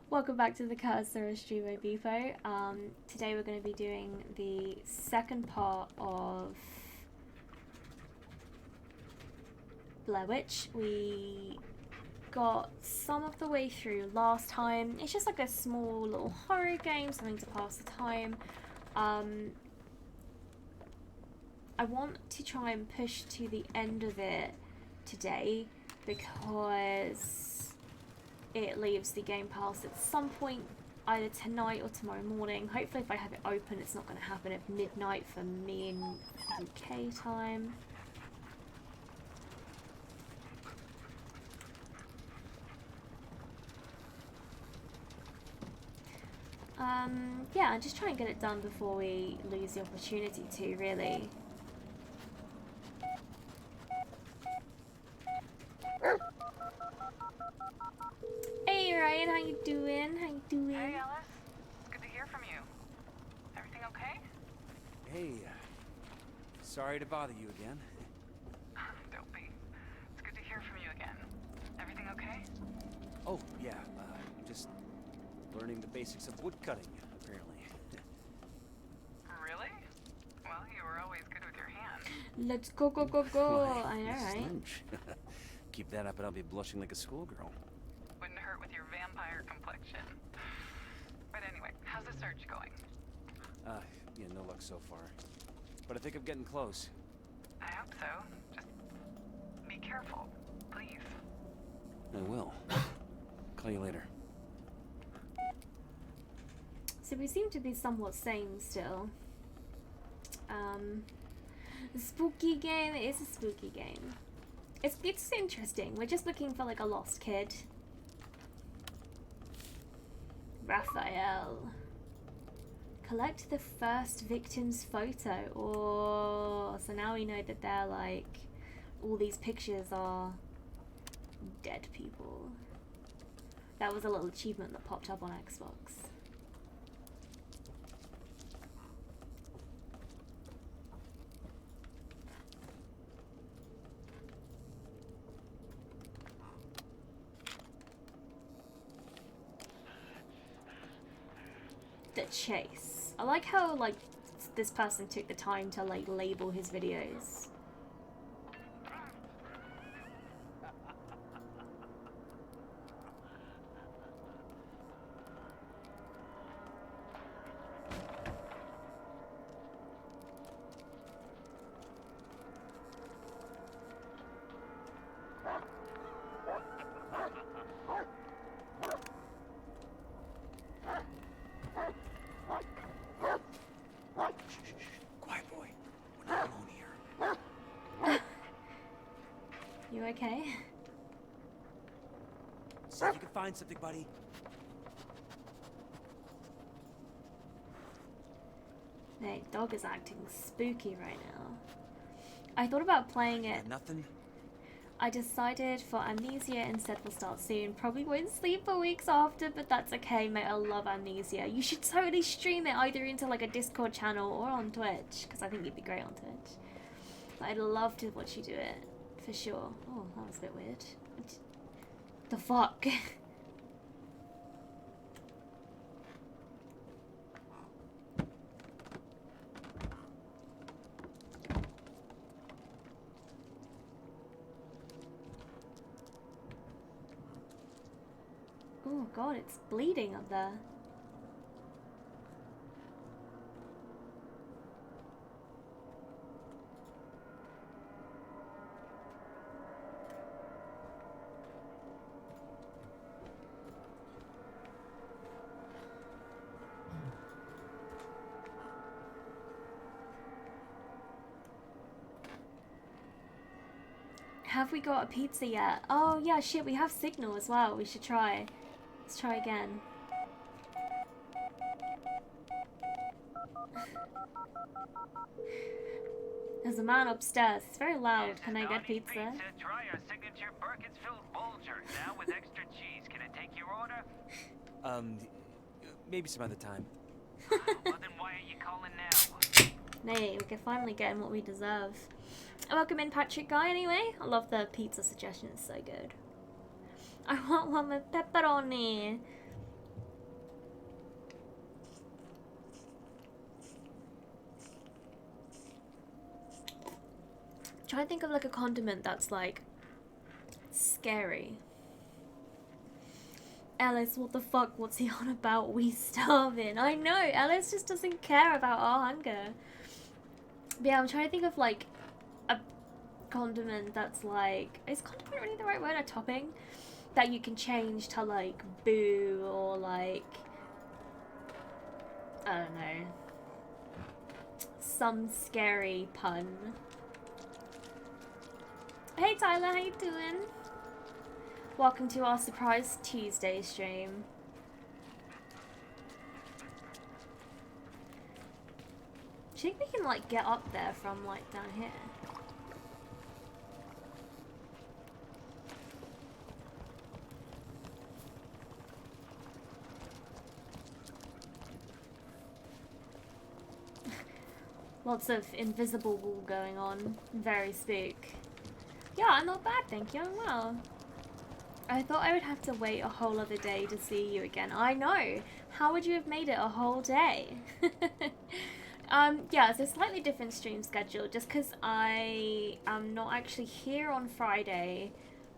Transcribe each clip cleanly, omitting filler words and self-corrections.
Welcome back to the Cursor Streamo Beepo. Today we're going to be doing the second part of Blair Witch. We got some of the way through last time. It's just like a small little horror game, something to pass the time. I want to try and push to the end of it today because it leaves the Game Pass at some point either tonight or tomorrow morning. Hopefully if I have it open it's not going to happen at midnight for me in UK time. Yeah, just try and get it done before we lose the opportunity to, really. Hey Ryan, how you doing? How you doing? Hey Alice, it's good to hear from you. Everything okay? Hey, sorry to bother you again. Don't be. It's good to hear from you again. Everything okay? Oh, yeah, just learning the basics of woodcutting, apparently. Really? Well, you were always good with your hands. Let's go, go, go, go. I know, right? Slouch. Keep that up and I'll be blushing like a schoolgirl. Wouldn't hurt with your vampire complexion. But anyway, how's the search going? Yeah, no luck so far. But I think I'm getting close. I hope so. Just be careful, please. I will. Call you later. So we seem to be somewhat same still. A spooky game. It is a spooky game. It's interesting. We're just looking for like a lost kid. Raphael. Collect the first victim's photo. Oh, so now we know that they're like all these pictures are dead people. That was a little achievement that popped up on Xbox. The chase. I like how like this person took the time to like label his videos. Quiet boy. We're not alone here. You okay? See if you can find something, buddy. That dog is acting spooky right now. I thought about playing it. Got nothing? I decided for Amnesia instead will start soon. Probably won't sleep for weeks after, but that's okay, mate. I love Amnesia. You should totally stream it either into like a Discord channel or on Twitch, because I think you'd be great on Twitch. But I'd love to watch you do it, for sure. Oh, that was a bit weird. The fuck? Oh god, it's bleeding up there. Have we got a pizza yet? Oh yeah, shit, we have signal as well. We should try. Let's try again. There's a man upstairs. It's very loud. Can I get pizza? Try our signature Birkensfield Bulger, now with extra cheese. Can I take your order? Maybe some other time. Well, then why are you calling now? Hey, we can finally get him what we deserve. Welcome in, Patrick Guy, anyway. I love the pizza suggestion. It's so good. I want one with pepperoni. Try to think of like a condiment that's like scary. Ellis, what the fuck? What's he on about? We starving. I know, Ellis just doesn't care about our hunger. But yeah, I'm trying to think of like a condiment that's like, is condiment really the right word? A topping that you can change to like boo or like, I don't know, some scary pun. Hey Tyler, how you doing? Welcome to our surprise Tuesday stream. Do you think we can like get up there from like down here? Lots of invisible wall going on. Very spook. Yeah, I'm not bad, thank you. I'm well. I thought I would have to wait a whole other day to see you again. I know. How would you have made it a whole day? Yeah, it's a slightly different stream schedule just because I am not actually here on Friday,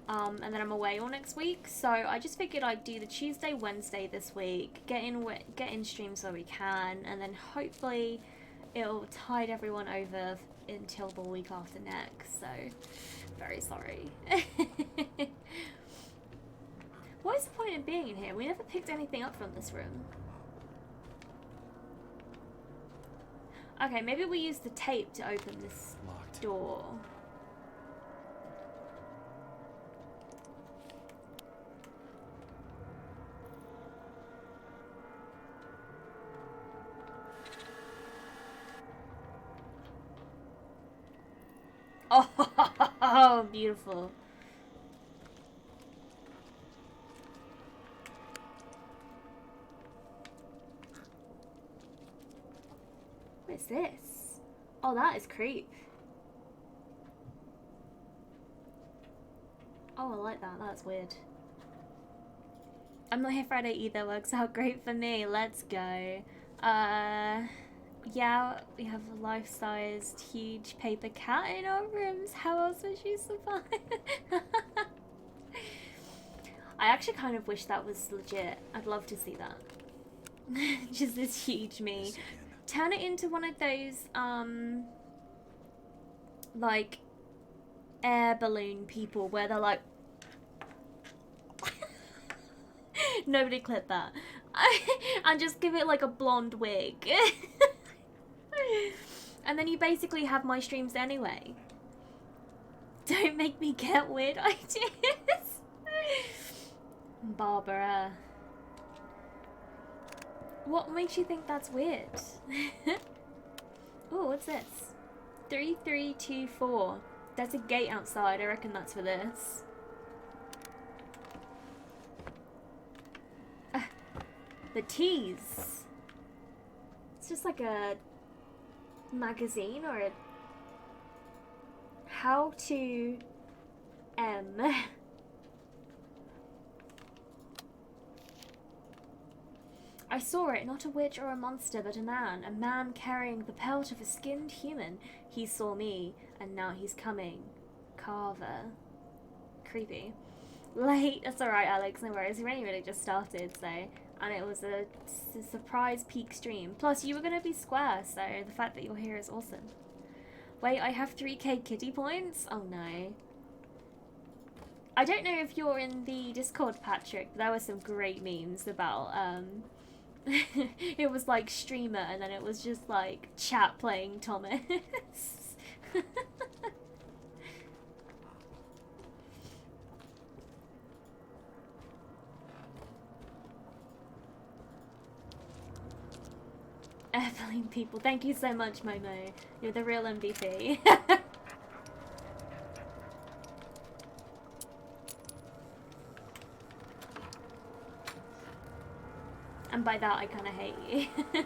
and then I'm away all next week. So I just figured I'd do the Tuesday, Wednesday this week, get in streams where we can, and then hopefully it'll tide everyone over until the week after next. So, very sorry. What is the point in being in here? We never picked anything up from this room. Okay, maybe we use the tape to open this Locked. door. Oh, beautiful. What is this? Oh, that is creep. Oh, I like that. That's weird. I'm not here Friday either. Works out great for me. Let's go. Yeah, we have a life-sized, huge paper cat in our rooms. How else would she survive? I actually kind of wish that was legit. I'd love to see that. Just this huge me. Turn it into one of those, like, air balloon people where they're like... Nobody clip that. And just give it like a blonde wig. And then you basically have my streams anyway. Don't make me get weird ideas. Barbara. What makes you think that's weird? Ooh, what's this? 3324. There's a gate outside. I reckon that's for this. The tease. It's just like a magazine or a how to I saw it, not a witch or a monster, but a man carrying the pelt of a skinned human. He saw me, and now he's coming. Carver. Creepy. Late, that's alright Alex, no worries, we only really just started, so, and it was a surprise peak stream. Plus, you were going to be square, so the fact that you're here is awesome. Wait, I have 3k kitty points? Oh no. I don't know if you're in the Discord, Patrick, but there were some great memes about, it was like streamer, and then it was just like chat playing Thomas. Airplane people, thank you so much, Momo. You're the real MVP. And by that, I kind of hate you. I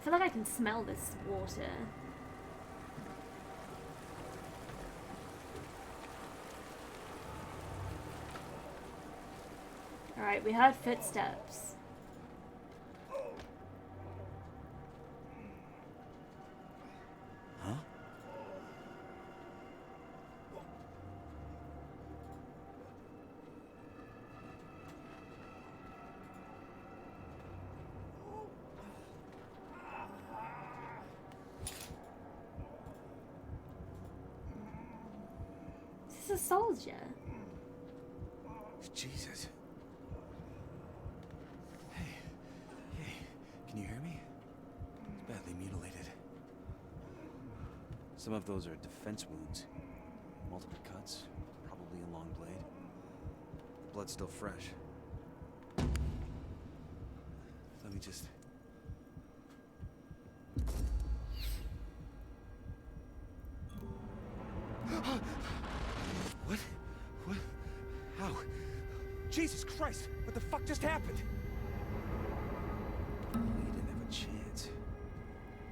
feel like I can smell this water. Alright, we heard footsteps. a soldier. Jesus. Hey. Can you hear me? He's badly mutilated. Some of those are defense wounds. Multiple cuts, probably a long blade. Blood's still fresh. Let me just... What? What? How? Jesus Christ! What the fuck just happened? He didn't have a chance.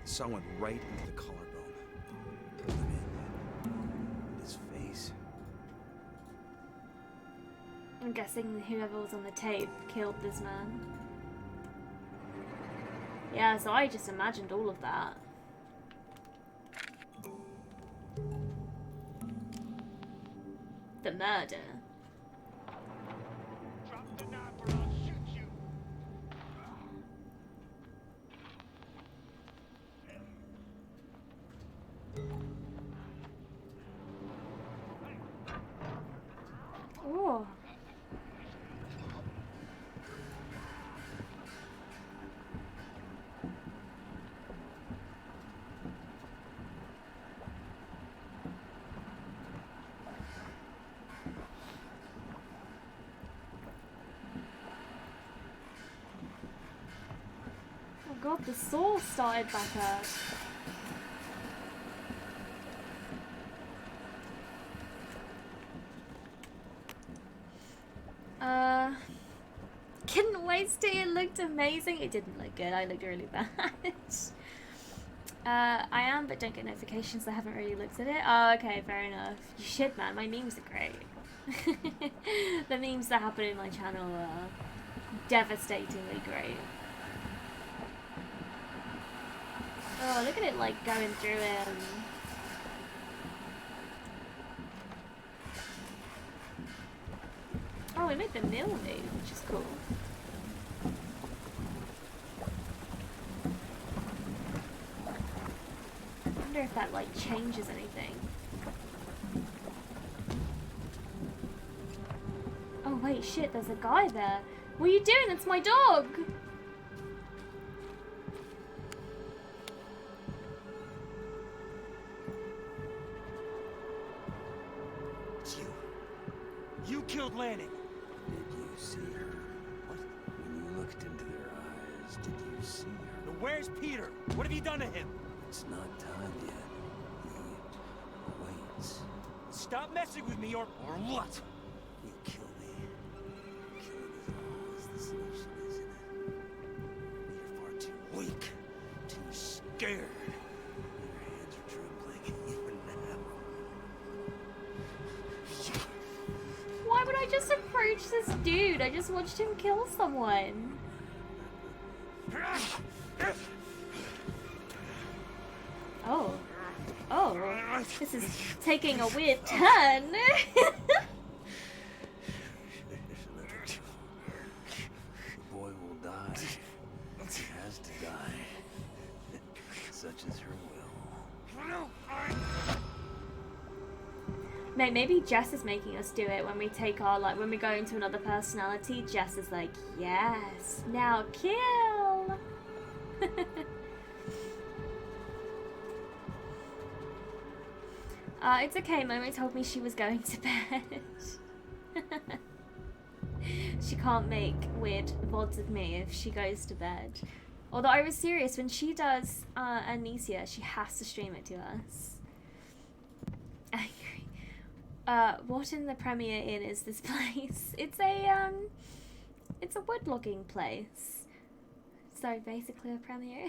The saw went right into the collarbone. Pulled him in his face. I'm guessing whoever was on the tape killed this man. Yeah, so I just imagined all of that. The murder. Drop the knife or I'll shoot you. Oh. Oh god, the saw started back up. Couldn't wait to see it. Looked amazing. It didn't look good. I looked really bad. I am, but don't get notifications. I haven't really looked at it. Oh, okay, fair enough. You should, man. My memes are great. The memes that happen in my channel are devastatingly great. Oh, look at it, like, going through him. Oh, we made the mill move, which is cool. I wonder if that, like, changes anything. Oh, wait, shit, there's a guy there. What are you doing? That's my dog! It's you. You killed Lanning. Did you see her? What? When you looked into their eyes, did you see her? Now where's Peter? What have you done to him? It's not time yet. He waits. Stop messing with me or what? You kill me. Killing is always the solution, isn't it? You're far too weak. Too scared. Your hands are trembling even now. Why would I just approach this dude? I just watched him kill someone. Oh. Oh. This is taking a weird turn. The boy will die. He has to die. Such is her will. Mate, maybe Jess is making us do it when we take our, like, when we go into another personality. Jess is like, yes, now kill. It's okay, Mommy told me she was going to bed. She can't make weird VODs of me if she goes to bed. Although I was serious, when she does Amnesia, she has to stream it to us. What in the Premier Inn is this place? It's a wood logging place. So basically a Premier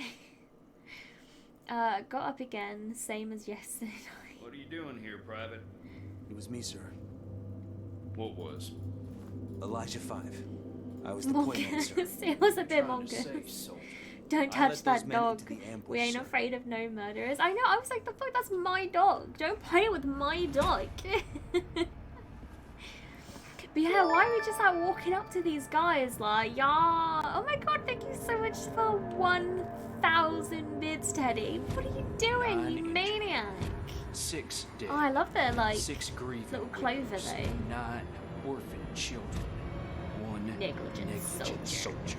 Inn. Got up again, same as yesterday. What are you doing here, Private? It was me, sir. What was? Elijah 5. I was the point man, sir. Mongoose. It was a bit Trying to save mongoose. soldiers. Don't I touch led that those men dog. into the ambush, We ain't sir. afraid of no murderers. I know, I was like, the fuck, that's my dog. Don't play with my dog. But yeah, why are we just like walking up to these guys like, yeah, oh my god, thank you so much for 1,000 bits, Teddy. What are you doing, you maniac? 6 dead. Oh, I love their, like, 6 grieving little clover, widows, though. 9 orphan children, 1 Negligent soldier.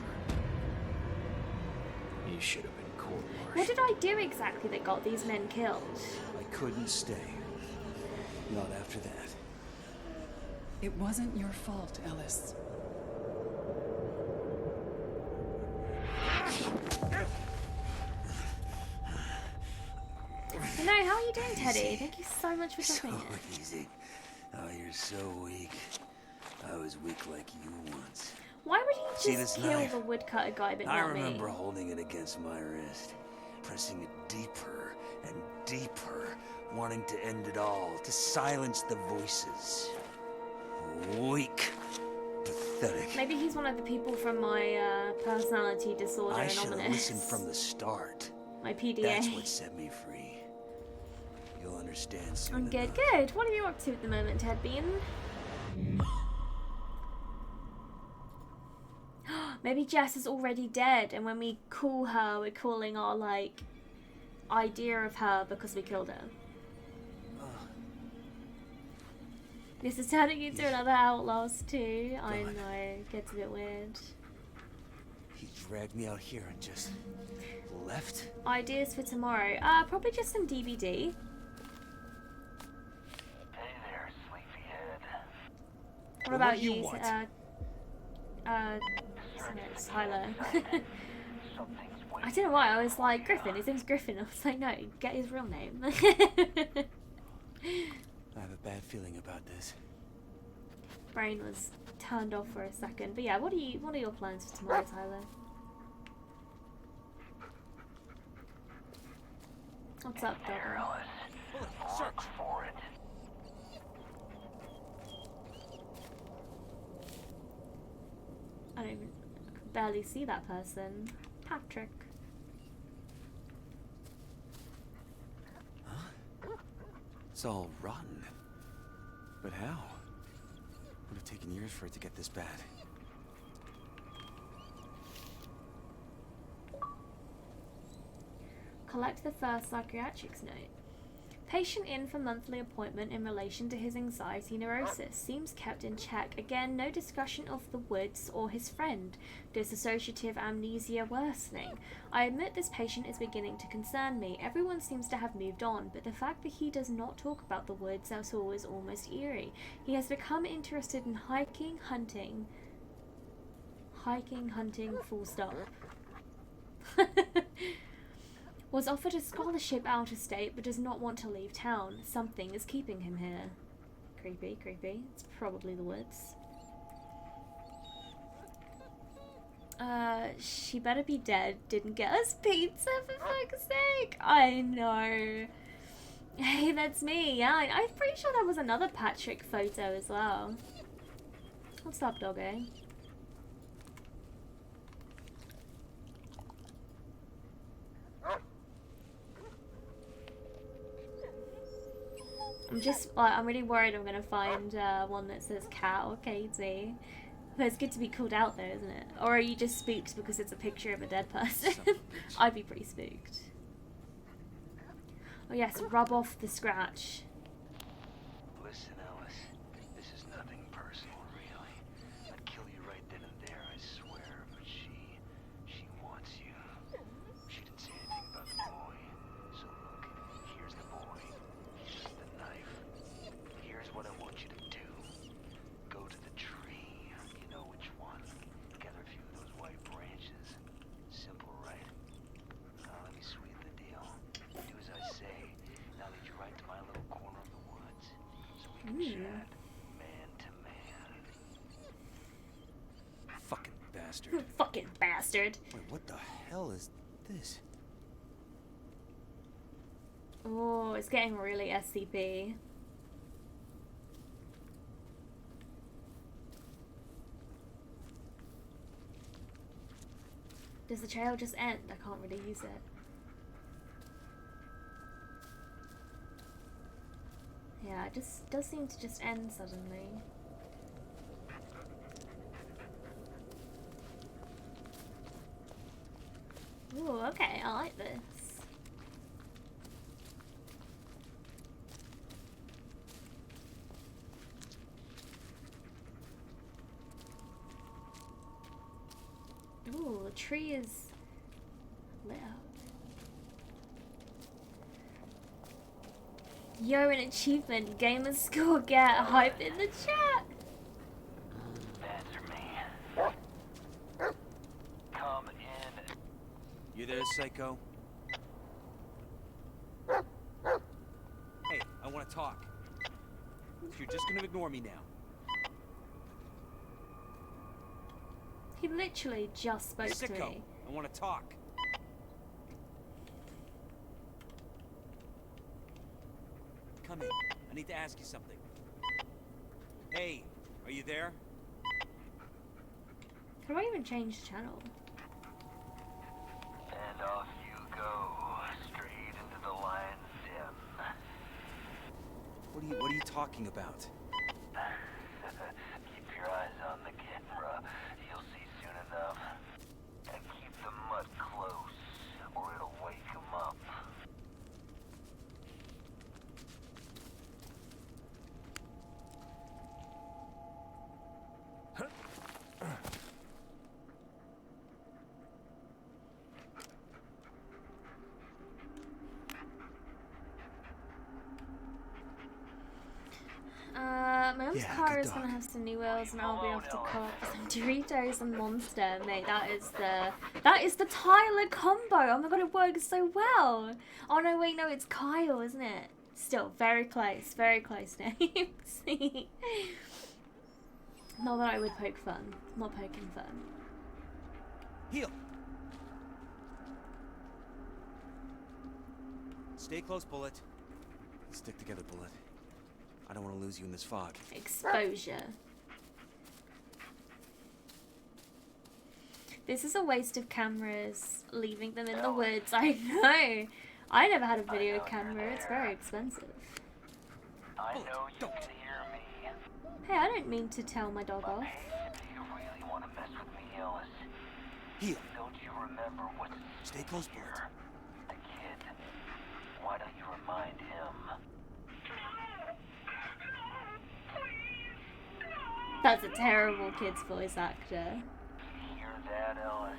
You should have been court-martialed. What did I do exactly that got these men killed? I couldn't stay. Not after that. It wasn't your fault, Ellis. Hello, how are you doing, Teddy? Thank you so much for So dropping it. easy. Oh, you're so weak. I was weak like you once. Why would he See just this kill knife? the woodcutter guy but I not me? remember holding it against my wrist, pressing it deeper and deeper, wanting to end it all, to silence the voices. Weak. Pathetic. Maybe he's one of the people from my personality disorder I should have anonymous. listened from the start. My PDA. That's what set me free. You'll understand soon I'm good, enough. good. What are you up to at the moment, Ted Bean? Maybe Jess is already dead, and when we call her, we're calling our, like, idea of her because we killed her. This is turning into another Outlast 2. I God. know, it gets a bit weird. He dragged me out here and just left? Ideas for tomorrow? Probably just some DVD. Hey there, sleepyhead. What What about do you you, want? Tyler? Something's I don't know why, I was like, Griffin, his name's Griffin. I was like, no, get his real name. I have a bad feeling about this. Brain was turned off for a second. But yeah, what are your plans for tomorrow, Tyler? What's up, Here, Doggo? Ellis. Look for it. I don't even, I can barely see that person. Patrick. It's all rotten. But how? Would have taken years for it to get this bad. Collect the first psychiatrics note. Patient in for monthly appointment in relation to his anxiety neurosis. Seems kept in check. Again, no discussion of the woods or his friend. Dissociative amnesia worsening. I admit this patient is beginning to concern me. Everyone seems to have moved on, but the fact that he does not talk about the woods at all is almost eerie. He has become interested in hiking, hunting, full stop. Was offered a scholarship out of state but does not want to leave town. Something is keeping him here. Creepy, creepy. It's probably the woods. She better be dead. Didn't get us pizza for fuck's sake. I know. Hey, that's me. Yeah, I'm pretty sure that was another Patrick photo as well. What's up, doggo? I'm really worried I'm gonna find one that says cat or Katie. But it's good to be called out though, isn't it? Or are you just spooked because it's a picture of a dead person? I'd be pretty spooked. Oh yes, rub off the scratch. Listen, Ellis. This is nothing personal, really. I'd kill you right then and there, I swear. But she wants you. She didn't say anything about the boy. So look, here's the boy. Here's the knife. Here's what I want you to do. Go to the tree. You know which one. Gather a few of those white branches. Simple, right? Now let me sweeten the deal. Do as I say. I'll lead you right to my little corner of the woods. So we can chat man to man. Fucking bastard. Fucking bastard. Wait, what the hell is this? Oh, it's getting really SCP. Does the trail just end? I can't really use it. Yeah, it just does seem to just end suddenly. Ooh, okay, I like this. Ooh, the tree is lit up. Yo, an achievement. Gamer score get hype in the chat. Answer me. Come in. You there, Psycho? Hey, I want to talk. If you're just gonna ignore me now. He literally just spoke to Sicko, me. I want to talk. Come in. I need to ask you something. Hey, are you there? How do I even change channel? And off you go, straight into the lion's den. What are you talking about? Keep your eyes on the camera. You'll see soon enough. And keep the mud close, or it'll wake him up. My mom's Yeah, car good is gonna dog. have some new wheels, and I'll be able to co-op some Doritos and Monster, mate. That is the Tyler combo. Oh my god, it works so well. Oh no, wait, no, it's Kyle, isn't it? Still very close names. Not that I would poke fun. Not poking fun. Heal. Stay close, Bullet. Stick together, Bullet. I don't want to lose you in this fog. Exposure. This is a waste of cameras, leaving them in the woods. I know. I never had a video camera. It's very expensive. I know you can hear me. Hey, I don't mean to tell my dog off. Hey, do you really want to mess with me, Ellis? Heal. Don't you remember what's Stay close, Bullet. here? The kid. Why don't you remind him? That's a terrible kid's voice actor. Hear that, Ellis?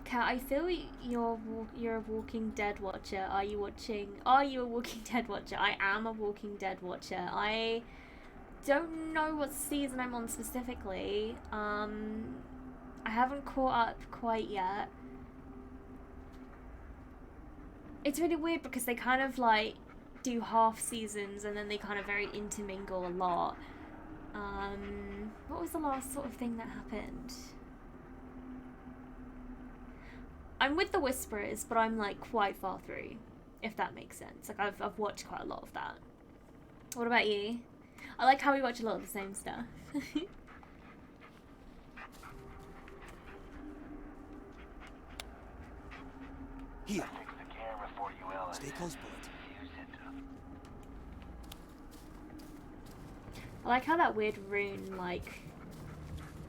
Kat, I feel you're a Walking Dead watcher. Are you a Walking Dead watcher? I am a Walking Dead watcher. I don't know what season I'm on specifically. I haven't caught up quite yet. It's really weird because they kind of like do half seasons and then they kind of very intermingle a lot. What was the last sort of thing that happened? I'm with the Whisperers, but I'm like quite far through, if that makes sense. Like I've watched quite a lot of that. What about you? I like how we watch a lot of the same stuff. Heal. Fix the camera for you, Ellis. Stay close, Bullet. Use it. I like how that weird rune like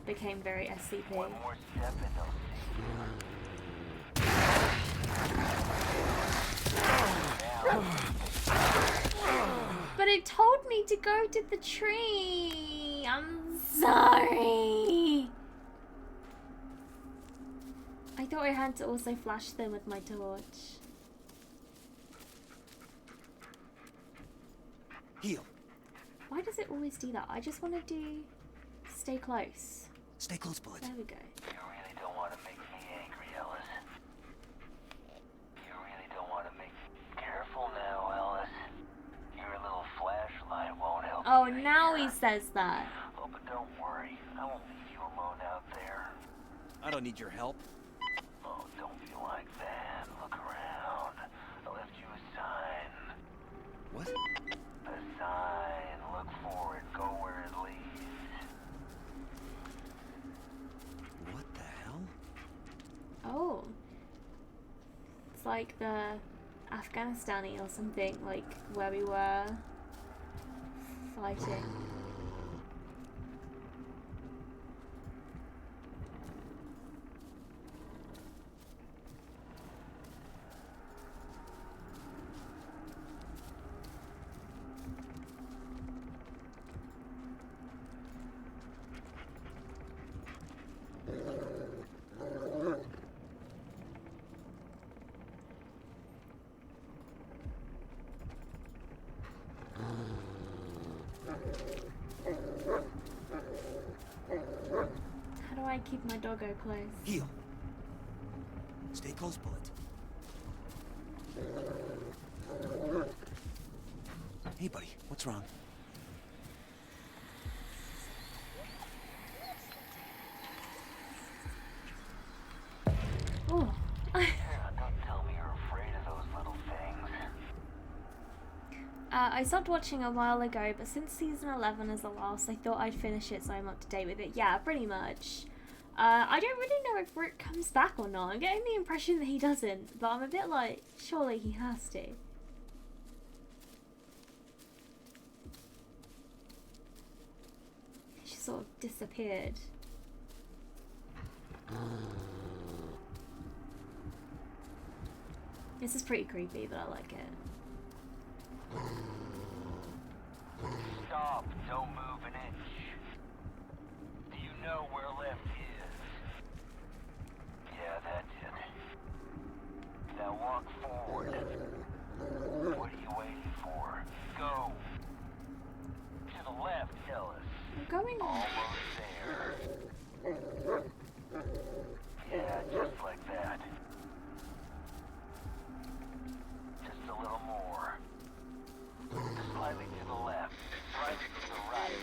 became very SCP. One more step and they'll see you. But it told me to go to the tree. I'm sorry. I thought I had to also flash them with my torch. Heal. Why does it always do that? I just want to do stay close. Stay close, Bullet. There we go. You really don't want to make me angry, Ellis. You really don't want to make... Careful now, Ellis. Your little flashlight won't help Oh, you now here. he says that. Oh, but don't worry. I won't leave you alone out there. I don't need your help. Oh, don't be like that. Look around. I left you a sign. What? A sign. Look for it. Go where it leads. What the hell? Oh. It's like the Afghanistani or something, like where we were fighting. I keep my doggo close? Heel. Stay close, Bullet. Hey, buddy. What's wrong? Oh. Don't tell me you're afraid of those little things. I stopped watching a while ago, but since season 11 is the last, I thought I'd finish it so I'm up to date with it. Yeah, pretty much. I don't really know if Rick comes back or not. I'm getting the impression that he doesn't, but I'm a bit like, surely he has to. He just sort of disappeared. This is pretty creepy, but I like it. Stop. Don't move an inch. Do you know where left is? Yeah, that's it. Now walk forward. What are you waiting for? Go. To the left, Ellis. I'm going. Almost there. Yeah, just like that. Just a little more. Slightly to the left. Slightly to the right.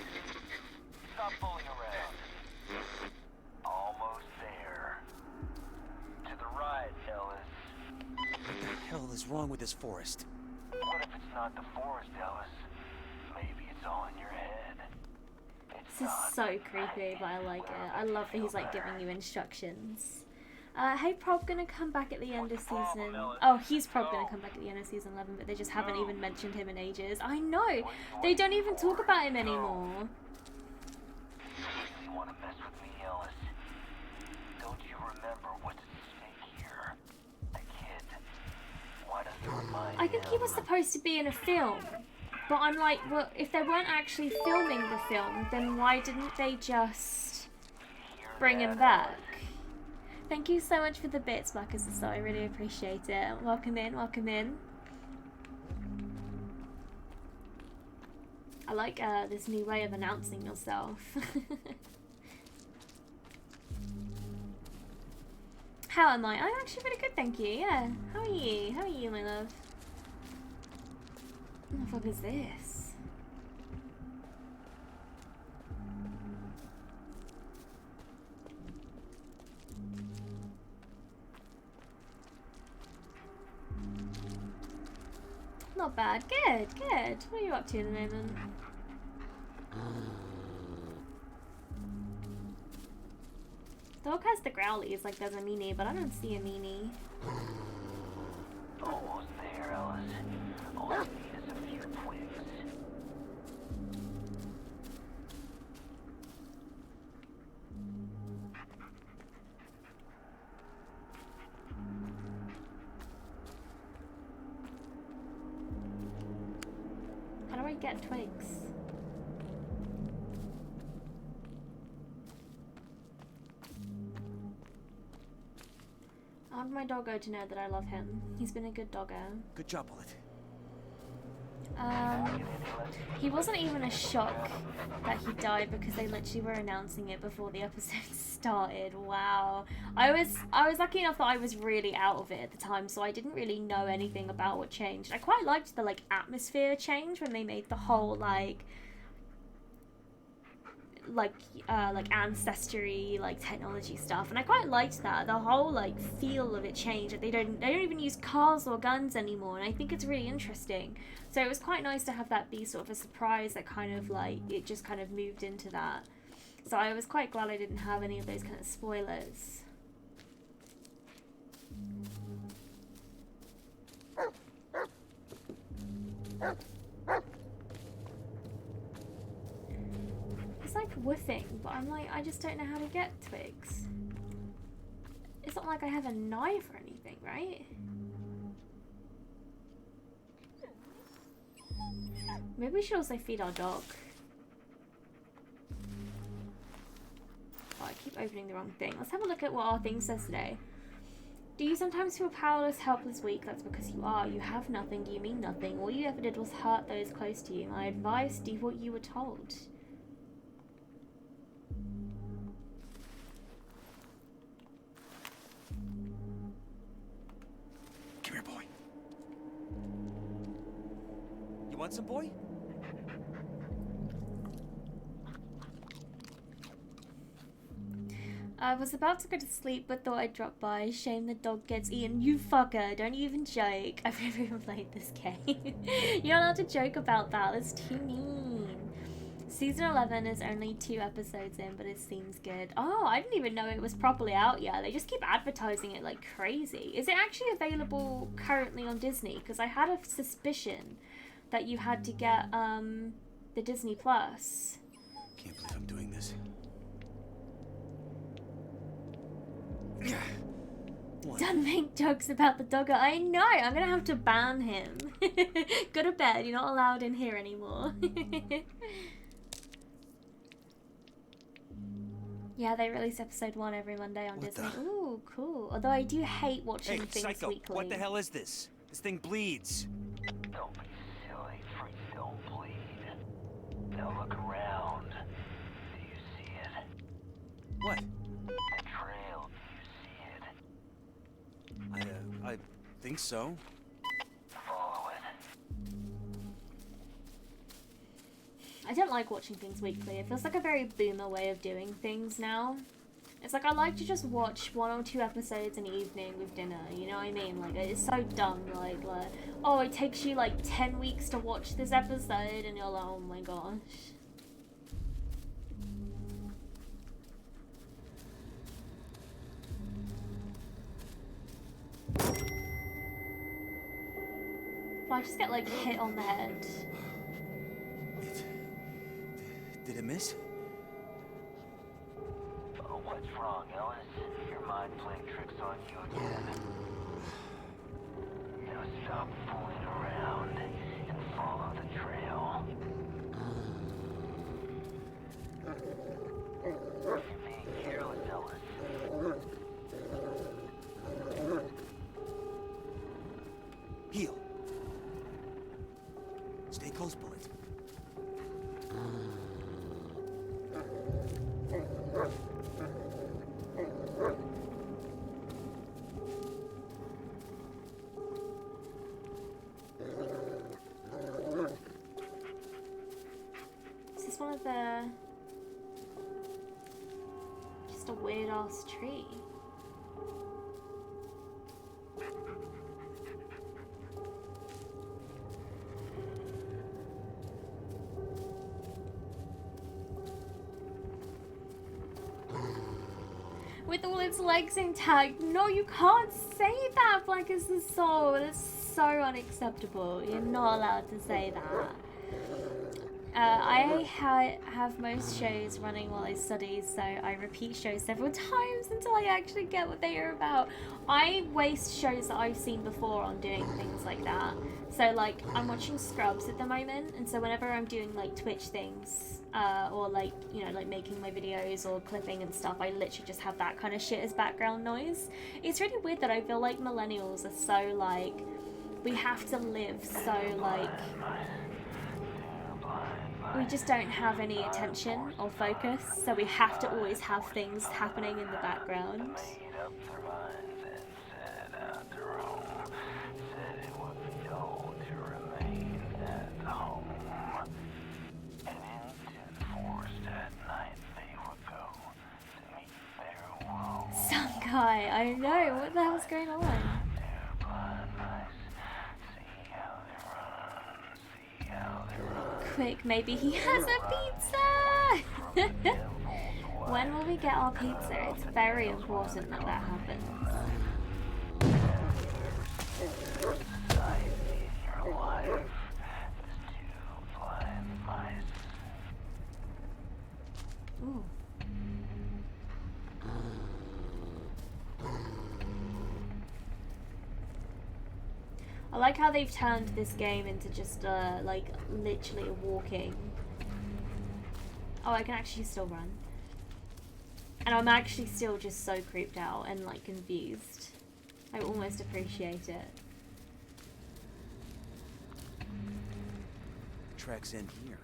Stop fooling around. Almost there. To the right, Ellis. What the hell is wrong with this forest? What if it's not the forest, Ellis? Maybe it's all in your head. It's This is not. so creepy, but I like it. I love that he's like giving you instructions. Hey, Prob gonna come back at the end of season. Oh, he's Prob gonna come back at the end of season 11, but they just haven't even mentioned him in ages. I know! They don't even talk about him anymore. You really want to mess with me, Ellis? Don't you remember what's at stake here? A kid. Why does it remind I think he was him? supposed to be in a film. But I'm like, well, if they weren't actually filming the film, then why didn't they just bring him back? Thank you so much for the bits, Black as the Star. I really appreciate it. Welcome in, welcome in. I like this new way of announcing yourself. How am I? I'm actually pretty good, thank you. Yeah. How are you? How are you, my love? What the fuck is this? Not bad. Good, good. What are you up to at the moment? Dog has the growlies like there's a meanie, but I don't see a meanie. Almost there, Ellis. All you need is a few twigs. How do I get twigs? I want my doggo to know that I love him. He's been a good doggo. Good job, Bullet. He wasn't even a shock that he died because they literally were announcing it before the episode started. Wow. I was lucky enough that I was really out of it at the time, so I didn't really know anything about what changed. I quite liked the like atmosphere change when they made the whole like ancestry like technology stuff, and I quite liked that. The whole like feel of it changed. Like, they don't even use cars or guns anymore, and I think it's really interesting. So it was quite nice to have that be sort of a surprise that kind of like it just kind of moved into that. So I was quite glad I didn't have any of those kind of spoilers. It's like woofing, but I'm like, I just don't know how to get twigs. It's not like I have a knife or anything, right? Maybe we should also feed our dog. Oh, I keep opening the wrong thing. Let's have a look at what our thing says today. Do you sometimes feel powerless, helpless, weak? That's because you are. You have nothing. You mean nothing. All you ever did was hurt those close to you. My advice, do what you were told. Come here, boy. You want some, boy? I was about to go to sleep but thought I'd drop by. Shame the dog gets eaten. You fucker, don't even joke. I've never even played this game. You're not allowed to joke about that, that's too mean. Season 11 is only 2 episodes in, but it seems good. Oh, I didn't even know it was properly out yet. They just keep advertising it like crazy. Is it actually available currently on Disney? Because I had a suspicion that you had to get the Disney Plus. Can't believe I'm doing this. Don't make jokes about the dogger. I know, I'm gonna have to ban him. Go to bed, you're not allowed in here anymore. Yeah, they release episode 1 every Monday on What Disney. the- Ooh, cool. Although I do hate watching Hey, things Psycho, weekly. what the hell is this? This thing bleeds. Don't be silly. Freaks don't bleed. Now look around. Do you see it? What? The trail. Do you see it? I think so. Follow it. I don't like watching things weekly. It feels like a very boomer way of doing things now. It's like I like to just watch 1 or 2 episodes in the evening with dinner, you know what I mean? Like, it's so dumb, like, oh, it takes you like 10 weeks to watch this episode, and you're like, oh my gosh. Well, I just get like hit on the head. Did it miss? Oh, what's wrong, Ellis? Your mind playing tricks on you again. Now stop fooling around and follow the trail. You're being careless, Ellis. Heal. Stay close, Bullet. Is this one of the... just a weird ass tree? With all its legs intact. No, you can't say that, Black is the soul. That's so unacceptable. You're not allowed to say that. I have most shows running while I study, so I repeat shows several times until I actually get what they are about. I waste shows that I've seen before on doing things like that. So, like, I'm watching Scrubs at the moment, and so whenever I'm doing, like, Twitch things, or, like, you know, like, making my videos or clipping and stuff, I literally just have that kind of shit as background noise. It's really weird that I feel like millennials are so, like, we have to live so, like... we just don't have any attention or focus, so we have to always have things happening in the background. Some guy, I know, what the hell's going on? Quick, maybe he has a pizza! When will we get our pizza? It's very important that that happens. Ooh. I like how they've turned this game into just, like, literally a walking. Oh, I can actually still run. And I'm actually still just so creeped out and, like, confused. I almost appreciate it. Tracks end here.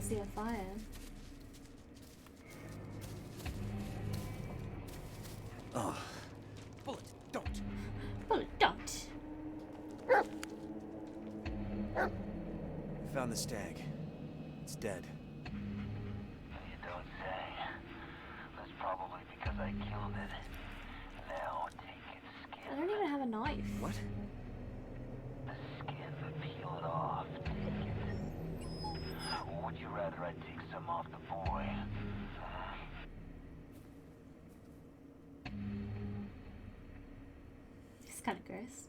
see a fire. Oh. Bullet, don't. Bullet, don't. Found the stag. It's dead. You don't say. That's probably because I killed it. Now take its skin. I don't even have a knife. What? The skin, peel it off. Take it. Or would you rather I take some off the boy? It's kind of gross.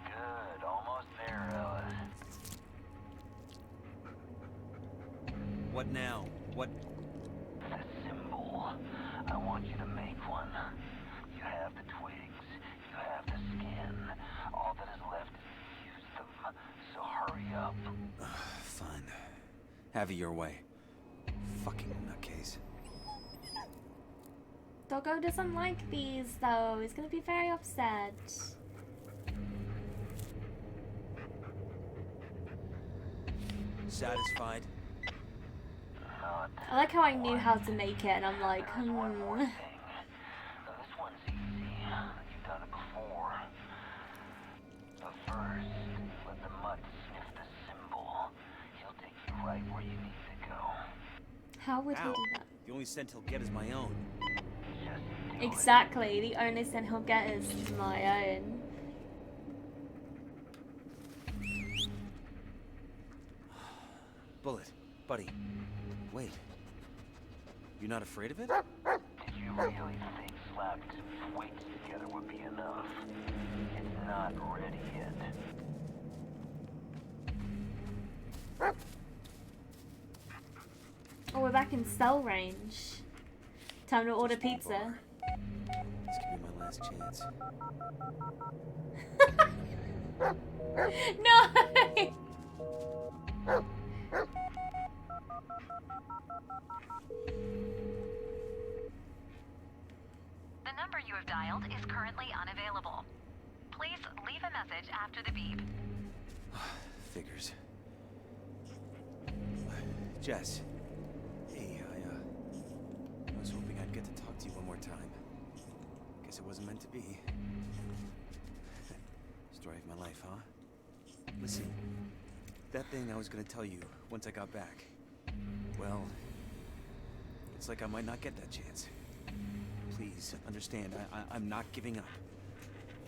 Good. Almost there, Ellis. What now? What? The symbol. I want you to make one. You have the twigs. You have the skin. All that is left is to use them. So hurry up. Fine. Have it your way. Fucking nutcase. Doggo doesn't like these though. He's gonna be very upset. Satisfied? Not I like how I knew how to make it and I'm like, There's one more thing. Now, this one's easy. You've done it before. But first, let the mud sniff the symbol. He'll take you right where you need to go. How would he Ow. do that? The only scent he'll get is my own. Just do Exactly. The only scent he'll get is my own. Bullet, buddy. Wait. You're not afraid of it? it. Did you really think slapping some twigs together would be enough? It's not ready yet. Oh, we're back in cell range. Time to order pizza. This could be my last chance. No! The number you have dialed is currently unavailable. Please leave a message after the beep. Figures. Jess. Hey, I was hoping I'd get to talk to you one more time. Guess it wasn't meant to be. Story of my life, huh? Listen, that thing I was gonna tell you once I got back. Well, it's like I might not get that chance. Please, understand, I'm not giving up.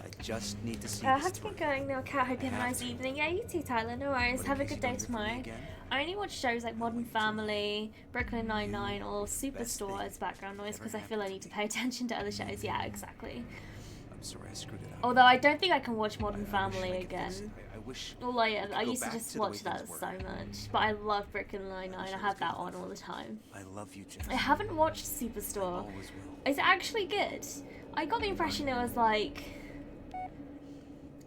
I just need to see I this have to through. get going now, Kat. Hope you have a nice evening. Yeah, you too, Tyler. No worries. But in Have a case good you day don't hear from me tomorrow. again, I only watch shows like Modern Family, Brooklyn Nine-Nine, or best Superstore thing as background noise ever because I feel I happened need to to me. pay attention to other shows. Yeah, exactly. I'm sorry I screwed it up. Although I don't think I can watch I Modern wish Family I could fix again. it. I wish Well, I could go used to back just to the way watch that things were. so much. But I love Brooklyn Nine-Nine. wish I it have was that good on enough. all the time. I love you, Jess. I haven't watched I Superstore. always will. It's actually good. I got the impression it was like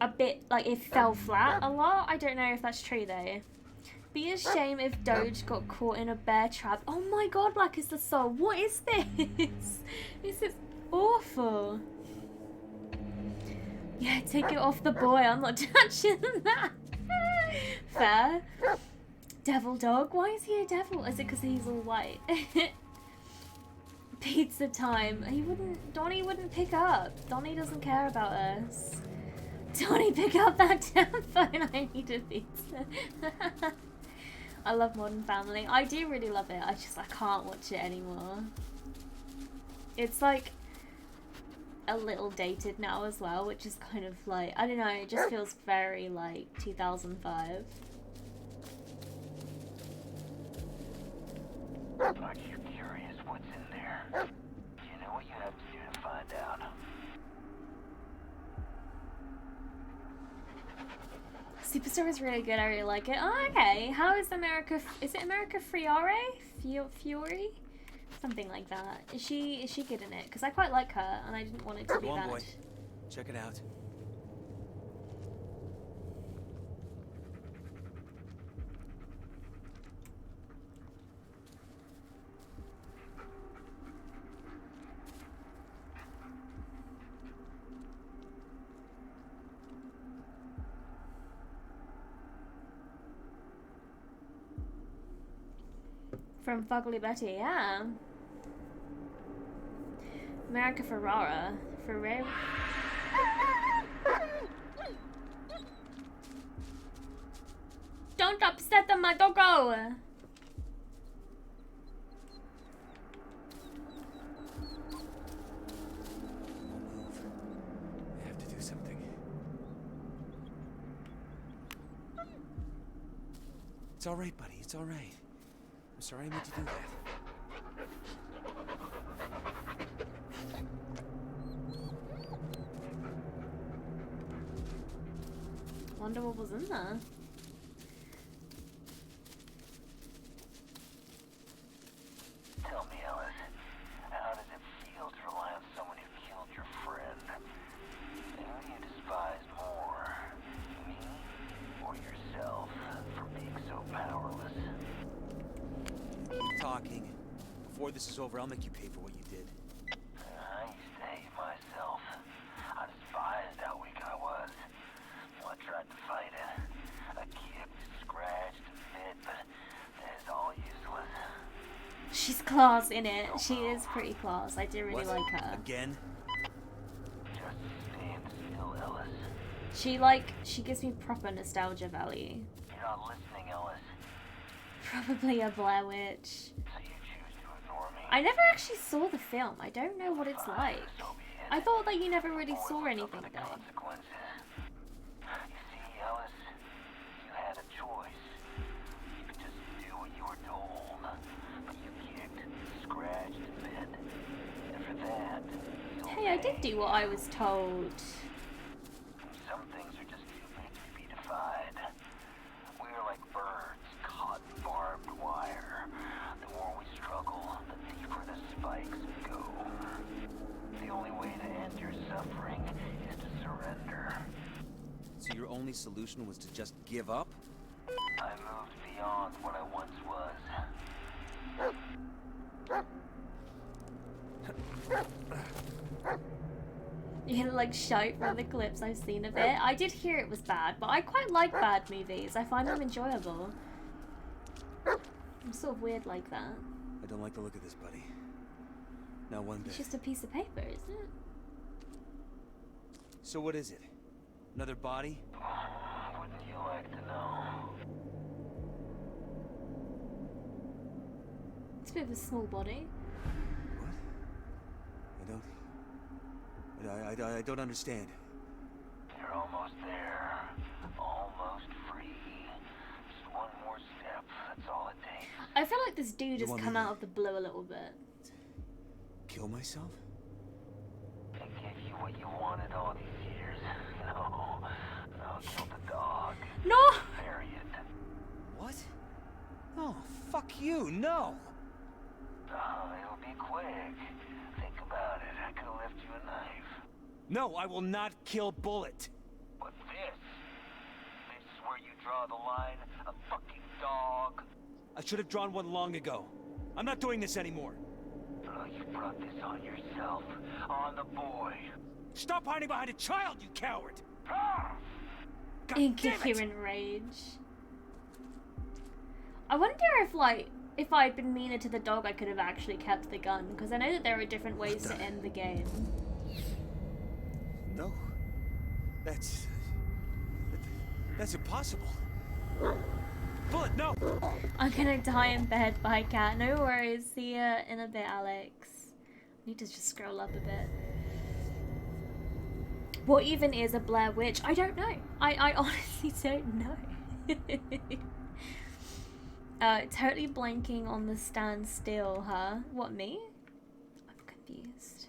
a bit like it fell flat a lot. I don't know if that's true though. Be a shame if Doge got caught in a bear trap. Oh my god, Black is the Soul. What is this? This is awful. Yeah, take it off the boy. I'm not touching that. Fair. Devil dog. Why is he a devil? Is it because he's all white? Pizza time. Donnie wouldn't pick up. Donnie doesn't care about us. Donnie, pick up that damn phone. I need a pizza. I love Modern Family. I do really love it. I can't watch it anymore. It's like a little dated now as well, which is kind of like, I don't know, it just feels very like 2005. Are you curious what's in there? Do you know what you have to do to find out? Superstore is really good. I really like it. Oh, okay. How is America? Is it America Fiore? Fiore? Something like that. Is she good in it? Because I quite like her, and I didn't want it to be Go on, bad. boy. Check it out. From Fugly Betty, yeah. America Ferrara. Ferrero. Don't upset the Madogo! I have to do something. It's all right, buddy. It's all right. I'm sorry I made you do that. Wonder what was in there. Tell me, Ellis, how does it feel to rely on someone who killed your friend? And who do you despise more, me or yourself, for being so powerless? Keep talking. Before this is over, I'll make you pay for what you did. I used to hate myself. I despised how weak I was. I tried to fight it. I kicked, scratched, bit, but it's all useless. She's class in it. She is pretty class. I do really What? like her. Again? Just stand still, Ellis. She gives me proper nostalgia value. You're not listening, Ellis. Probably a Blair Witch. So you choose to ignore me. I never actually saw the film. I don't know what it's like. So be it. I thought that you never really saw anything The though. consequences. You see, Ellis, you had a choice. You could just do what you were told. But you kicked, scratched, bit. And for that, you'll Hey, I did do what I was told. Some things are just too big to be defied. We are like birds caught in barbed wire. The more we struggle, the deeper the spikes go. The only way to end your suffering is to surrender. So your only solution was to just give up? I moved beyond what I once was. You can like shout from the clips I've seen of it. I did hear it was bad, but I quite like bad movies. I find them enjoyable. I'm sort of weird like that. I don't like the look of this, buddy. Not one bit. It's just a piece of paper, isn't it? So what is it? Another body? Wouldn't you like to know? It's a bit of a small body. What? I don't understand. You're almost there. Almost free. Just one more step. That's all it takes. I feel like this dude You has want come me out to- of the blue a little bit. Kill myself? I gave you what you wanted all these years. No. I'll kill the dog. No! Bury it. What? Oh, fuck you, no! It'll be quick. Think about it. I could have left you a knife. No, I will not kill Bullet. But this is where you draw the line. A fucking dog. I should have drawn one long ago. I'm not doing this anymore. Oh, you brought this on yourself. On the boy. Stop hiding behind a child, you coward! God damn it! Incoherent rage. I wonder if I'd been meaner to the dog, I could have actually kept the gun, because I know that there are different ways to end the game. No. That's impossible. Bullet, no! I'm gonna die in bed by cat. No worries. See ya in a bit, Alex. Need to just scroll up a bit. What even is a Blair Witch? I don't know. I honestly don't know. Totally blanking on the stand still, huh? What, me? I'm confused.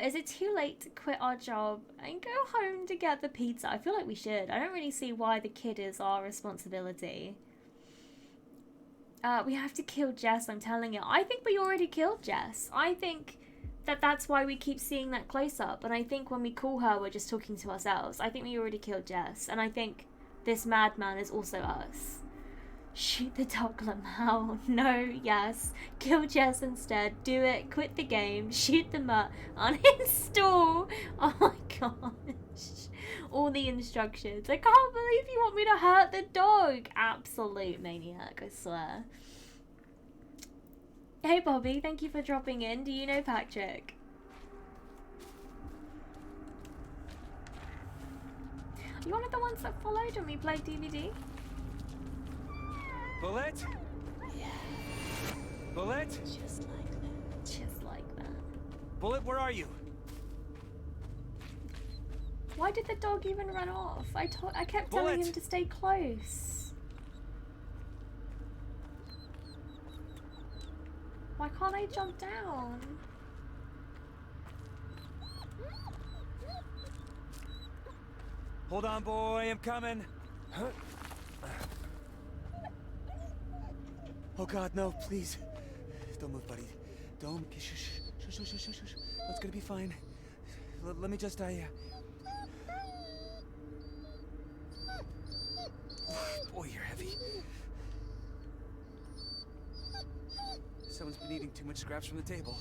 Is it too late to quit our job and go home to get the pizza? I feel like we should. I don't really see why the kid is our responsibility. We have to kill Jess, I'm telling you. I think we already killed Jess. I think that's why we keep seeing that close-up. And I think when we call her, we're just talking to ourselves. I think we already killed Jess. And I think this madman is also us. Shoot the dog, Lamau. No, yes. Kill Jess instead. Do it. Quit the game. Shoot them up. Uninstall. Oh my gosh. All the instructions. I can't believe you want me to hurt the dog. Absolute maniac, I swear. Hey Bobby, thank you for dropping in. Do you know Patrick? You one of the ones that followed when we played DVD? Bullet? Bullet? Just like that. Just like that. Bullet, where are you? Why did the dog even run off? I kept telling Bullet! him to stay close. Why can't I jump down? Hold on, boy, I'm coming. Huh? Oh God, no, please. Don't move, buddy. Don't. Shush, shush, shush, shush, shush, shush. It's gonna be fine. Let me just, Boy, you're heavy. Someone's been eating too much scraps from the table.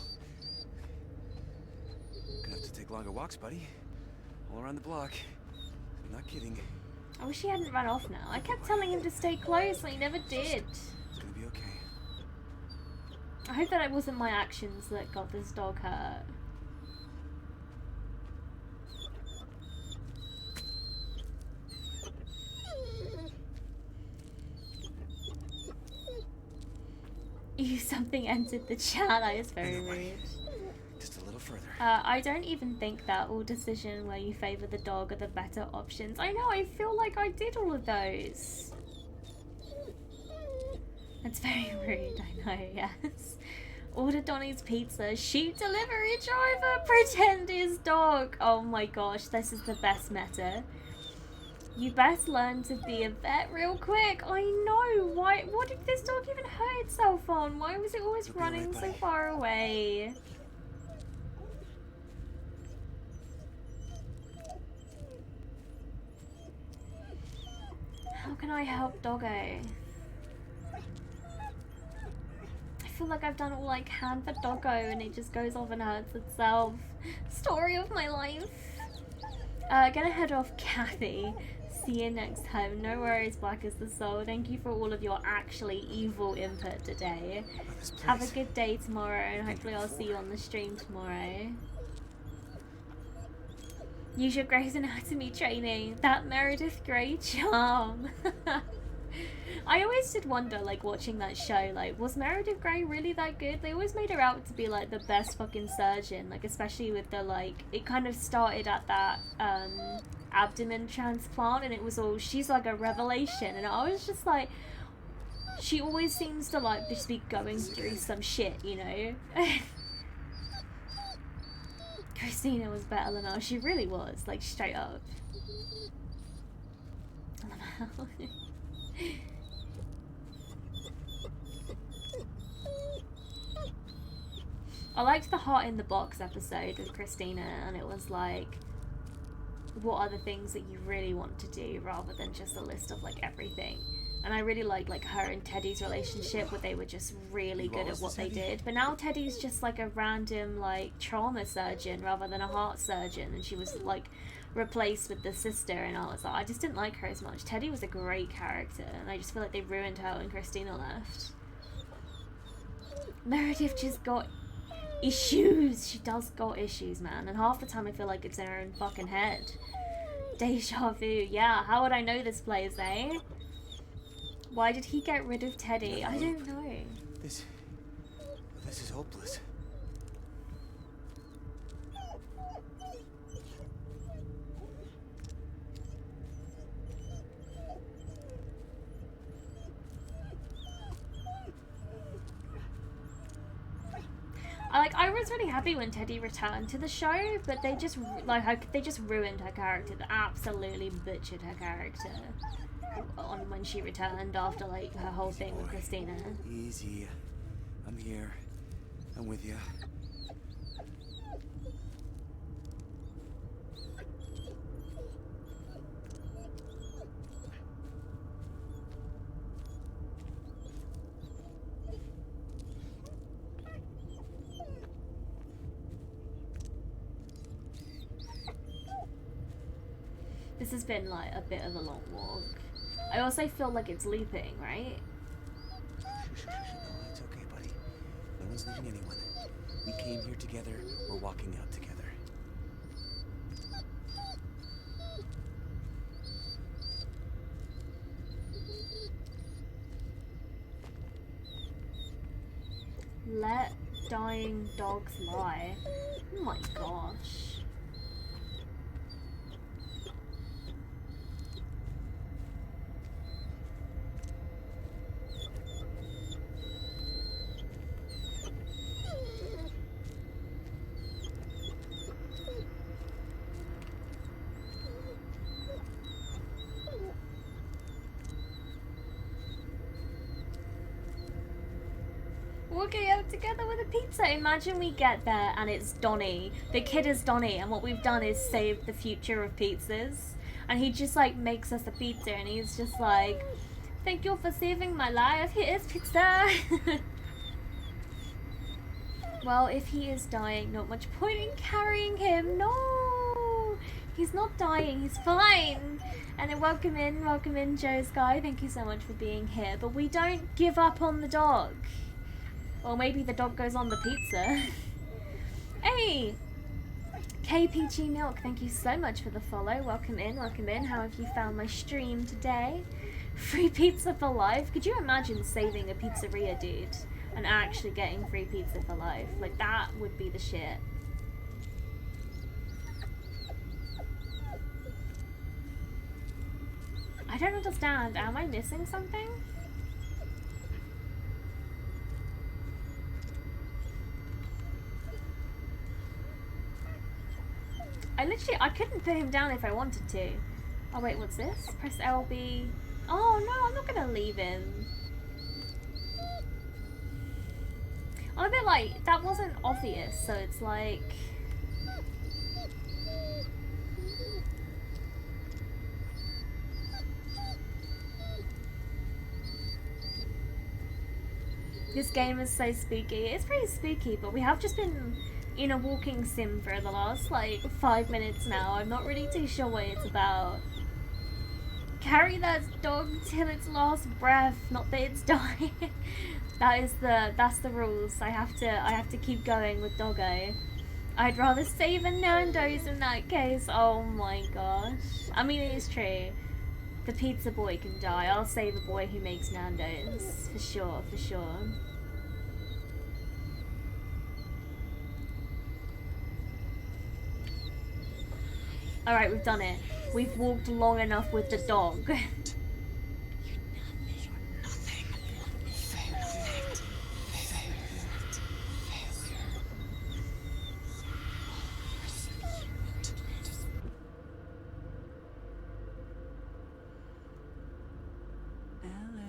Gonna have to take longer walks, buddy. All around the block. I'm not kidding. I wish he hadn't run off now. I kept telling him to stay close and he never did. It's gonna be okay. I hope that it wasn't my actions that got this dog hurt. Something entered the chat. That is very rude. Just a little further. I don't even think that all decision where you favour the dog are the better options. I know, I feel like I did all of those. That's very rude, I know, yes. Order Donnie's pizza, shoot delivery driver, pretend his dog. Oh my gosh, this is the best meta. You best learn to be a vet real quick. I know. Why? What did this dog even hurt itself on? Why was it always running so far away? How can I help Doggo? I feel like I've done all I can for Doggo and it just goes off and hurts itself. Story of my life. Gonna head off, Kathy. See you next time. No worries, Black as the Soul. Thank you for all of your actually evil input today. Have a good day tomorrow, and hopefully I'll see you on the stream tomorrow. Use your Grey's Anatomy training. That Meredith Grey charm. I always did wonder, like, watching that show, like, was Meredith Grey really that good? They always made her out to be, like, the best fucking surgeon, like, especially with the, like, it kind of started at that, abdomen transplant, and it was all, she's like a revelation, and I was just like, she always seems to, like, just be going through some shit, you know? Christina was better than her. She really was, like, straight up. I liked the Heart in the Box episode with Christina, and it was like, what are the things that you really want to do rather than just a list of like everything. And I really like her and Teddy's relationship where they were just really good at what they did. But now Teddy's just like a random like trauma surgeon rather than a heart surgeon, and she was like replaced with the sister, and I was like, I just didn't like her as much. Teddy was a great character, and I just feel like they ruined her when Christina left. Meredith just got issues. She does got issues, man, and half the time I feel like it's in her own fucking head. Deja vu. Yeah, how would I know this place, eh? Why did he get rid of Teddy? I don't know. This is hopeless. I was really happy when Teddy returned to the show, but they just they just ruined her character. They absolutely butchered her character on when she returned after like her whole thing with Christina. Easy. I'm here. I'm with you. This has been like a bit of a long walk. I also feel like it's looping, right? No, it's okay, buddy. No one's leaving anyone. We came here together, we're walking out together. Let dying dogs lie. Oh my gosh. Walking out together with a pizza. Imagine we get there and it's Donnie. The kid is Donnie, and what we've done is save the future of pizzas. And he just like makes us a pizza, and he's just like, "Thank you for saving my life. Here's pizza." Well, if he is dying, not much point in carrying him. No, he's not dying. He's fine. And then welcome in, Joe Sky. Thank you so much for being here. But we don't give up on the dog. Or maybe the dog goes on the pizza. Hey! KPG Milk, thank you so much for the follow. Welcome in, welcome in. How have you found my stream today? Free pizza for life? Could you imagine saving a pizzeria, dude? And actually getting free pizza for life? Like, that would be the shit. I don't understand. Am I missing something? I couldn't put him down if I wanted to. Oh wait, what's this? Press LB. Oh no, I'm not gonna leave him. I'm a bit like, that wasn't obvious, so it's like... This game is so spooky. It's pretty spooky, but we have just been in a walking sim for the last like 5 minutes now. I'm not really too sure what it's about. Carry that dog till its last breath, not that it's dying. That's the rules. I have to keep going with Doggo. I'd rather save a Nando's in that case. Oh my gosh. I mean, it is true. The pizza boy can die. I'll save a boy who makes Nando's. For sure, for sure. Alright, we've done it. We've walked long enough with the dog.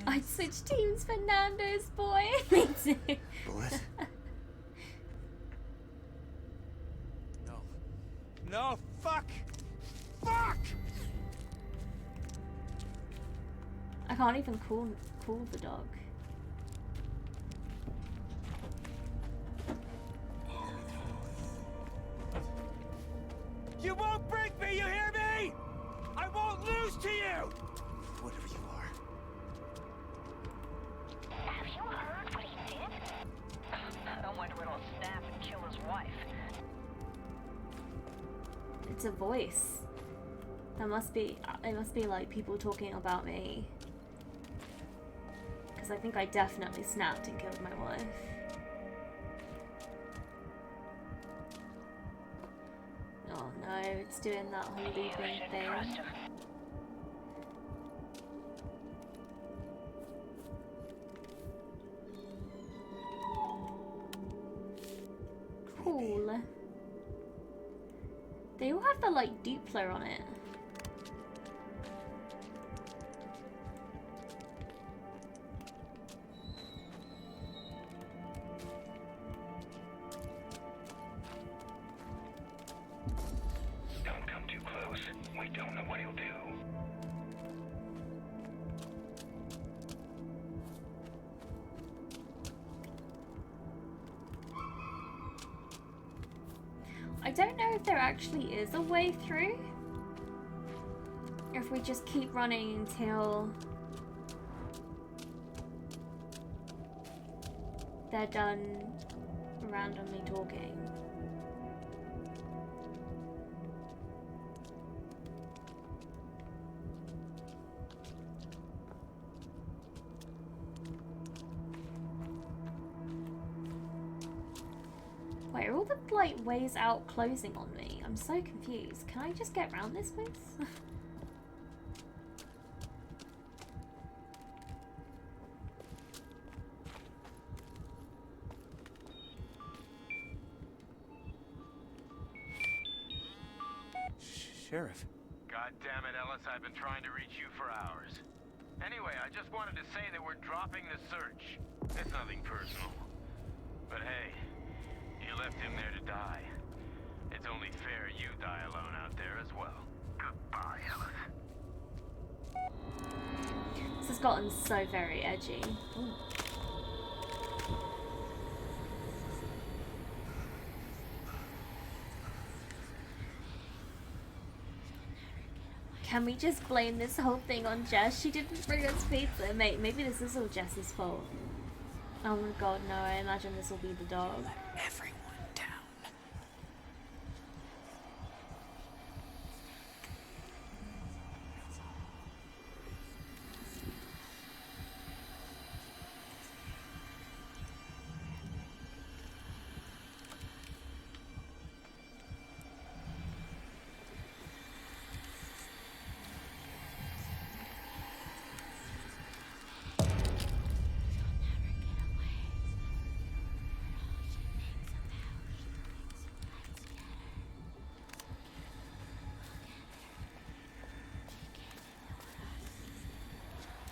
I'd switch teams for Nando's, boy. Me too. Bullet? No. No, fuck! Fuck! I can't even call the dog. You won't break me, you hear me? I won't lose to you! Whatever you are. Have you heard what he did? I wonder what he'll snap and kill his wife. It's a voice. It must be like people talking about me. Because I think I definitely snapped and killed my wife. Oh no, it's doing that whole looping thing. Cool. They all have the like Duplo on it. Don't come too close. We don't know what he'll do. I don't know if there actually is a way through. Or if we just keep running until they're done randomly talking. Wait, are all the like ways out closing on me? I'm so confused. Can I just get around this place? Sheriff. God damn it, Ellis, I've been trying to reach you for hours. Anyway, I just wanted to say that we're dropping the search. It's nothing personal. But hey, you left him there to die. It's only fair you die alone out there as well. Goodbye, Ellis. This has gotten so very edgy. Ooh. Can we just blame this whole thing on Jess? She didn't bring us pizza. Mate, maybe this is all Jess's fault. Oh my god, no, I imagine this will be the dog. Everyone down.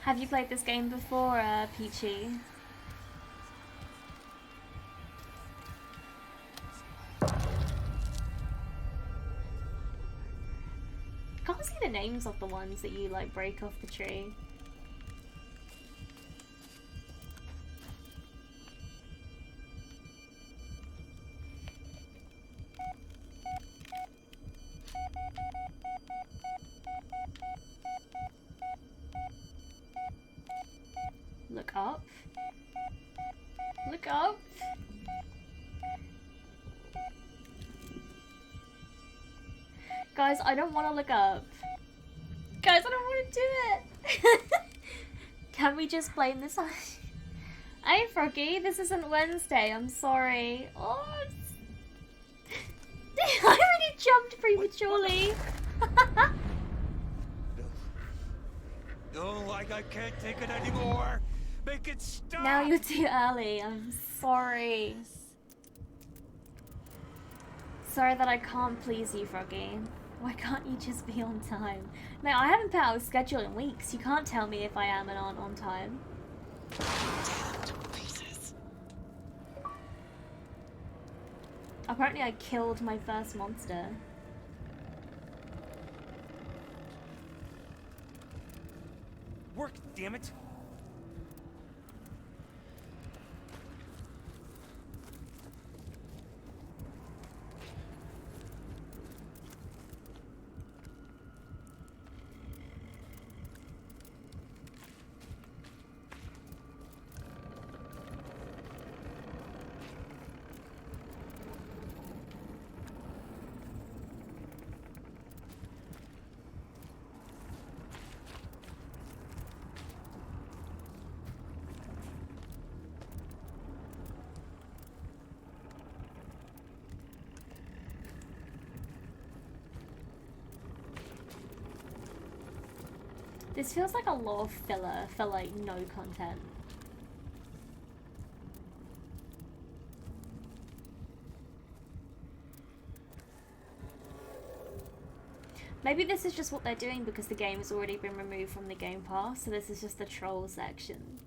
Have you played this game before, Peachy? Can't see the names of the ones that you like break off the tree. Look up. Look up. Guys, I don't want to look up. Guys, I don't want to do it. Can we just blame this on... Hey, Froggy, this isn't Wednesday. I'm sorry. Oh, I already jumped prematurely. No, like I can't take it anymore. Make it stop. Now you're too early. I'm sorry. Sorry that I can't please you, Froggy. Why can't you just be on time? No, I haven't put out a schedule in weeks. You can't tell me if I am and aren't on time. Apparently I killed my first monster. Work, damn it. This feels like a lot of filler for like no content. Maybe this is just what they're doing because the game has already been removed from the Game Pass, so this is just the troll section.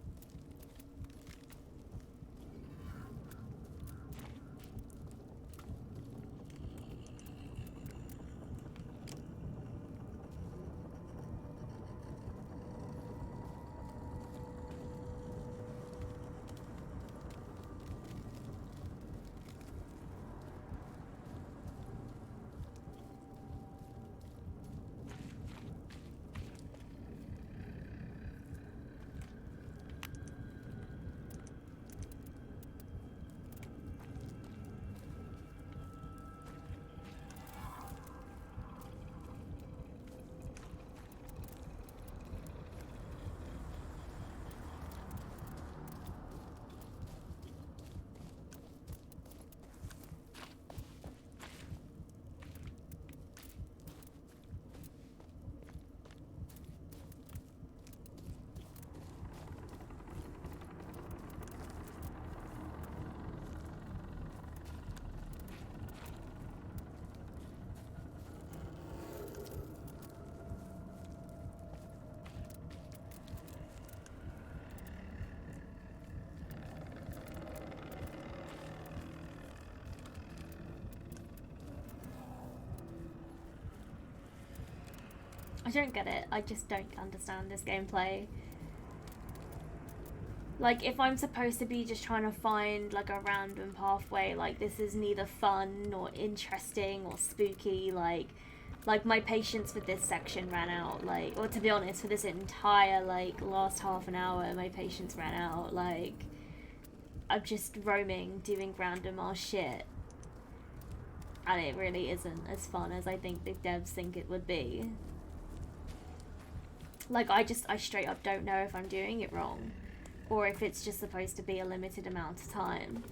I don't get it. I just don't understand this gameplay. Like, if I'm supposed to be just trying to find, like, a random pathway, like, this is neither fun or interesting or spooky, like, my patience for this section ran out, like, or to be honest, for this entire, like, last half an hour, my patience ran out, like, I'm just roaming, doing random ass shit, and it really isn't as fun as I think the devs think it would be. Like, I straight up don't know if I'm doing it wrong. Or if it's just supposed to be a limited amount of time.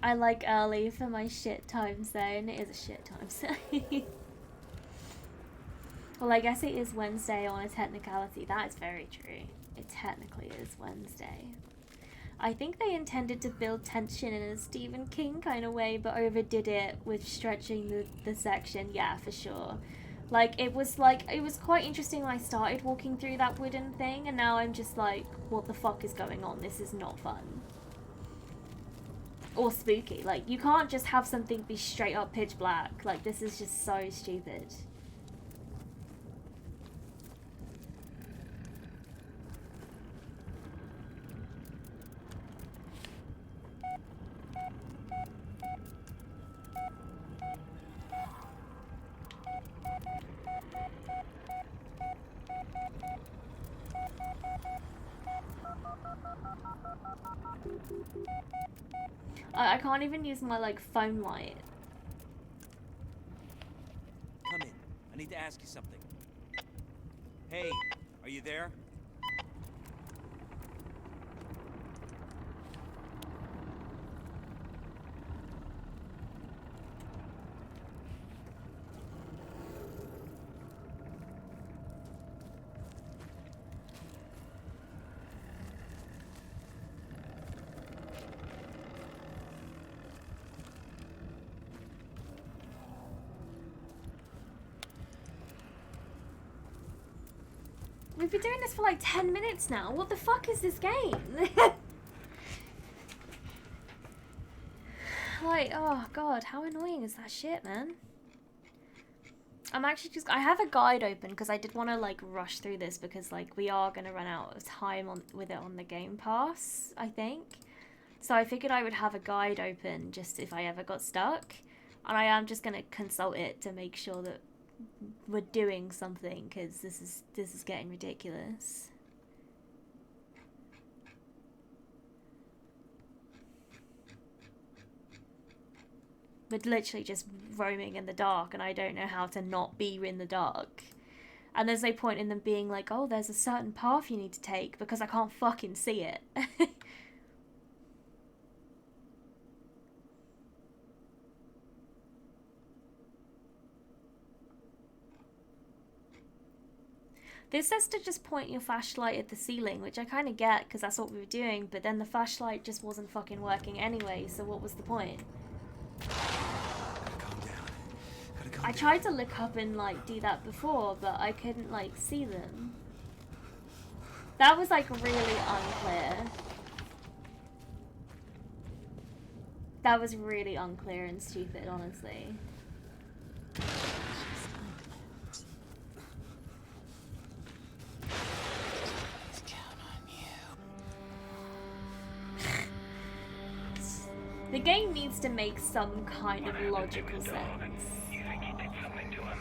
I like early for my shit time zone. It is a shit time zone. Well, I guess it is Wednesday on a technicality. That is very true. It technically is Wednesday. I think they intended to build tension in a Stephen King kind of way, but overdid it with stretching the section. Yeah, for sure. Like, it was quite interesting when I started walking through that wooden thing, and now I'm just like, what the fuck is going on? This is not fun. Or spooky. Like, you can't just have something be straight up pitch black. Like, this is just so stupid. I can't even use my, like, phone light. Come in. I need to ask you something. Hey, are you there? We've been doing this for like 10 minutes now. What the fuck is this game? Like, oh god, how annoying is that shit, man? I'm actually just... I have a guide open because I did want to, like, rush through this because, like, we are going to run out of time with it on the Game Pass, I think. So I figured I would have a guide open just if I ever got stuck. And I am just going to consult it to make sure that we're doing something because this is getting ridiculous. We're literally just roaming in the dark and I don't know how to not be in the dark. And there's no point in them being like, oh, there's a certain path you need to take because I can't fucking see it. This says to just point your flashlight at the ceiling, which I kind of get because that's what we were doing, but then the flashlight just wasn't fucking working anyway, so what was the point? I tried to look up and, like, do that before, but I couldn't, like, see them. That was, like, really unclear. That was really unclear and stupid, honestly. The game needs to make some kind of logical sense. You think he did something to him?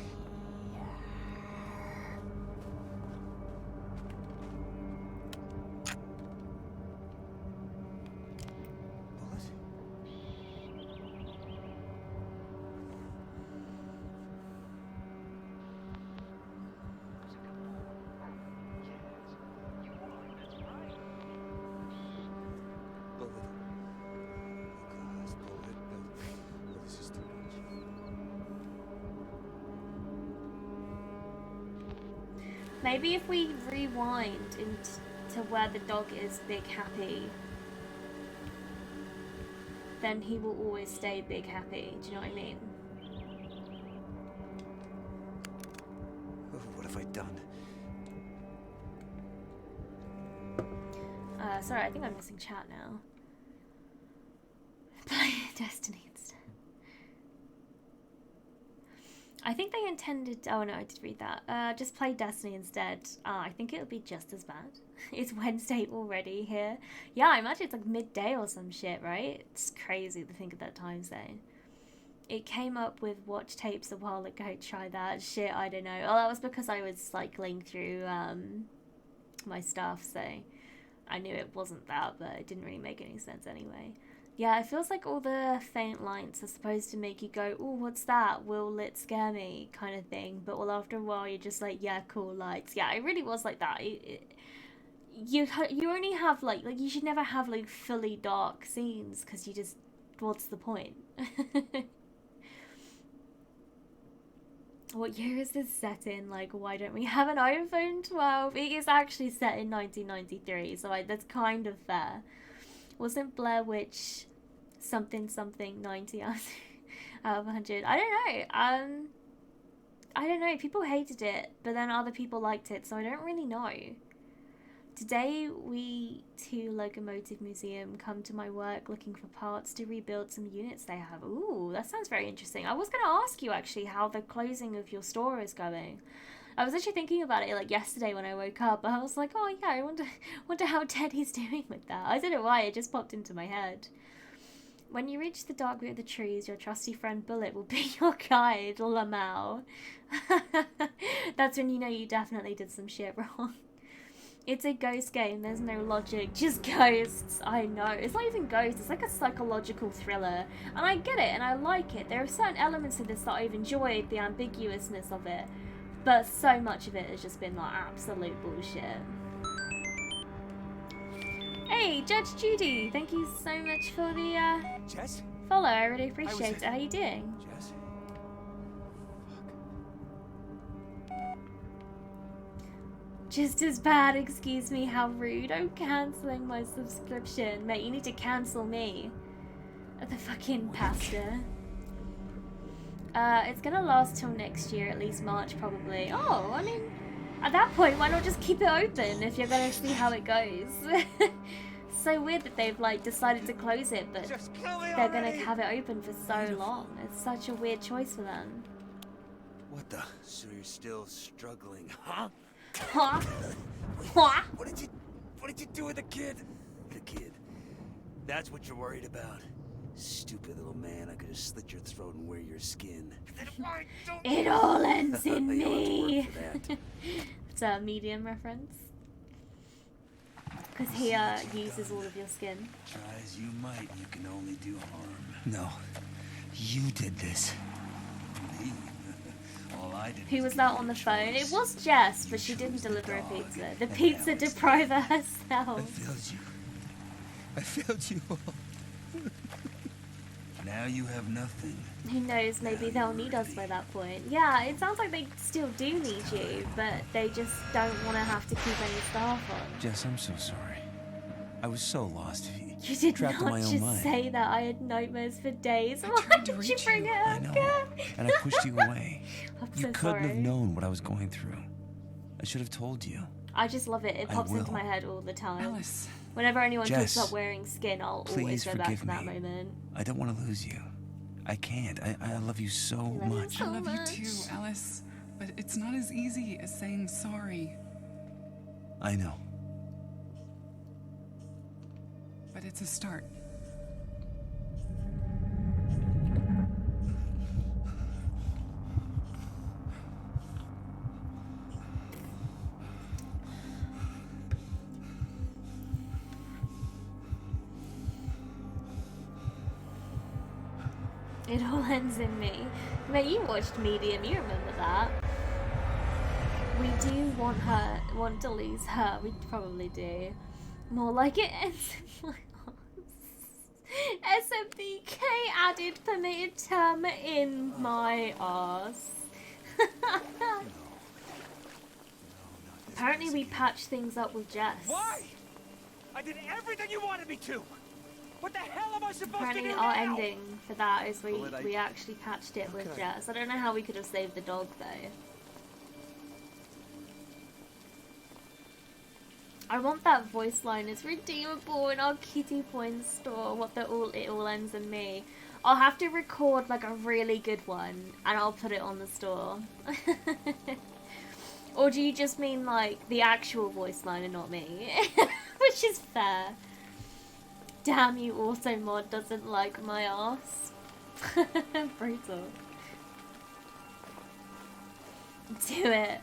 Maybe if we rewind into where the dog is big happy, then he will always stay big happy. Do you know what I mean? What have I done? Sorry, I think I'm missing chat now. Destiny instead. I think they intended. Oh no, I did read that. Just play Destiny instead. I think it would be just as bad. It's Wednesday already here. Yeah, I imagine it's like midday or some shit, right? It's crazy to think of that time zone. It came up with watch tapes a while ago. Try that shit. I don't know. Oh, that was because I was cycling through my stuff, so I knew it wasn't that, but it didn't really make any sense anyway. Yeah, it feels like all the faint lights are supposed to make you go, "Oh, what's that? Will it scare me?" kind of thing. But well, after a while, you're just like, "Yeah, cool lights." Yeah, it really was like that. You only have like you should never have like fully dark scenes because you just what's the point? What year is this set in? Like, why don't we have an iPhone 12? It is actually set in 1993, so that's kind of fair. Wasn't Blair Witch something 90 out of 100? I don't know. I don't know. People hated it, but then other people liked it, so I don't really know. Today, we to Locomotive Museum come to my work looking for parts to rebuild some units they have. Ooh, that sounds very interesting. I was going to ask you, actually, how the closing of your store is going. I was actually thinking about it, like, yesterday when I woke up. I was like, oh, yeah, I wonder how Teddy's doing with that. I don't know why, it just popped into my head. When you reach the dark root of the trees, your trusty friend Bullet will be your guide, Lamau. That's when you know you definitely did some shit wrong. It's a ghost game, there's no logic, just ghosts. I know, it's not even ghosts, it's like a psychological thriller. And I get it, and I like it. There are certain elements of this that I've enjoyed, the ambiguousness of it. But so much of it has just been like absolute bullshit. Hey, Judge Judy, thank you so much for the Jess? follow, I really appreciate it. How you doing? Jess? Just as bad, excuse me, how rude. I'm cancelling my subscription. Mate, you need to cancel me. The fucking pastor. It's gonna last till next year, at least March probably. Oh, I mean, at that point, why not just keep it open if you're gonna see how it goes? So weird that they've like decided to close it, but they're gonna have it open for so long. It's such a weird choice for them. What the? So you're still struggling, huh? Huh? What? What did you do with the kid? The kid. That's what you're worried about. Stupid little man, I could have slit your throat and wear your skin. Then why don't It all ends in You'll have to me. work for that. It's a medium reference. Because he uses all of your skin. Try as you might, you can only do harm. No, you did this. Me? All I did. Who was that on the phone? It was Jess, but she didn't deliver a pizza. The pizza depriver I herself. failed you. I failed you all. Now you have nothing. Who knows, maybe they'll need us by that point. Yeah, it sounds like they still do need you, but they just don't want to have to keep any staff on. Jess, I'm so sorry. I was so lost. You did Trapped in not my own just mind. say that. I had nightmares for days. I Why tried to did you reach bring you. it I up know. again? And I pushed you away. I'm You so couldn't have sorry. known what I was going through. I should have told you. I just love it. It I pops into will. my head all the time. Alice, Whenever anyone Jess, talks about wearing skin, I'll always please go back forgive to that me. moment. I don't want to lose you. I can't. I love you so love you much. so I love much. you too, Alice. But it's not as easy as saying sorry. I know. But it's a start. It all ends in me. Mate, you watched Medium, you remember that. We do want to lose her, we probably do. More like it ends in my arse. SMBK added permitted term in my arse. Apparently we patched things up with Jess. Why? I did everything you wanted me to. What the hell am I supposed Apparently to do our now? ending for that is Bullet, we actually patched it with Okay. Jess. I don't know how we could have saved the dog though. I want that voice line. It's redeemable in our Kitty Point store. It all ends in me. I'll have to record like a really good one and I'll put it on the store. Or do you just mean like the actual voice line and not me? Which is fair. Damn you, auto mod doesn't like my ass. Brutal. Do it.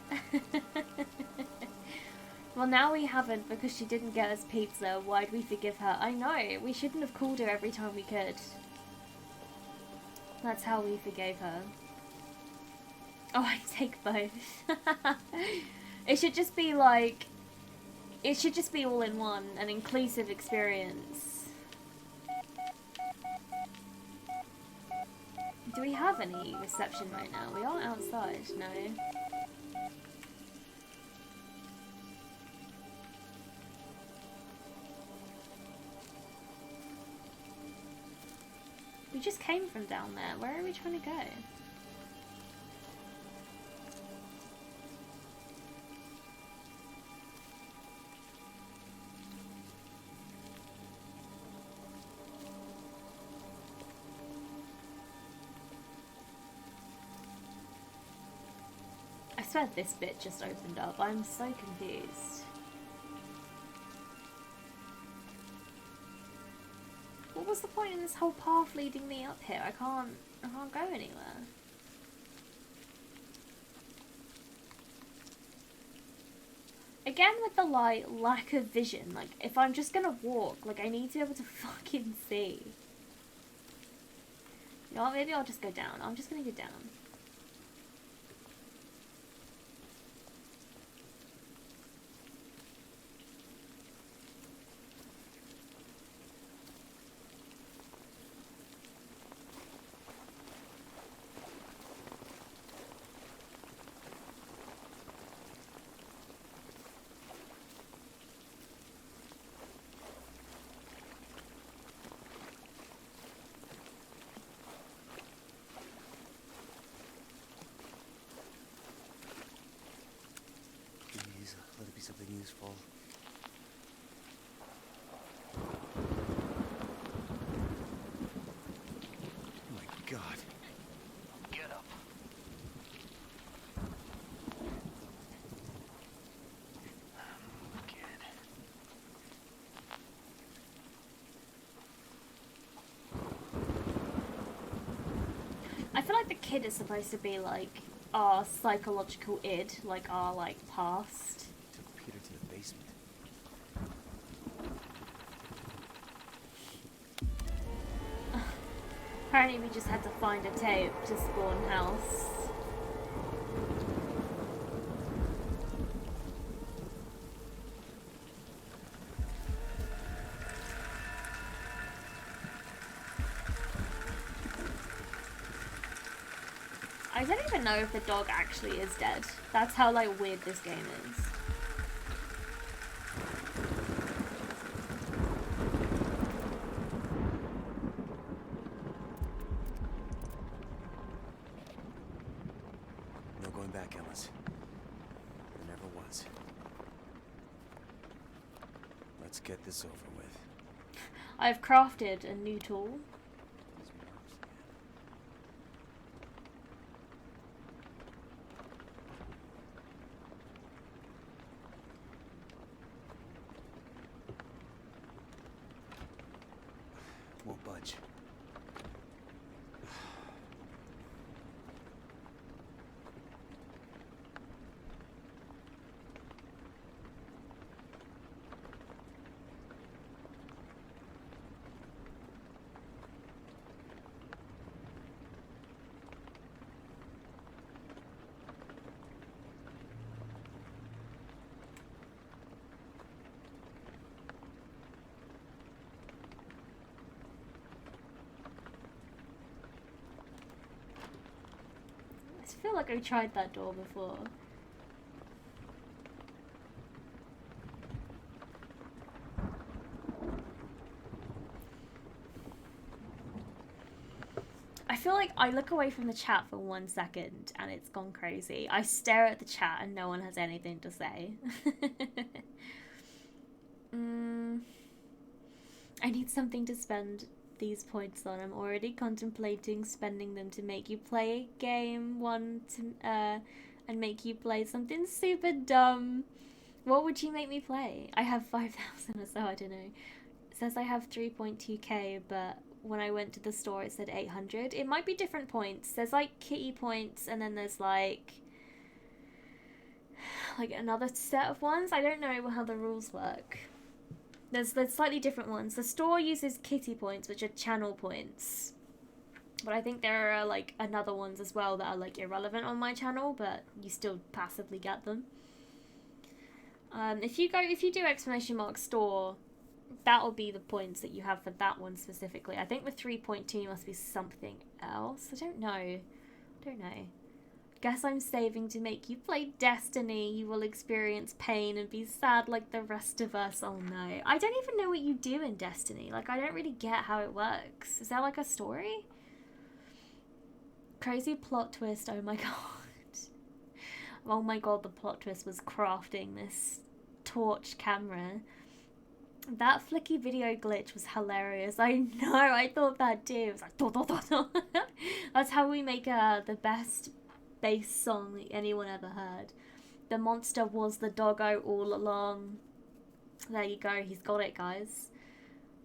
Well, now we haven't because she didn't get us pizza. Why'd we forgive her? I know, we shouldn't have called her every time we could. That's how we forgave her. Oh, I take both. It should just be like... It should just be all in one, an inclusive experience. Do we have any reception right now? We are outside, no. We just came from down there. Where are we trying to go? I swear this bit just opened up. I'm so confused. What was the point in this whole path leading me up here? I can't go anywhere. Again with the lack of vision, like if I'm just gonna walk, like I need to be able to fucking see. You know what, maybe I'll just go down. I'm just gonna go down. Let it be something useful. Oh my god. Get up. Kid. I feel like the kid is supposed to be like our psychological id, like our like past. Took Peter to the basement. Apparently we just had to find a tape to spawn house. I don't even know if the dog actually is dead. That's how like weird this game is. No going back, Ellis. There never was. Let's get this over with. I've crafted a new tool. Won't budge. I feel like I tried that door before. I feel like I look away from the chat for 1 second and it's gone crazy. I stare at the chat and no one has anything to say. I need something to spend these points on. I'm already contemplating spending them to make you play a game, and make you play something super dumb. What would you make me play? I have 5,000 or so, I don't know. It says I have 3.2k, but when I went to the store it said 800. It might be different points. There's like kitty points, and then there's like another set of ones. I don't know how the rules work. There's slightly different ones. The store uses kitty points, which are channel points. But I think there are like another ones as well that are like irrelevant on my channel, but you still passively get them. If you do ! store, that'll be the points that you have for that one specifically. I think the 3.2 must be something else. I don't know. Guess I'm saving to make you play Destiny. You will experience pain and be sad like the rest of us. Oh no. I don't even know what you do in Destiny. Like, I don't really get how it works. Is there like a story? Crazy plot twist. Oh my god. Oh my god, the plot twist was crafting this torch camera. That flicky video glitch was hilarious. I know, I thought that too. It was like, dot, dot, dot, dot. That's how we make the best bass song that anyone ever heard. The monster was the doggo all along. There you go, he's got it, guys.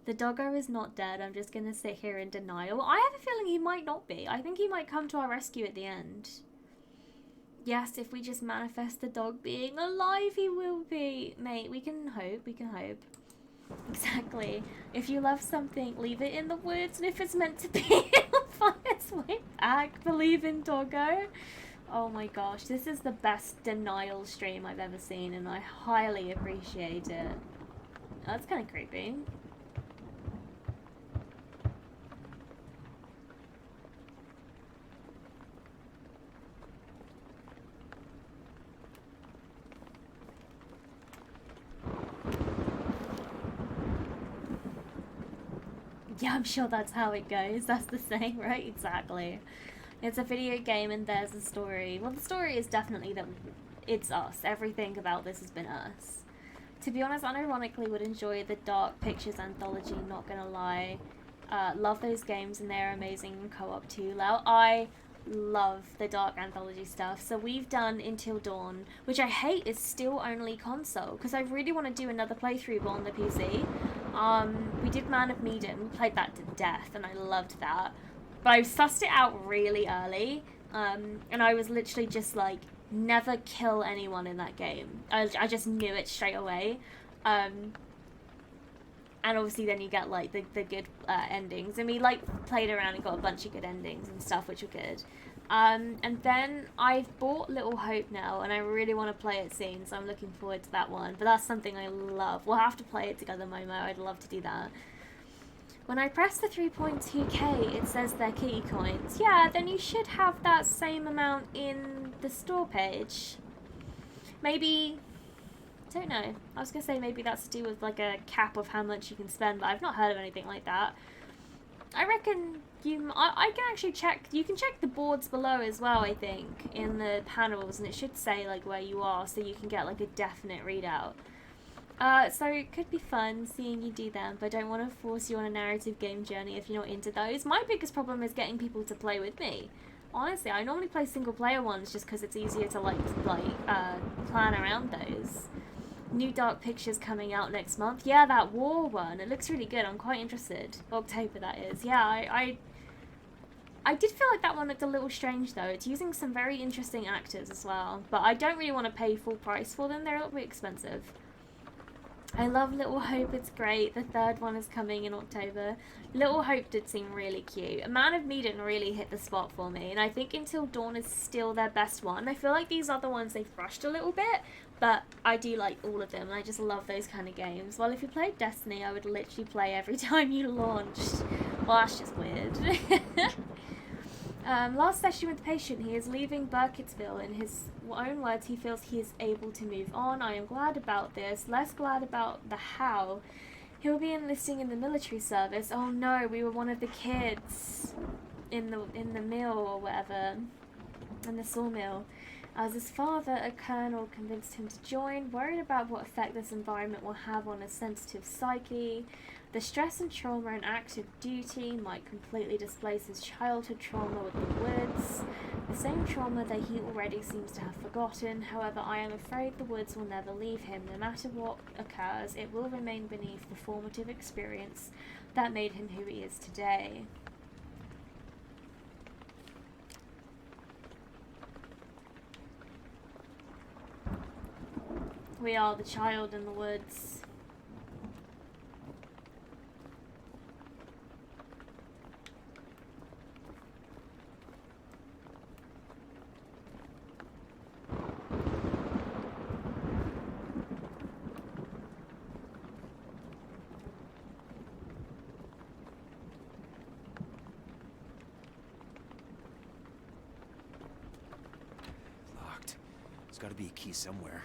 The doggo is not dead. I'm just gonna sit here in denial. I have a feeling he might not be. I think he might come to our rescue at the end. Yes, if we just manifest the dog being alive, he will be. Mate, we can hope, Exactly. If you love something, leave it in the woods, and if it's meant to be, it'll find its way back. Believe in doggo. Oh my gosh, this is the best denial stream I've ever seen, and I highly appreciate it. That's kind of creepy. Yeah, I'm sure that's how it goes. That's the saying, right? Exactly. It's a video game and there's a story. Well, the story is definitely that it's us. Everything about this has been us. To be honest, unironically would enjoy the Dark Pictures anthology, not gonna lie. Love those games and they're amazing co-op too. I love the Dark Anthology stuff. So we've done Until Dawn, which I hate is still only console, because I really want to do another playthrough on the PC. We did Man of Medan, we played that to death, and I loved that. But I sussed it out really early, and I was literally just like, never kill anyone in that game. I just knew it straight away. And obviously then you get like the good endings, and we like played around and got a bunch of good endings and stuff, which were good. And then I've bought Little Hope now, and I really want to play it soon, so I'm looking forward to that one. But that's something I love. We'll have to play it together, Momo. I'd love to do that. When I press the 3.2k, it says they're kitty coins. Yeah, then you should have that same amount in the store page. Maybe, I don't know. I was going to say maybe that's to do with like a cap of how much you can spend, but I've not heard of anything like that. I reckon I can actually check, you can check the boards below as well, I think, in the panels, and it should say like where you are, so you can get like a definite readout. So it could be fun seeing you do them, but I don't want to force you on a narrative game journey if you're not into those. My biggest problem is getting people to play with me. Honestly, I normally play single player ones just because it's easier to plan around those. New Dark Pictures coming out next month. Yeah, that war one. It looks really good. I'm quite interested. October, that is. Yeah, I did feel like that one looked a little strange though. It's using some very interesting actors as well, but I don't really want to pay full price for them. They're a little bit expensive. I love Little Hope, it's great. The third one is coming in October. Little Hope did seem really cute. Man of Medan really hit the spot for me, and I think Until Dawn is still their best one. I feel like these other ones they've rushed a little bit, but I do like all of them, and I just love those kind of games. Well, if you played Destiny, I would literally play every time you launched. Well, that's just weird. Last session with the patient, he is leaving Burkittsville. In his own words, he feels he is able to move on. I am glad about this, less glad about the how. He'll be enlisting in the military service. Oh no, we were one of the kids in the mill or whatever, in the sawmill. As his father, a colonel, convinced him to join, worried about what effect this environment will have on his sensitive psyche. The stress and trauma and active duty might completely displace his childhood trauma with the woods, the same trauma that he already seems to have forgotten. However, I am afraid the woods will never leave him. No matter what occurs, it will remain beneath the formative experience that made him who he is today. We are the child in the woods. Locked. There's gotta be a key somewhere.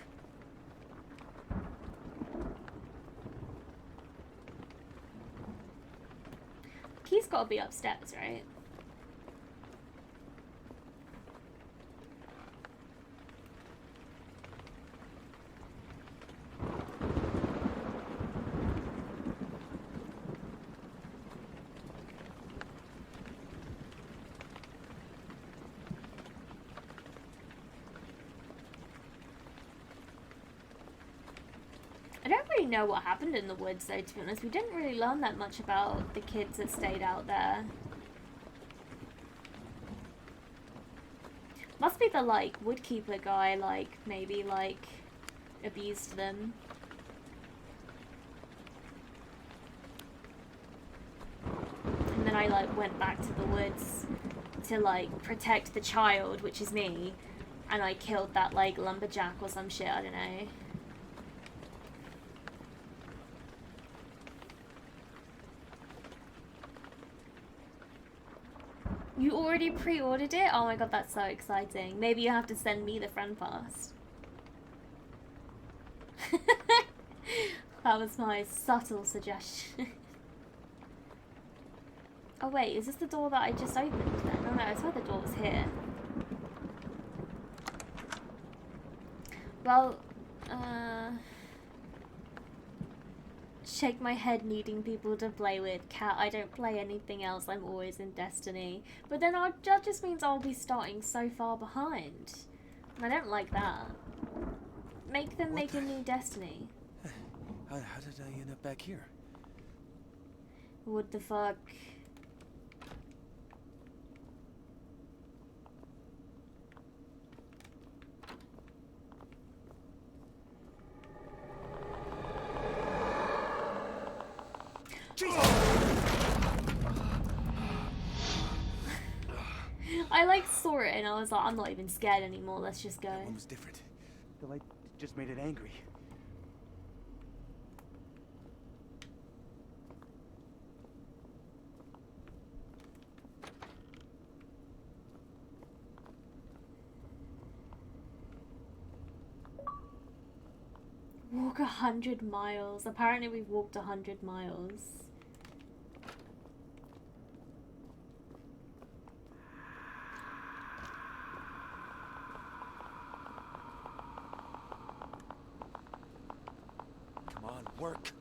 Key's gotta be upstairs, right? I don't really know what happened in the woods, though, to be honest. We didn't really learn that much about the kids that stayed out there. Must be the, like, woodkeeper guy, like, maybe, like, abused them. And then I, like, went back to the woods to, like, protect the child, which is me. And I killed that, like, lumberjack or some shit, I don't know. You already pre-ordered it? Oh my god, that's so exciting. Maybe you have to send me the friend pass. That was my subtle suggestion. Oh wait, is this the door that I just opened then? Oh no, I swear the door was here. Well, shake my head needing people to play with. Cat, I don't play anything else, I'm always in Destiny. But then that just means I'll be starting so far behind. I don't like that. Make them make a new Destiny. How did I end up back here? What the fuck? I like saw it and I was like, I'm not even scared anymore, let's just go. That one was different. The light just made it angry. Walk 100 miles. Apparently we've walked 100 miles. Come on, work.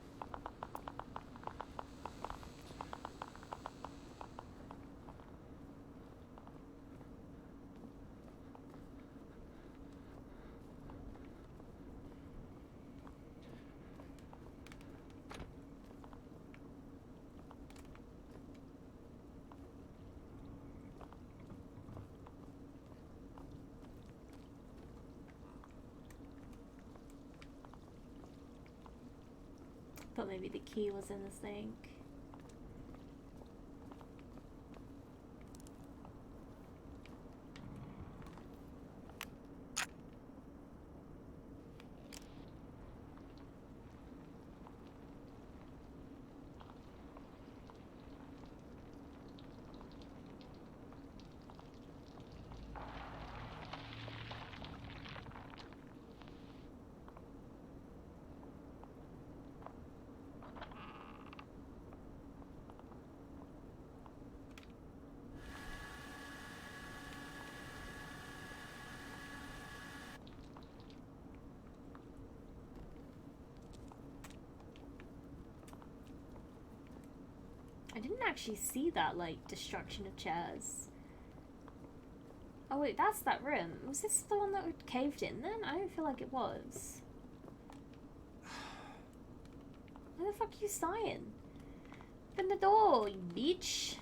Thought maybe the key was in the sink. I didn't actually see that, like, destruction of chairs. Oh wait, that's that room. Was this the one that caved in then? I don't feel like it was. Why the fuck are you sighing? Open the door, you bitch.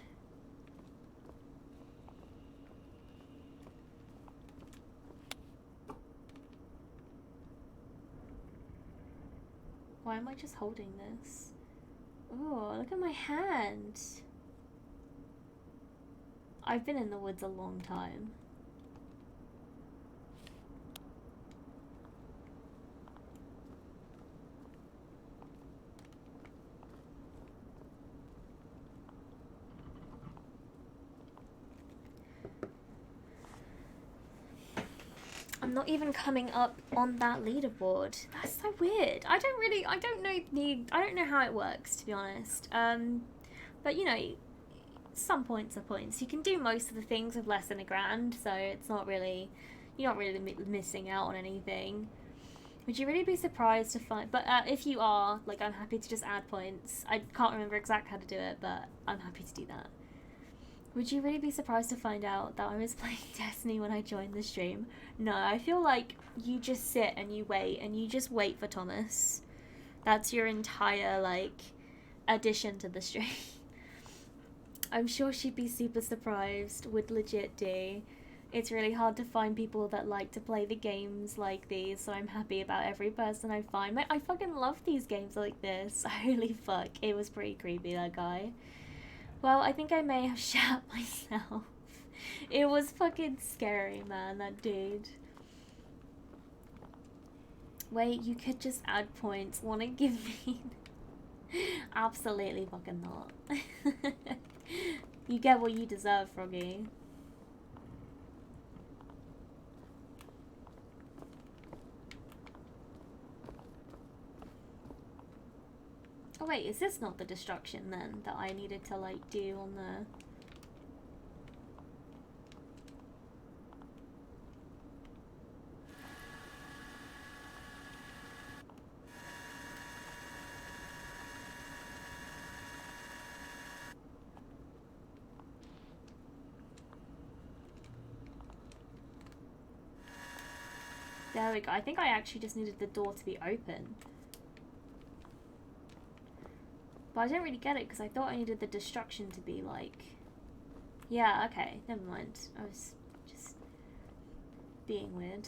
Why am I just holding this? Oh, look at my hand. I've been in the woods a long time. I'm not even coming up on that leaderboard. That's so weird. I don't know how it works, to be honest. But you know, some points are points. You can do most of the things with less than $1,000, so it's not really, you're not really missing out on anything. Would you really be surprised to find, but if you are, like, I'm happy to just add points. I can't remember exactly how to do it, but I'm happy to do that. Would you really be surprised to find out that I was playing Destiny when I joined the stream? No, I feel like you just sit and you just wait for Thomas. That's your entire, like, addition to the stream. I'm sure she'd be super surprised, would legit do. It's really hard to find people that like to play the games like these, so I'm happy about every person I find. I fucking love these games like this. Holy fuck, it was pretty creepy, that guy. Well, I think I may have shat myself. It was fucking scary, man, that dude. Wait, you could just add points. Wanna give me... Absolutely fucking not. You get what you deserve, Froggy. Oh wait, is this not the destruction then that I needed to like do on the... There we go. I think I actually just needed the door to be open. But I don't really get it because I thought I needed the destruction to be like... Yeah, okay. Never mind. I was just being weird.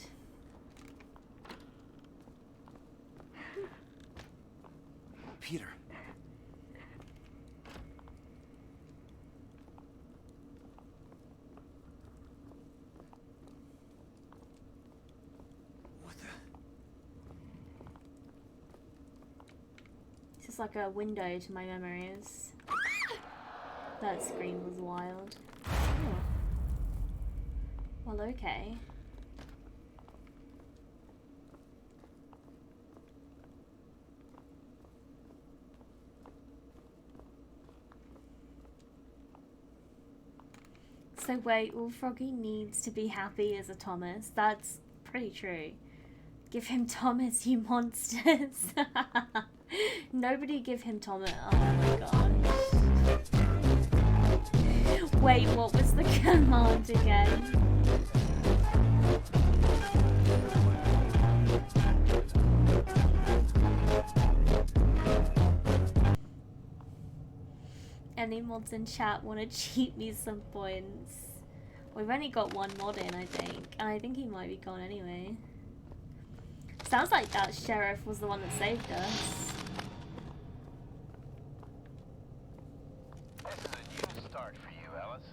Peter. What the... It's just like a window to my memories. That scream was wild. Oh. Well, okay. So wait, all Froggy needs to be happy is a Thomas. That's pretty true. Give him Thomas, you monsters. Nobody give him Thomas. Oh my god. Wait, what was the command again? Any mods in chat want to cheat me some points? We've only got one mod in, I think. And I think he might be gone anyway. Sounds like that sheriff was the one that saved us. This is a new start for you, Alice.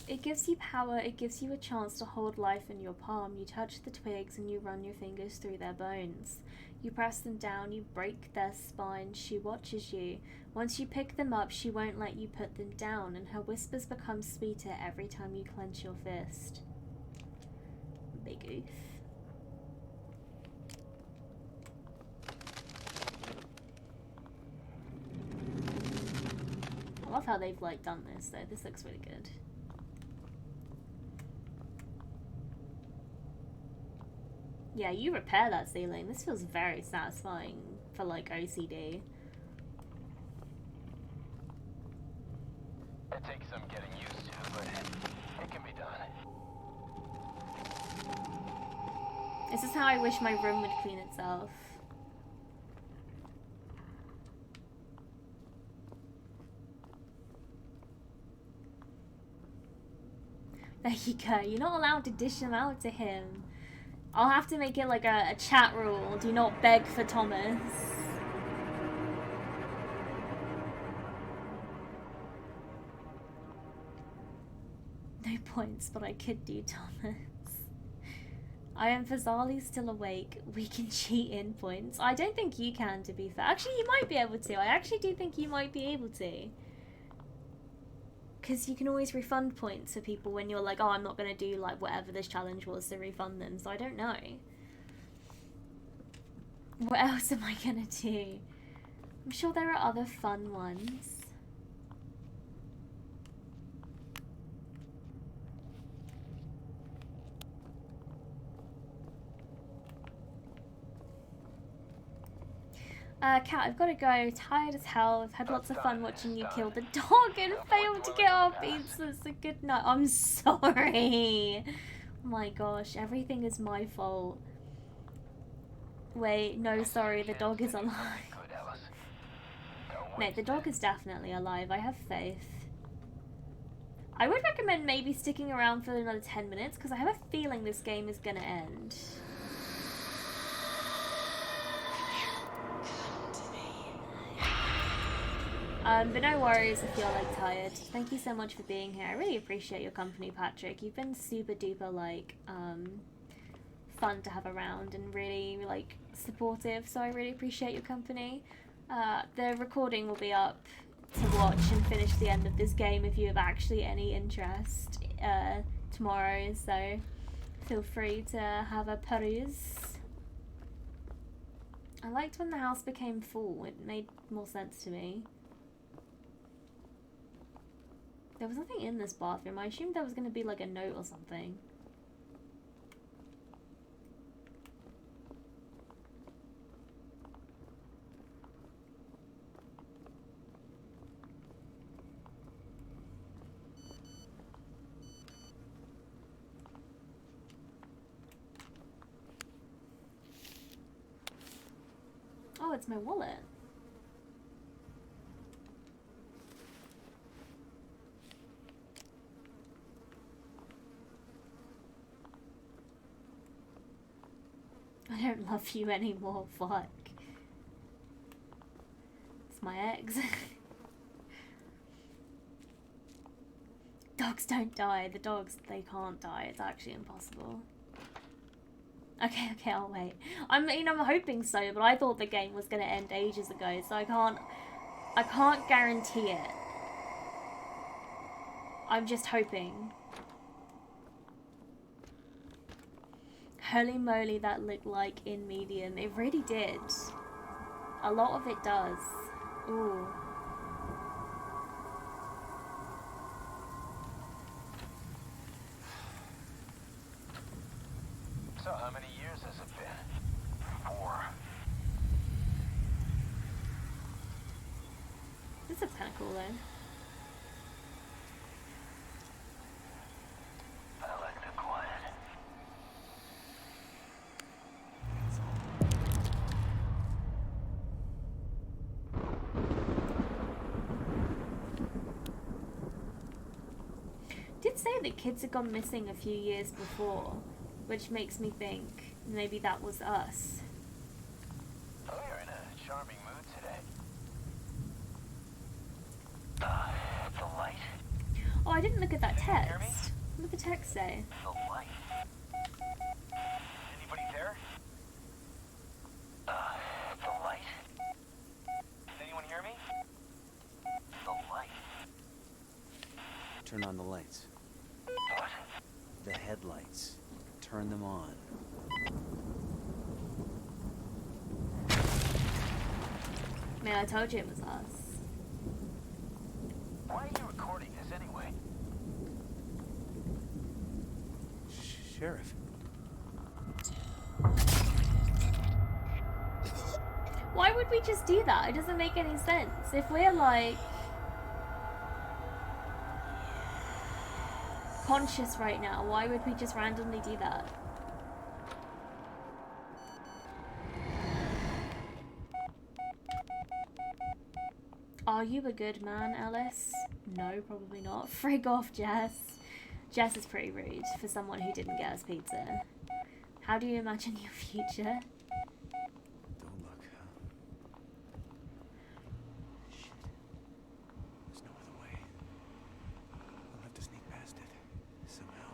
It gives you power, it gives you a chance to hold life in your palm. You touch the twigs and you run your fingers through their bones. You press them down, you break their spine, she watches you. Once you pick them up, she won't let you put them down, and her whispers become sweeter every time you clench your fist. Big oof. I love how they've like done this though, this looks really good. Yeah, you repair that ceiling. This feels very satisfying for, like, OCD. It takes some getting used to, but it can be done. This is how I wish my room would clean itself. There you go. You're not allowed to dish them out to him. I'll have to make it like a chat rule. Do not beg for Thomas. No points, but I could do Thomas. I am Fazali still awake. We can cheat in points. I don't think you can, to be fair. Actually, you might be able to. I actually do think you might be able to. Because you can always refund points for people when you're like, oh, I'm not going to do like whatever this challenge was to refund them. So I don't know. What else am I going to do? I'm sure there are other fun ones. Kat, I've got to go. Tired as hell. I've had lots of fun watching you kill the dog and failed to get our pizzas. A good night. I'm sorry. Oh my gosh, everything is my fault. Wait, no, sorry, the dog is alive. Mate, the dog is definitely alive. I have faith. I would recommend maybe sticking around for another 10 minutes because I have a feeling this game is gonna end. But no worries if you're like tired. Thank you so much for being here. I really appreciate your company, Patrick. You've been super duper like fun to have around and really like supportive. So I really appreciate your company. The recording will be up to watch and finish the end of this game if you have actually any interest tomorrow. So feel free to have a peruse. I liked when the house became full. It made more sense to me. There was nothing in this bathroom. I assumed there was going to be like a note or something. Oh, it's my wallet. I don't love you anymore, fuck. It's my ex. Dogs don't die. The dogs, they can't die. It's actually impossible. Okay, I'll wait. I mean, I'm hoping so, but I thought the game was gonna end ages ago, so I can't guarantee it. I'm just hoping. Holy moly, that looked like in medium. It really did. A lot of it does. Ooh. So how many years has it been? 4. This looks kind of cool though. I like the quiet. Did say that kids had gone missing a few years before, which makes me think maybe that was us. Oh, you're in a charming mood today. The light. Oh, I didn't look at that Can you hear me? text. What did the text say? The light. Anybody there? The light. Can anyone hear me? The light. Turn on the lights. What? The headlights. Turn them on. Man, I told you it was us. Why are you recording this anyway? Sheriff. why would we just do that? It doesn't make any sense. If we're like conscious right now, why would we just randomly do that? Are you a good man, Ellis? No, probably not. Frig off, Jess. Jess is pretty rude for someone who didn't get us pizza. How do you imagine your future? Don't look, huh? Shit. There's no other way. We'll have to sneak past it. Somehow.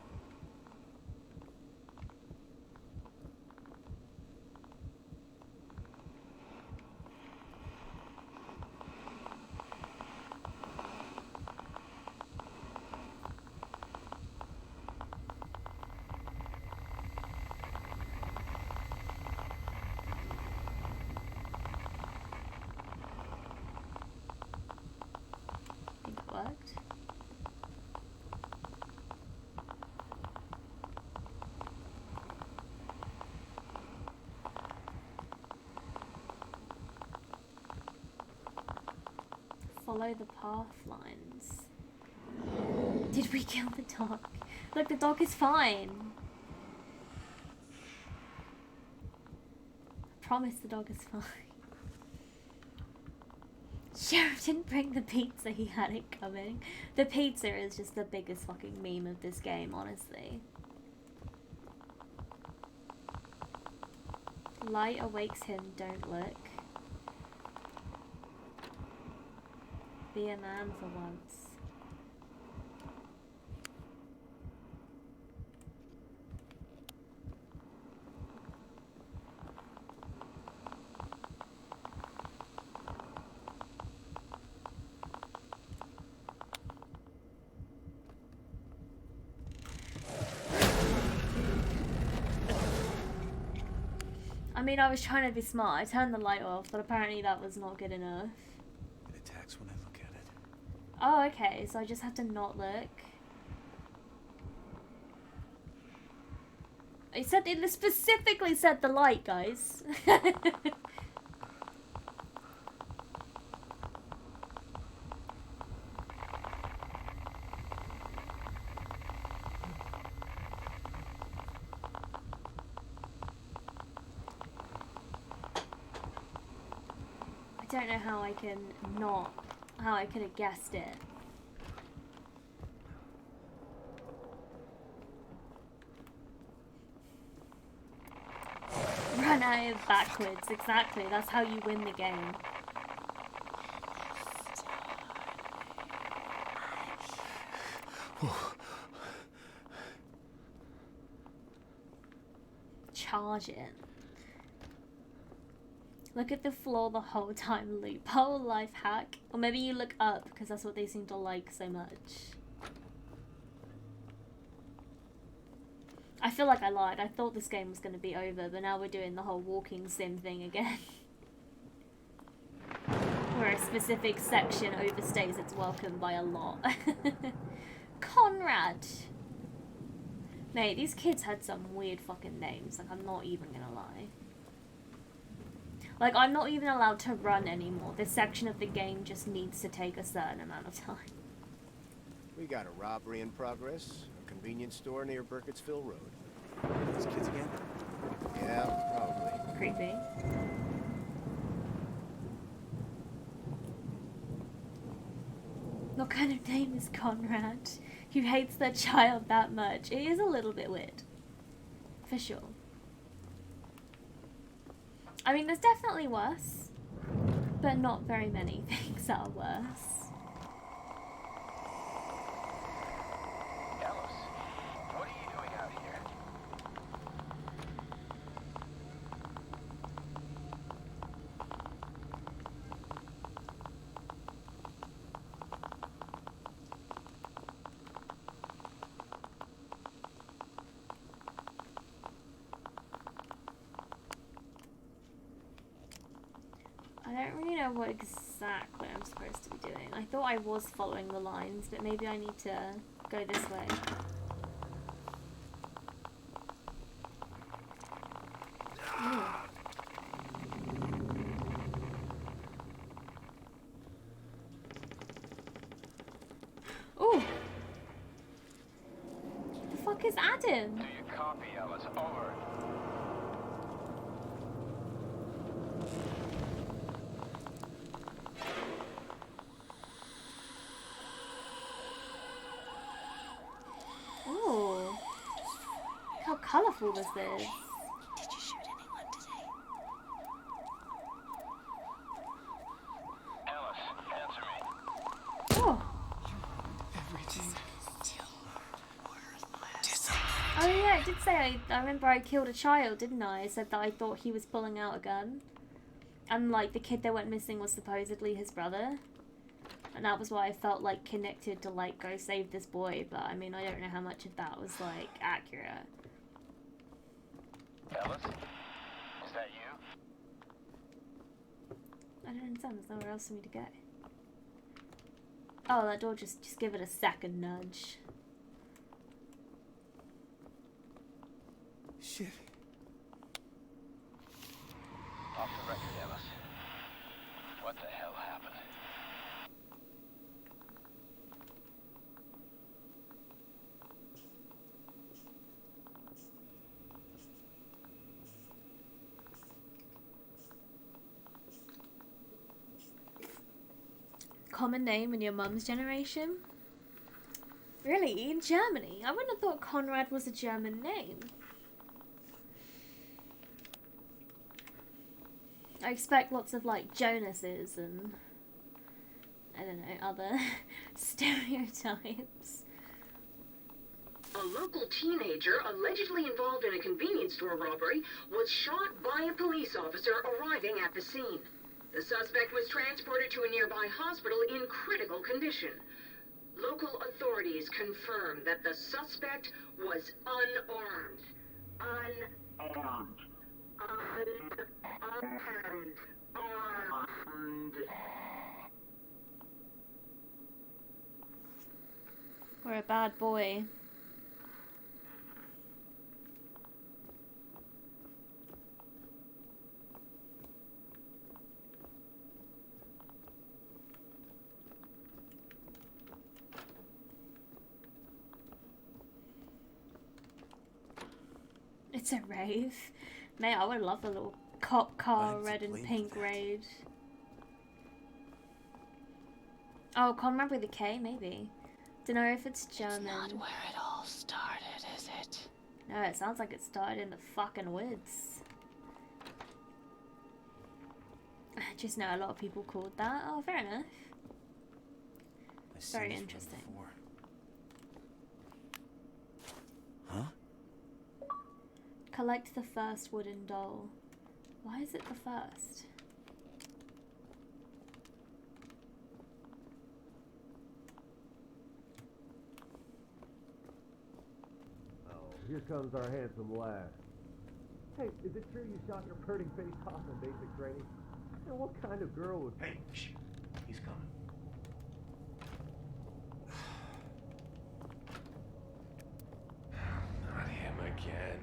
I think it worked. Follow the path lines. Did we kill the dog? Look, the dog is fine. I promise the dog is fine. Sheriff didn't bring the pizza, he had it coming. The pizza is just the biggest fucking meme of this game, honestly. Light awakes him, don't look. Be a man for once. I mean, I was trying to be smart. I turned the light off, but apparently that was not good enough. It attacks when I look at it. Oh, okay, so I just have to not look. It specifically said the light, guys. I don't know how I can how I could have guessed it. Run at it backwards, exactly. That's how you win the game. Charge it. Look at the floor the whole time, loophole, life hack. Or maybe you look up, because that's what they seem to like so much. I feel like I lied. I thought this game was going to be over, but now we're doing the whole walking sim thing again. Where a specific section overstays its welcome by a lot. Conrad! Mate, these kids had some weird fucking names. Like, I'm not even gonna lie. Like, I'm not even allowed to run anymore. This section of the game just needs to take a certain amount of time. We got a robbery in progress. A convenience store near Burkittsville Road. These kids again? Yeah, probably. Creepy. What kind of name is Conrad? Who hates their child that much? It is a little bit weird. For sure. I mean, there's definitely worse. But not very many things are worse. Ellis, what are you doing out here? I don't really know what exactly I'm supposed to be doing. I thought I was following the lines, but maybe I need to go this way. Ooh. is Adam? Do you copy, Ellis? Over. Ooh. How colourful was this? Ellis, answer me. Oh. Everything. Oh yeah, I did say I remember I killed a child, didn't I? I said that I thought he was pulling out a gun. And like the kid that went missing was supposedly his brother. And that was why I felt like connected to like go save this boy, but I mean I don't know how much of that was like accurate. Ellis? Is that you? I don't understand, there's nowhere else for me to go. Oh, that door, just give it a second nudge. Shit. Off the record, Ellis. What the hell happened? Common name in your mum's generation? Really? In Germany? I wouldn't have thought Conrad was a German name. I expect lots of like Jonases and I don't know, other stereotypes. A local teenager allegedly involved in a convenience store robbery was shot by a police officer arriving at the scene. The suspect was transported to a nearby hospital in critical condition. Local authorities confirmed that the suspect was unarmed. Unarmed. Unarmed. Or a bad boy. It's a rave. Mate, I would love a little cop car, Mine's red and blamed pink for that. raid. Oh, Conrad with a K, maybe. Don't know if it's German. Not where it all started, is it? No, it sounds like it started in the fucking woods. I just know a lot of people called that. Oh, fair enough. I've seen Very this one interesting. before. Huh? Collect the first wooden doll. Why is it the first? Oh, here comes our handsome lad. Hey, is it true you shot your burning face off in basic training? And what kind of girl would... Hey, shh. He's coming. Not him again.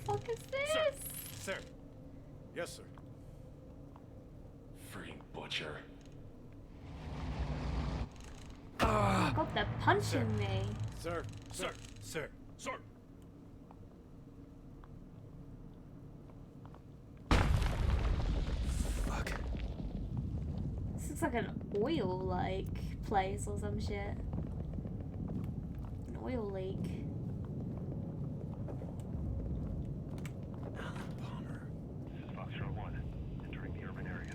The fuck is this? Sir. Yes, sir. Freaking butcher. Oh god, they're punching me. Sir. Sir. Sir. Sir. Fuck. This looks like an oil, like, place or some shit. An oil leak. This is Foxtrot 1, entering the urban area.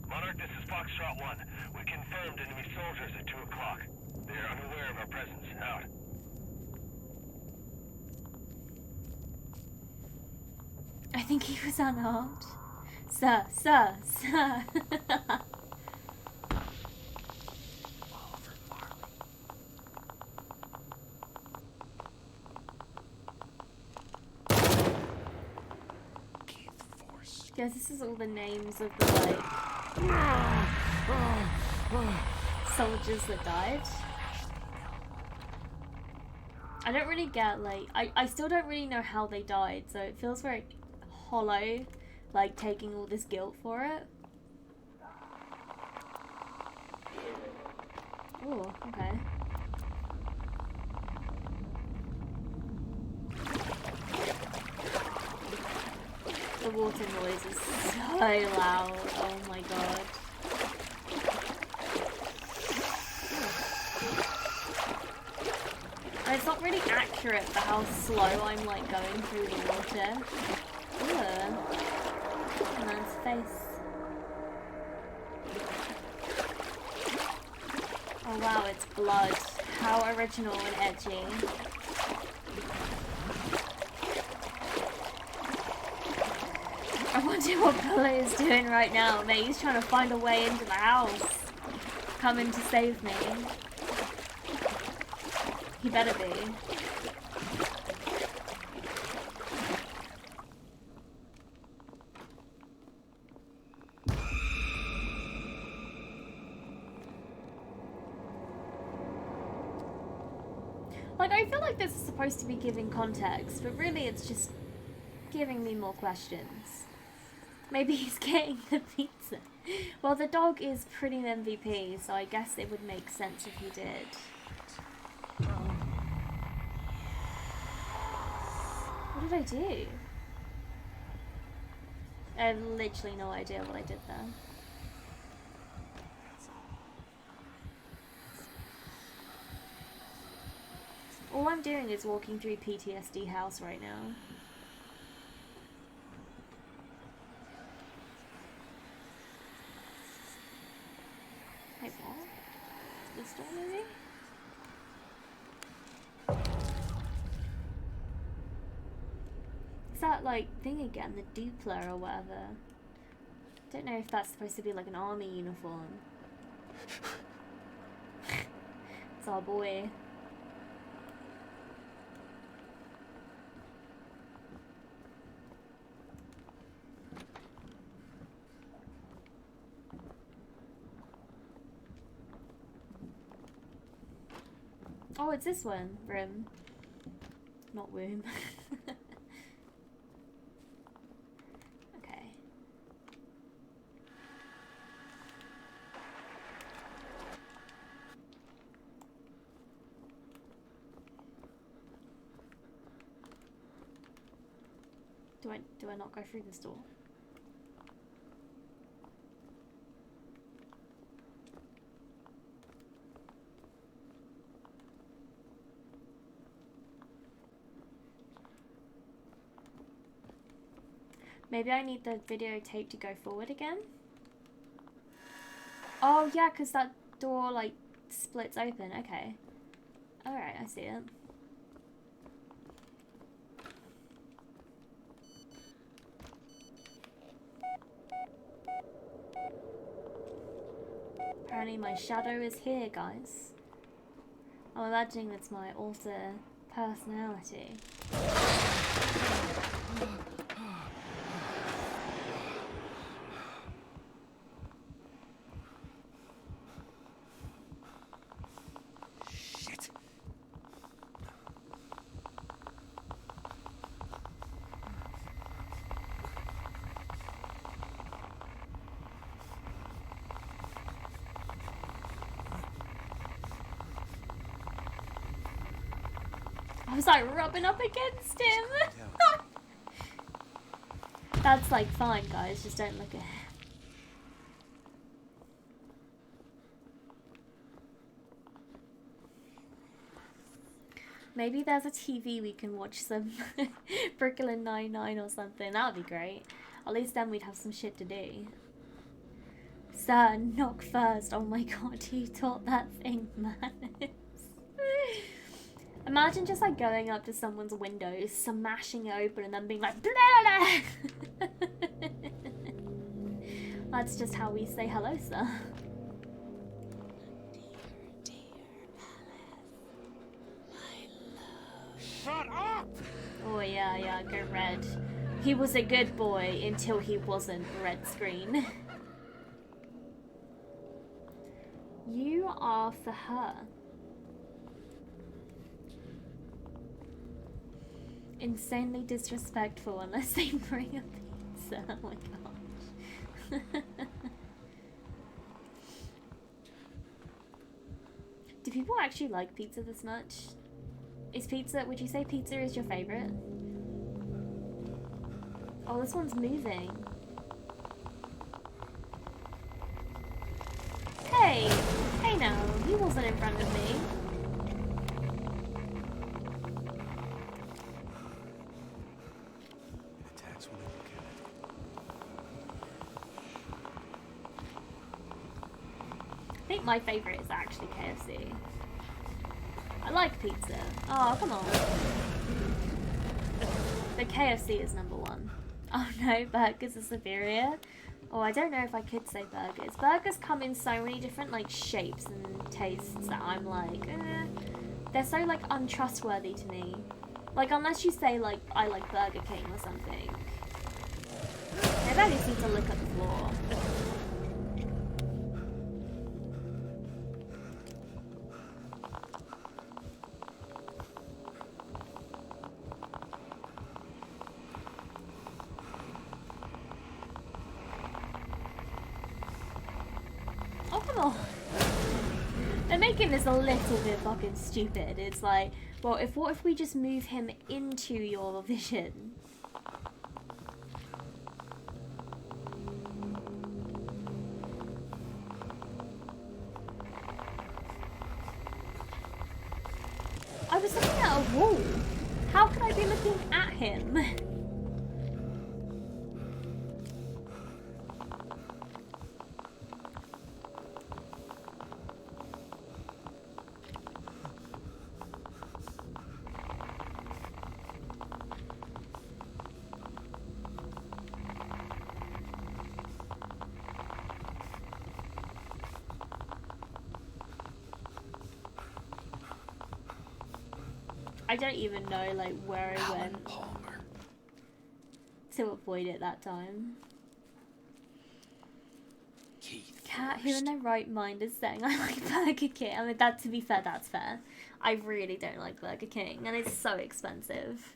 Monarch, this is Foxtrot 1. We confirmed enemy soldiers at 2 o'clock. They are unaware of our presence. Out. I think he was unarmed. Sir, sir, sir. Guys, this is all the names of the, like, soldiers that died. I don't really get, like, I still don't really know how they died, so it feels very hollow, like taking all this guilt for it. Oh, okay. The water noise is so loud. Oh my god. And it's not really accurate for how slow I'm like going through the water. Ugh. Man's face. Oh wow, it's blood. How original and edgy. I wonder what Blair is doing right now. Mate, he's trying to find a way into the house. Coming to save me. He better be. Like, I feel like this is supposed to be giving context, but really it's just giving me more questions. Maybe he's getting the pizza. Well, the dog is pretty MVP, so I guess it would make sense if he did. What did I do? I have literally no idea what I did there. All I'm doing is walking through PTSD house right now. Wait, what? This door maybe? Is that like thing again, the Dupla or whatever? Don't know if that's supposed to be like an army uniform. It's our boy. Oh, it's this one. Room. Not womb. Okay. Do I not go through this door? Maybe I need the videotape to go forward again? Oh yeah, because that door like splits open. Okay. Alright, I see it. Apparently my shadow is here, guys. I'm imagining it's my alter personality. I was like rubbing up against him. That's like fine, guys. Just don't look at it. Maybe there's a TV we can watch some Brooklyn Nine-Nine or something. That would be great. At least then we'd have some shit to do. Sir, knock first. Oh my god, he taught that thing manners. Imagine just like going up to someone's window, smashing it open, and then being like, blah, blah. That's just how we say hello, sir. Shut up! Oh yeah, go red. He was a good boy until he wasn't. Red screen. You are for her. Insanely disrespectful unless they bring a pizza. pizza. Oh my gosh. Do people actually like pizza this much? Is pizza, would you say pizza is your favorite? Oh, this one's moving. Hey! Hey now, he wasn't in front of me. It attacks when you look at it. I think my favourite is actually KFC. I like pizza. Oh, come on. The KFC is number one. Oh no, burgers are superior. Oh, I don't know if I could say burgers. Burgers come in so many different like shapes and tastes that I'm like, they're so like untrustworthy to me. Like unless you say like I like Burger King or something. Maybe I just need to look at the floor. Oh, come on. They're making this a little bit fucking stupid. It's like, well, what if we just move him into your vision? I was looking at a wall. How could I be looking at him? I don't even know like where I went to avoid it that time. Cat who in their right mind is saying I like Burger King. I mean, that, to be fair, that's fair. I really don't like Burger King and it's so expensive.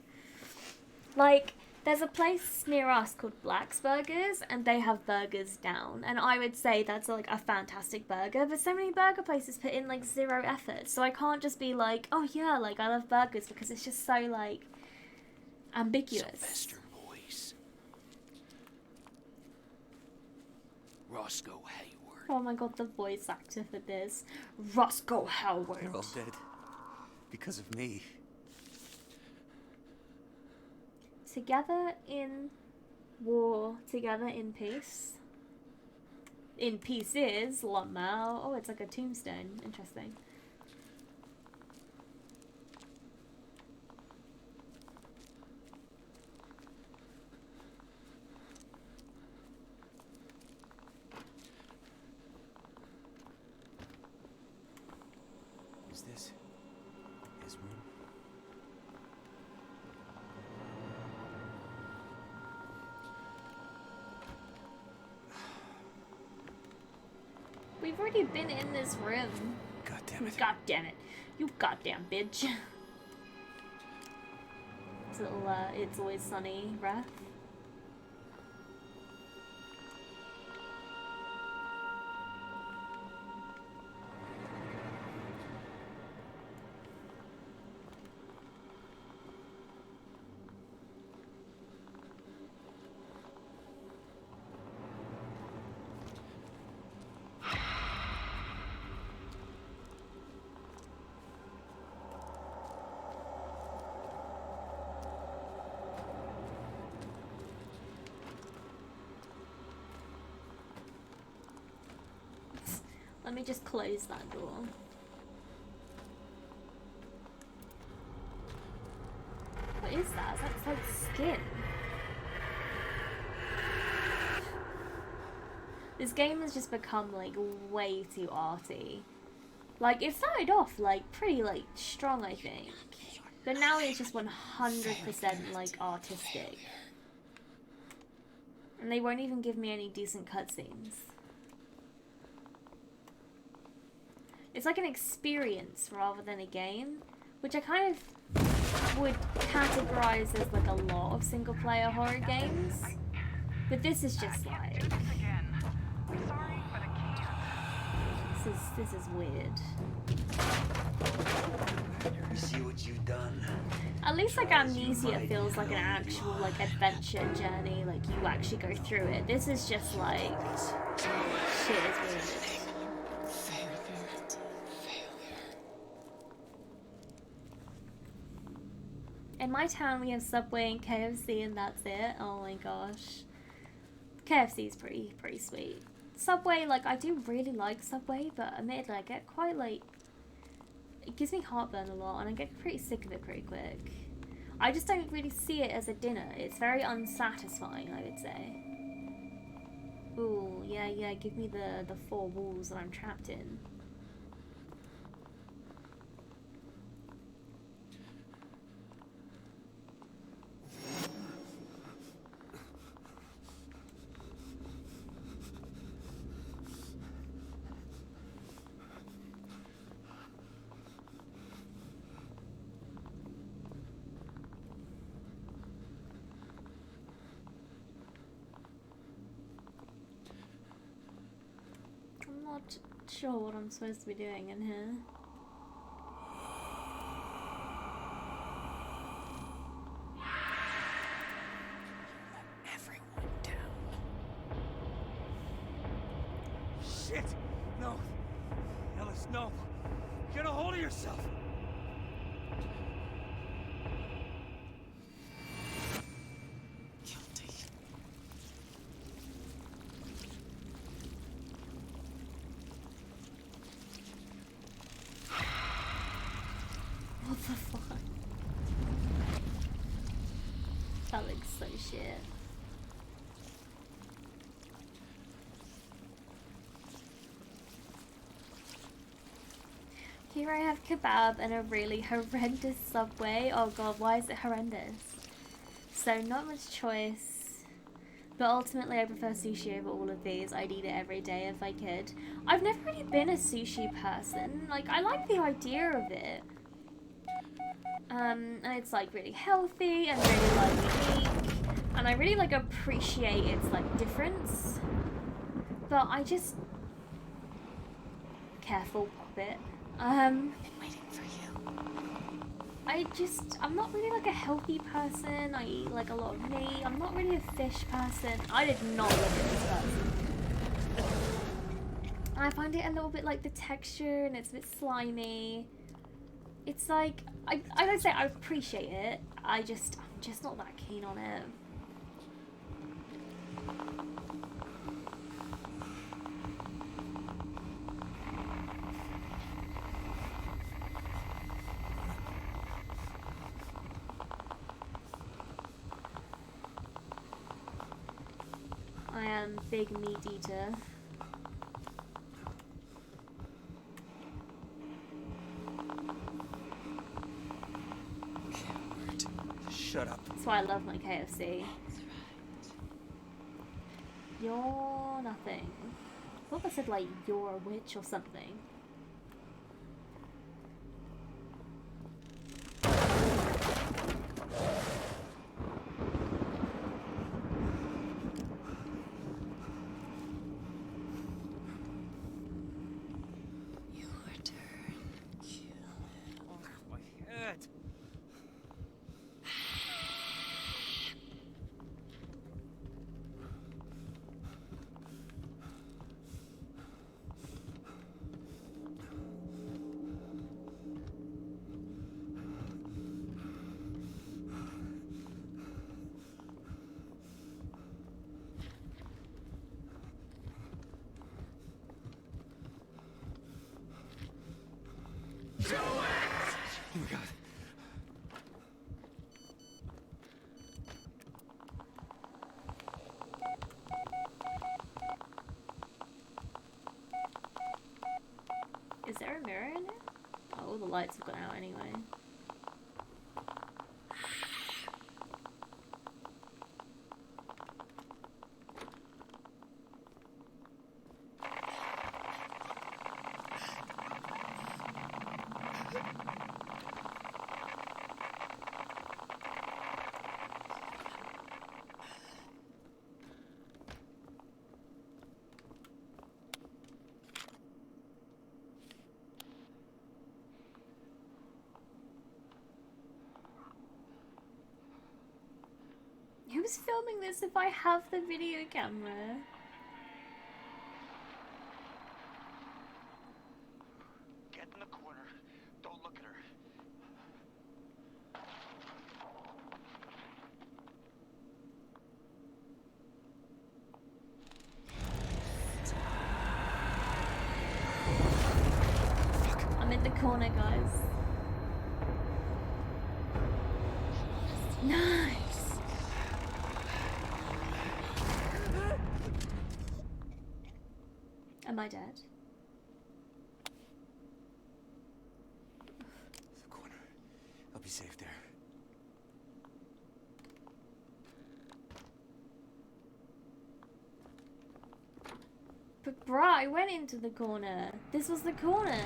Like, there's a place near us called Black's Burgers and they have burgers down, and I would say that's like a fantastic burger, but so many burger places put in like zero effort, so I can't just be like, oh yeah, like I love burgers, because it's just so like ambiguous. Sylvester voice. Roscoe Hayward. Oh my god, the voice actor for this. Roscoe Hayward. They're all dead. Because of me. Together in war, together in peace. In pieces, Lamau. Oh, it's like a tombstone. Interesting. Is this his room? We've already been in this room. God damn it. God damn it. You goddamn bitch. It's a little, It's Always Sunny breath. Let me just close that door. What is that? That's like skin. This game has just become like way too arty. Like it started off like pretty like strong, I think, but now it's just 100% like artistic. And they won't even give me any decent cutscenes. It's like an experience rather than a game, which I kind of would categorize as like a lot of single player horror games. But this is just I like... can't do this again. I'm sorry, but I can't. This is weird. You see what you've done? At least like Try as you Amnesia might, feels like an I know you actual do. like adventure journey, like you actually go through it. This is just like shit is weird. In my town we have Subway and KFC and that's it. Oh my gosh. KFC is pretty sweet. Subway, like I do really like Subway, but admittedly I get quite like, it gives me heartburn a lot and I get pretty sick of it pretty quick. I just don't really see it as a dinner. It's very unsatisfying, I would say. Ooh, yeah, give me the four walls that I'm trapped in. I'm not sure what I'm supposed to be doing in here. Everyone down. Shit! No. Ellis, no. Get a hold of yourself. What the fuck? That looks so shit. Here I have kebab and a really horrendous Subway. Oh god, why is it horrendous? So not much choice. But ultimately I prefer sushi over all of these. I'd eat it every day if I could. I've never really been a sushi person. Like, I like the idea of it. And it's like really healthy and really like unique. And I really like appreciate its like difference. But I just... Careful, puppet. Been waiting for you. I'm not really like a healthy person. I eat like a lot of meat. I'm not really a fish person. I did not look at this person. And I find it a little bit like the texture and it's a bit slimy. It's like, I'd say I appreciate it. I'm just not that keen on it. I am big meat eater. Shut up. That's why I love my KFC. You're nothing. I thought I said like you're a witch or something. Your turn. My head. Oh my god. Is there a mirror in it? Oh, the lights have gone out anyway. who's filming this if I have the video camera? Get in the corner. Don't look at her. I'm in the corner, guys. Nice. Am I dead? The corner. I'll be safe there. But bruh, I went into the corner. This was the corner.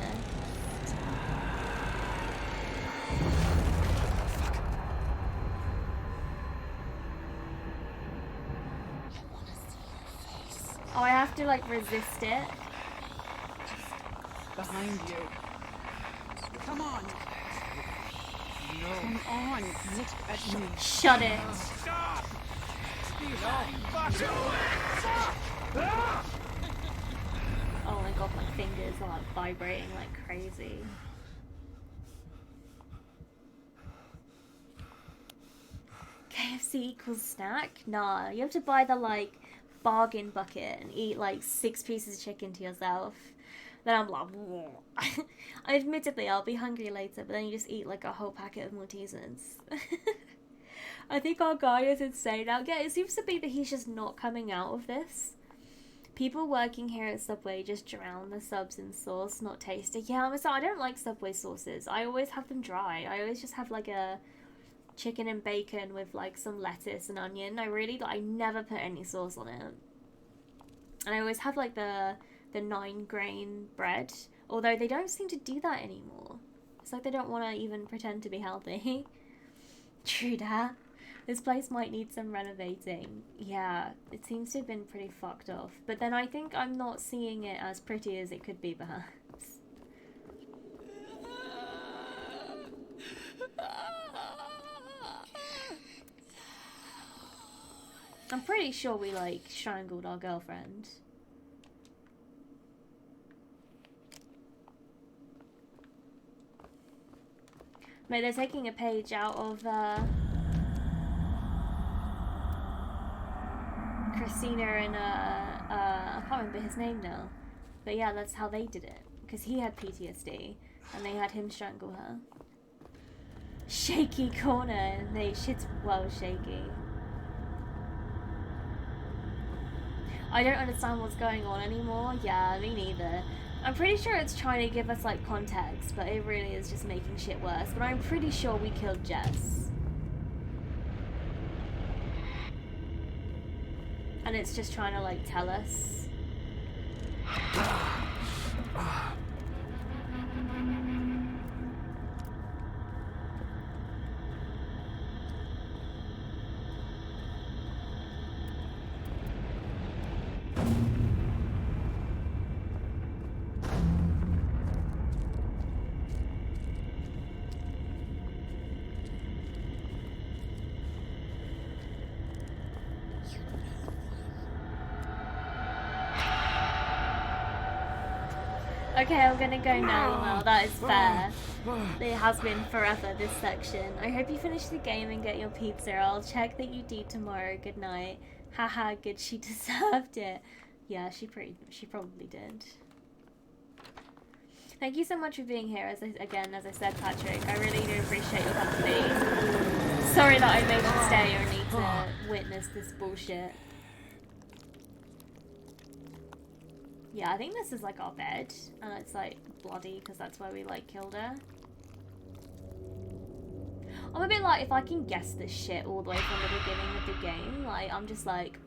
Oh, I have to like resist it. Behind you. Come on. No. Come on. Look at me. Shut it. Stop! Fuck you! Stop! Ah! Oh my god, my fingers are like vibrating like crazy. KFC equals snack? Nah, you have to buy the like bargain bucket and eat like 6 pieces of chicken to yourself. Then I'm like, admittedly I'll be hungry later, but then you just eat like a whole packet of Maltesers. I think our guy is insane now. Yeah, it seems to be that he's just not coming out of this. People working here at Subway just drown the subs in sauce, not taste it. Yeah, I don't like Subway sauces. I always have them dry. I always just have like a chicken and bacon with like some lettuce and onion. I never put any sauce on it. And I always have like the 9-grain bread, although they don't seem to do that anymore. It's like they don't want to even pretend to be healthy. True that. This place might need some renovating. Yeah, it seems to have been pretty fucked off. But then I think I'm not seeing it as pretty as it could be, perhaps. I'm pretty sure we, like, strangled our girlfriend. Mate, they're taking a page out of, Christina and, I can't remember his name now. But yeah, that's how they did it. Because he had PTSD, and they had him strangle her. Shaky corner, mate, shit's well shaky. I don't understand what's going on anymore. Yeah, me neither. I'm pretty sure it's trying to give us, like, context, but it really is just making shit worse. But I'm pretty sure we killed Jess. And it's just trying to, like, tell us. Okay, I'm gonna go now, Mel. That is fair. It has been forever, this section. I hope you finish the game and get your pizza. I'll check that you do tomorrow. Good night. Haha, good. She deserved it. Yeah, she probably did. Thank you so much for being here. As I said, Patrick, I really do appreciate your company. Sorry that I made you stay or need to witness this bullshit. Yeah, I think this is like our bed, and it's like bloody because that's where we like killed her. I'm a bit like, if I can guess this shit all the way from the beginning of the game, like I'm just like,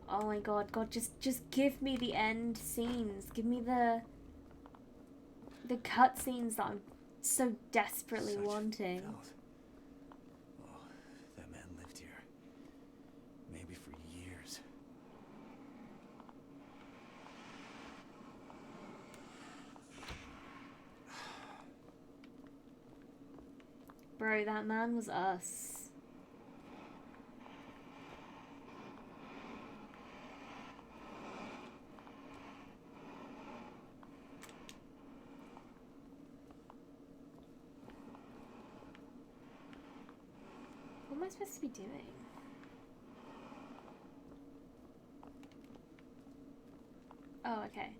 oh my god, just give me the end scenes, give me the cut scenes that I'm so desperately wanting. Filth. Oh, that man lived here. Maybe for years. Bruh, Bro, that man was us. What am I supposed to be doing? Oh, okay.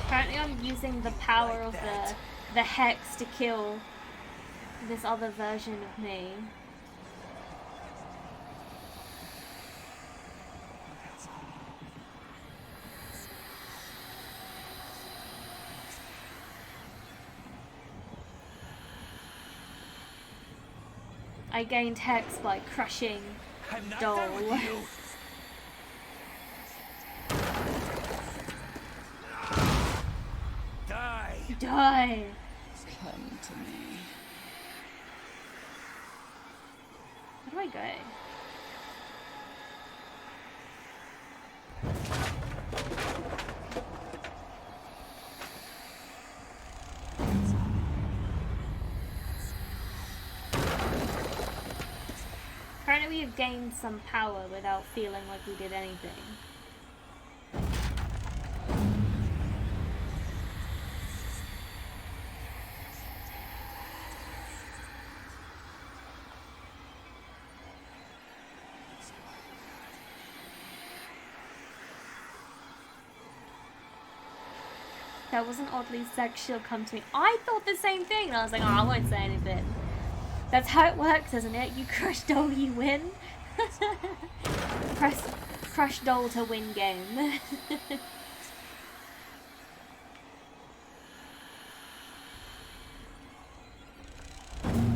Apparently I'm using the power of the hex to kill this other version of me. I gained hex by crushing Doll. Die! Die! Come to me. Where do I go? Apparently we've gained some power without feeling like we did anything. That wasn't oddly sexual, come to me. I thought the same thing, and I was like, oh, I won't say anything. That's how it works, isn't it? You crush Doll, you win. Crush Doll to win game.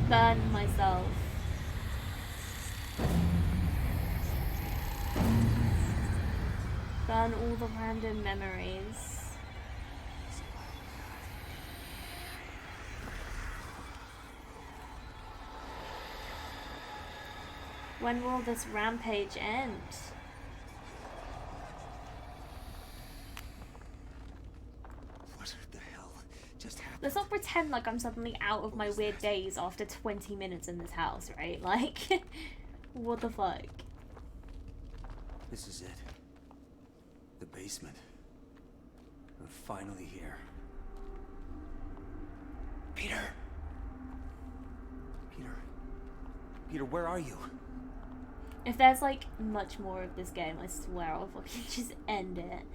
Burn myself. Burn all the random memories. When will this rampage end? What the hell just happened? Let's not pretend like I'm suddenly out of my weird days after 20 minutes in this house, right? Like, what the fuck? This is it. The basement. We're finally here. Peter! Peter, where are you? If there's like much more of this game, I swear I'll fucking just end it.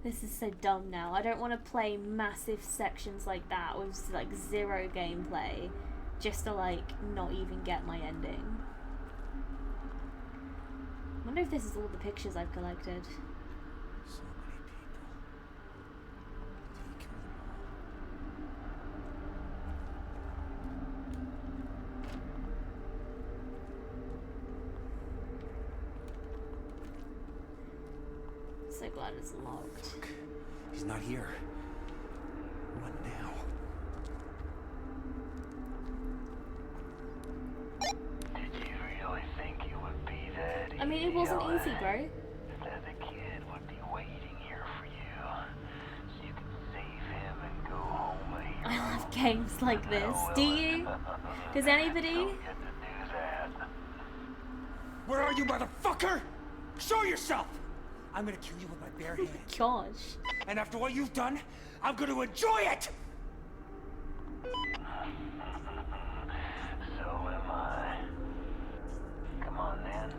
This is so dumb now. I don't want to play massive sections like that with like zero gameplay just to like not even get my ending. I wonder if this is all the pictures I've collected. So many people. Did he kill them So glad it's locked. Look, he's not here. What now? Did you really think it would be that easy? I mean, it wasn't easy, bro. That the kid would be waiting here for you, so you could save him and go home a hero. I love games like this. Do you? Does anybody? Don't get to do that. Where are you, motherfucker? Show yourself! I'm gonna kill you with my bare hands. Gosh. And after what you've done, I'm gonna enjoy it! So am I. Come on then.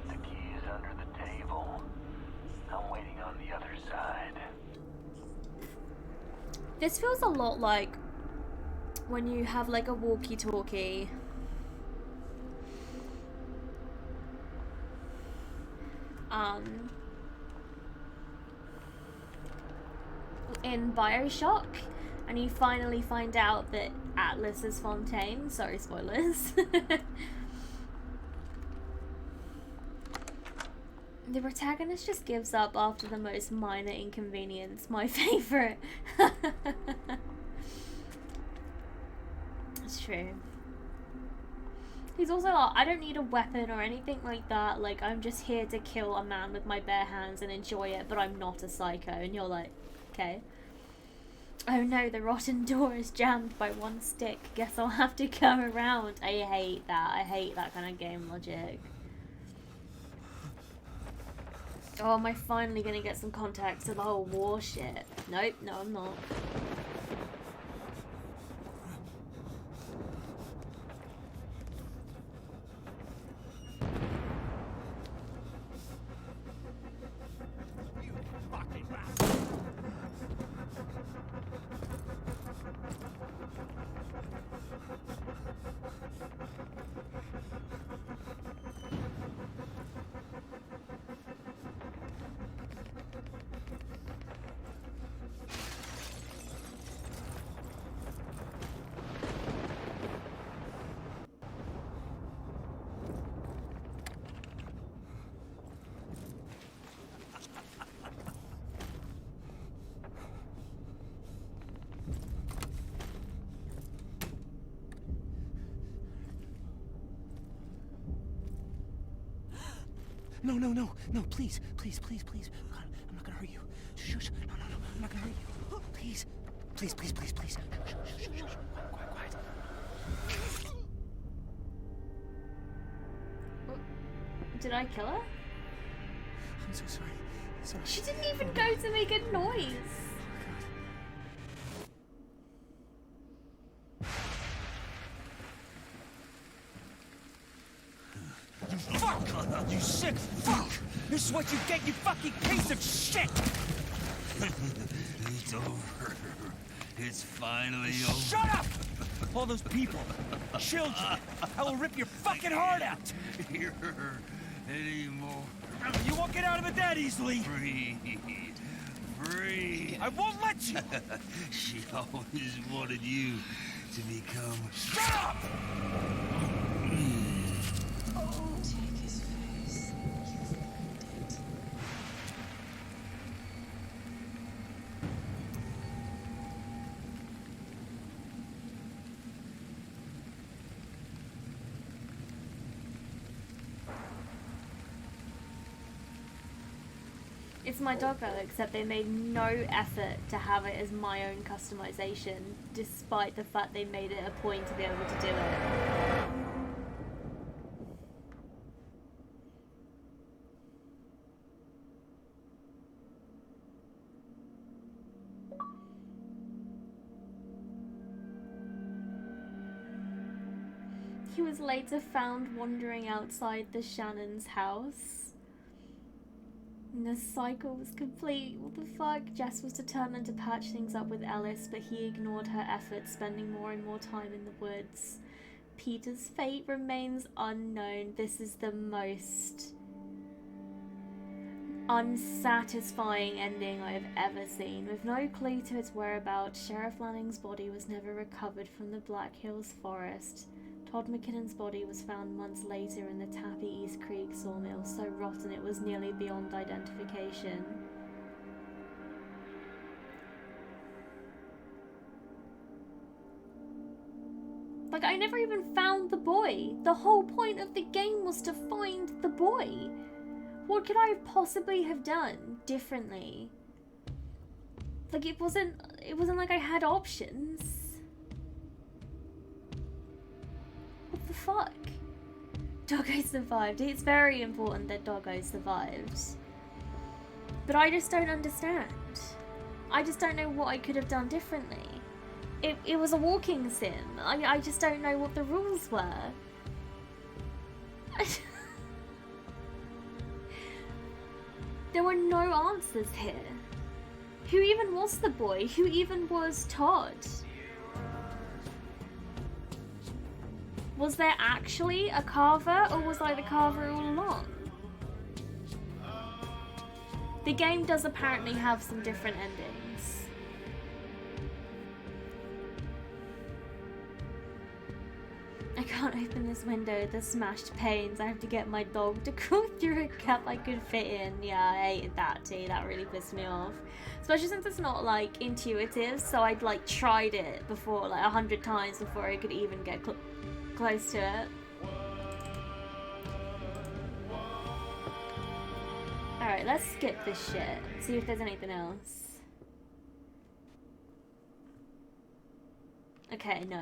The key is under the table. I'm waiting on the other side. This feels a lot like when you have like a walkie-talkie in BioShock, and you finally find out that Atlas is Fontaine. Sorry, spoilers. The protagonist just gives up after the most minor inconvenience. My favorite. It's true. He's also like, I don't need a weapon or anything like that. Like, I'm just here to kill a man with my bare hands and enjoy it, but I'm not a psycho. And you're like, okay. Oh no, the rotten door is jammed by one stick. Guess I'll have to come around. I hate that. I hate that kind of game logic. Oh, am I finally gonna get some context to the whole war shit? Nope, no I'm not. No, no, no, no, please, please, please, please. God, I'm not gonna hurt you. Shush, no, no, no, I'm not gonna hurt you. Please, please, please, please, please. Shh, shh, shh, shh, shh. Quiet, quiet, quiet. Did I kill her? I'm so sorry. Sorry. She didn't even go to make a noise. Fuck! You sick fuck! This is what you get, you fucking piece of shit! It's over. It's finally over. Shut up! All those people, children, I will rip your fucking heart out! Here anymore. You won't get out of it that easily! Breathe. Breathe. I won't let you! She always wanted you to become... Shut up! Take his face. You've earned it. It's my doggo, except they made no effort to have it as my own customization, despite the fact they made it a point to be able to do it. He was later found wandering outside the Shannon's house. And the cycle was complete. What the fuck? Jess was determined to patch things up with Ellis, but he ignored her efforts, spending more and more time in the woods. Peter's fate remains unknown. This is the most unsatisfying ending I have ever seen. With no clue to its whereabouts, Sheriff Lanning's body was never recovered from the Black Hills forest. Todd McKinnon's body was found months later in the Tappy East Creek sawmill, so rotten it was nearly beyond identification. Like, I never even found the boy. The whole point of the game was to find the boy. What could I possibly have done differently? Like, it wasn't like I had options. What the fuck? Doggo survived. It's very important that Doggo survived. But I just don't understand. I just don't know what I could have done differently. It was a walking sim. I just don't know what the rules were. There were no answers here. Who even was the boy? Who even was Todd? Was there actually a Carver, or was I the Carver all along? The game does apparently have some different endings. I can't open this window, the smashed panes. I have to get my dog to crawl through a gap I could fit in. Yeah, I hated that too. That really pissed me off. Especially since it's not like intuitive, so I'd like tried it before, like 100 times before I could even get close to it. Alright, let's skip this shit. See if there's anything else. Okay, no.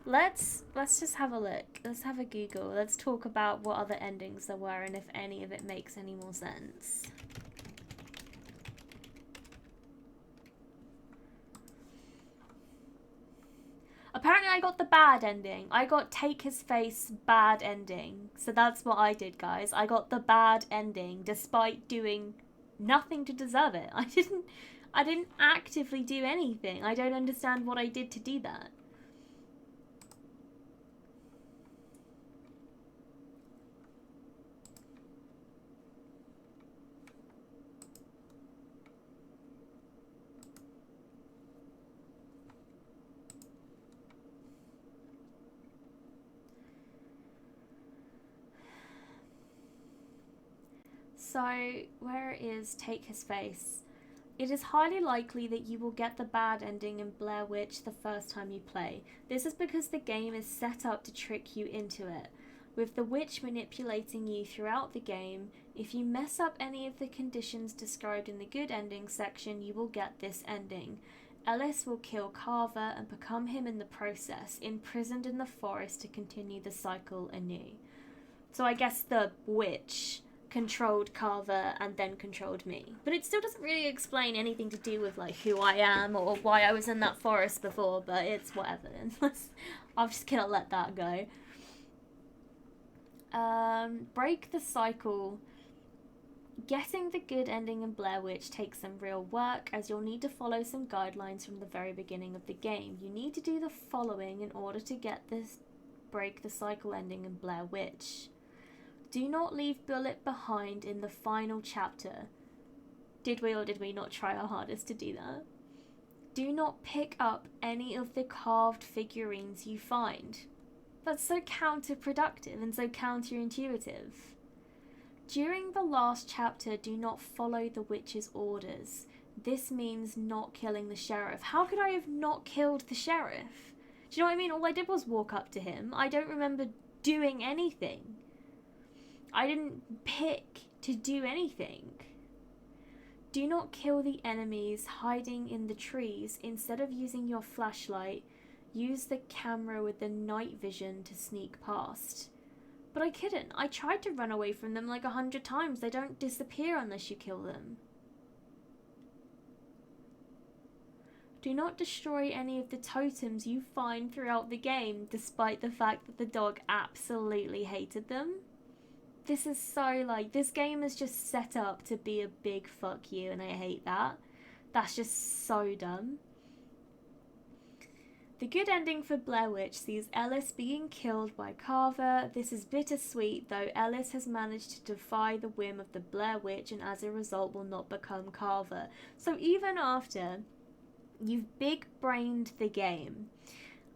Let's just have a look. Let's have a Google. Let's talk about what other endings there were and if any of it makes any more sense. Apparently I got the bad ending. I got take his face bad ending. So that's what I did, guys. I got the bad ending despite doing nothing to deserve it. I didn't actively do anything. I don't understand what I did to do that. So, where it is take his face. It is highly likely that you will get the bad ending in Blair Witch the first time you play. This is because the game is set up to trick you into it. With the witch manipulating you throughout the game, if you mess up any of the conditions described in the good ending section, you will get this ending. Ellis will kill Carver and become him in the process, imprisoned in the forest to continue the cycle anew. So I guess the witch controlled Carver and then controlled me. But it still doesn't really explain anything to do with like who I am or why I was in that forest before, but it's whatever. I'm just gonna let that go. Break the cycle. Getting the good ending in Blair Witch takes some real work, as you'll need to follow some guidelines from the very beginning of the game. You need to do the following in order to get this break the cycle ending in Blair Witch. Do not leave Bullet behind in the final chapter. Did we or did we not try our hardest to do that? Do not pick up any of the carved figurines you find. That's so counterproductive and so counterintuitive. During the last chapter, do not follow the witch's orders. This means not killing the sheriff. How could I have not killed the sheriff? Do you know what I mean? All I did was walk up to him. I don't remember doing anything. I didn't pick to do anything. Do not kill the enemies hiding in the trees. Instead of using your flashlight, use the camera with the night vision to sneak past. But I couldn't. I tried to run away from them like 100 times. They don't disappear unless you kill them. Do not destroy any of the totems you find throughout the game, despite the fact that the dog absolutely hated them. This is so like, this game is just set up to be a big fuck you, and I hate that. That's just so dumb. The good ending for Blair Witch sees Ellis being killed by Carver. This is bittersweet, though Ellis has managed to defy the whim of the Blair Witch and as a result will not become Carver. So even after you've big-brained the game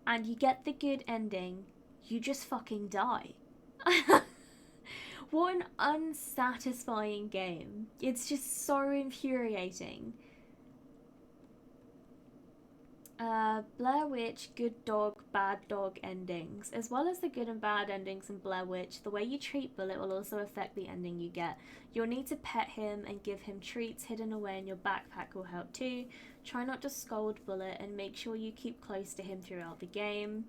and you get the good ending, you just fucking die. What an unsatisfying game. It's just so infuriating. Blair Witch, good dog, bad dog endings. As well as the good and bad endings in Blair Witch, the way you treat Bullet will also affect the ending you get. You'll need to pet him and give him treats hidden away in your backpack will help too. Try not to scold Bullet and make sure you keep close to him throughout the game.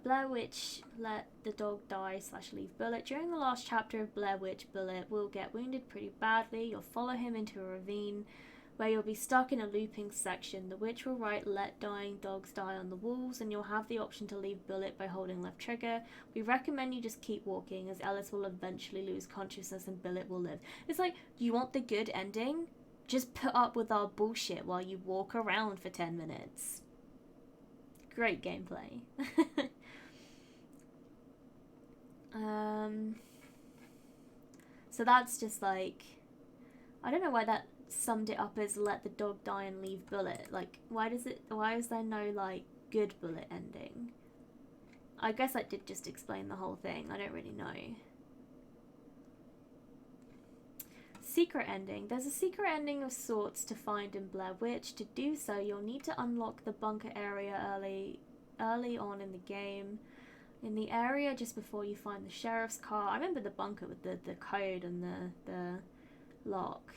Blair Witch, let the dog die / leave Bullet. During the last chapter of Blair Witch, Bullet will get wounded pretty badly. You'll follow him into a ravine where you'll be stuck in a looping section. The witch will write "let dying dogs die" on the walls, and you'll have the option to leave Bullet by holding left trigger. We recommend you just keep walking, as Ellis will eventually lose consciousness and Bullet will live. It's like, you want the good ending? Just put up with our bullshit while you walk around for 10 minutes. Great gameplay. So that's just like, I don't know why that summed it up as let the dog die and leave bullet. Like, why is there no like good bullet ending? I guess that did just explain the whole thing. I don't really know. Secret ending. There's a secret ending of sorts to find in Blair Witch. To do so, you'll need to unlock the bunker area early on in the game. In the area just before you find the sheriff's car. I remember the bunker with the code and the lock.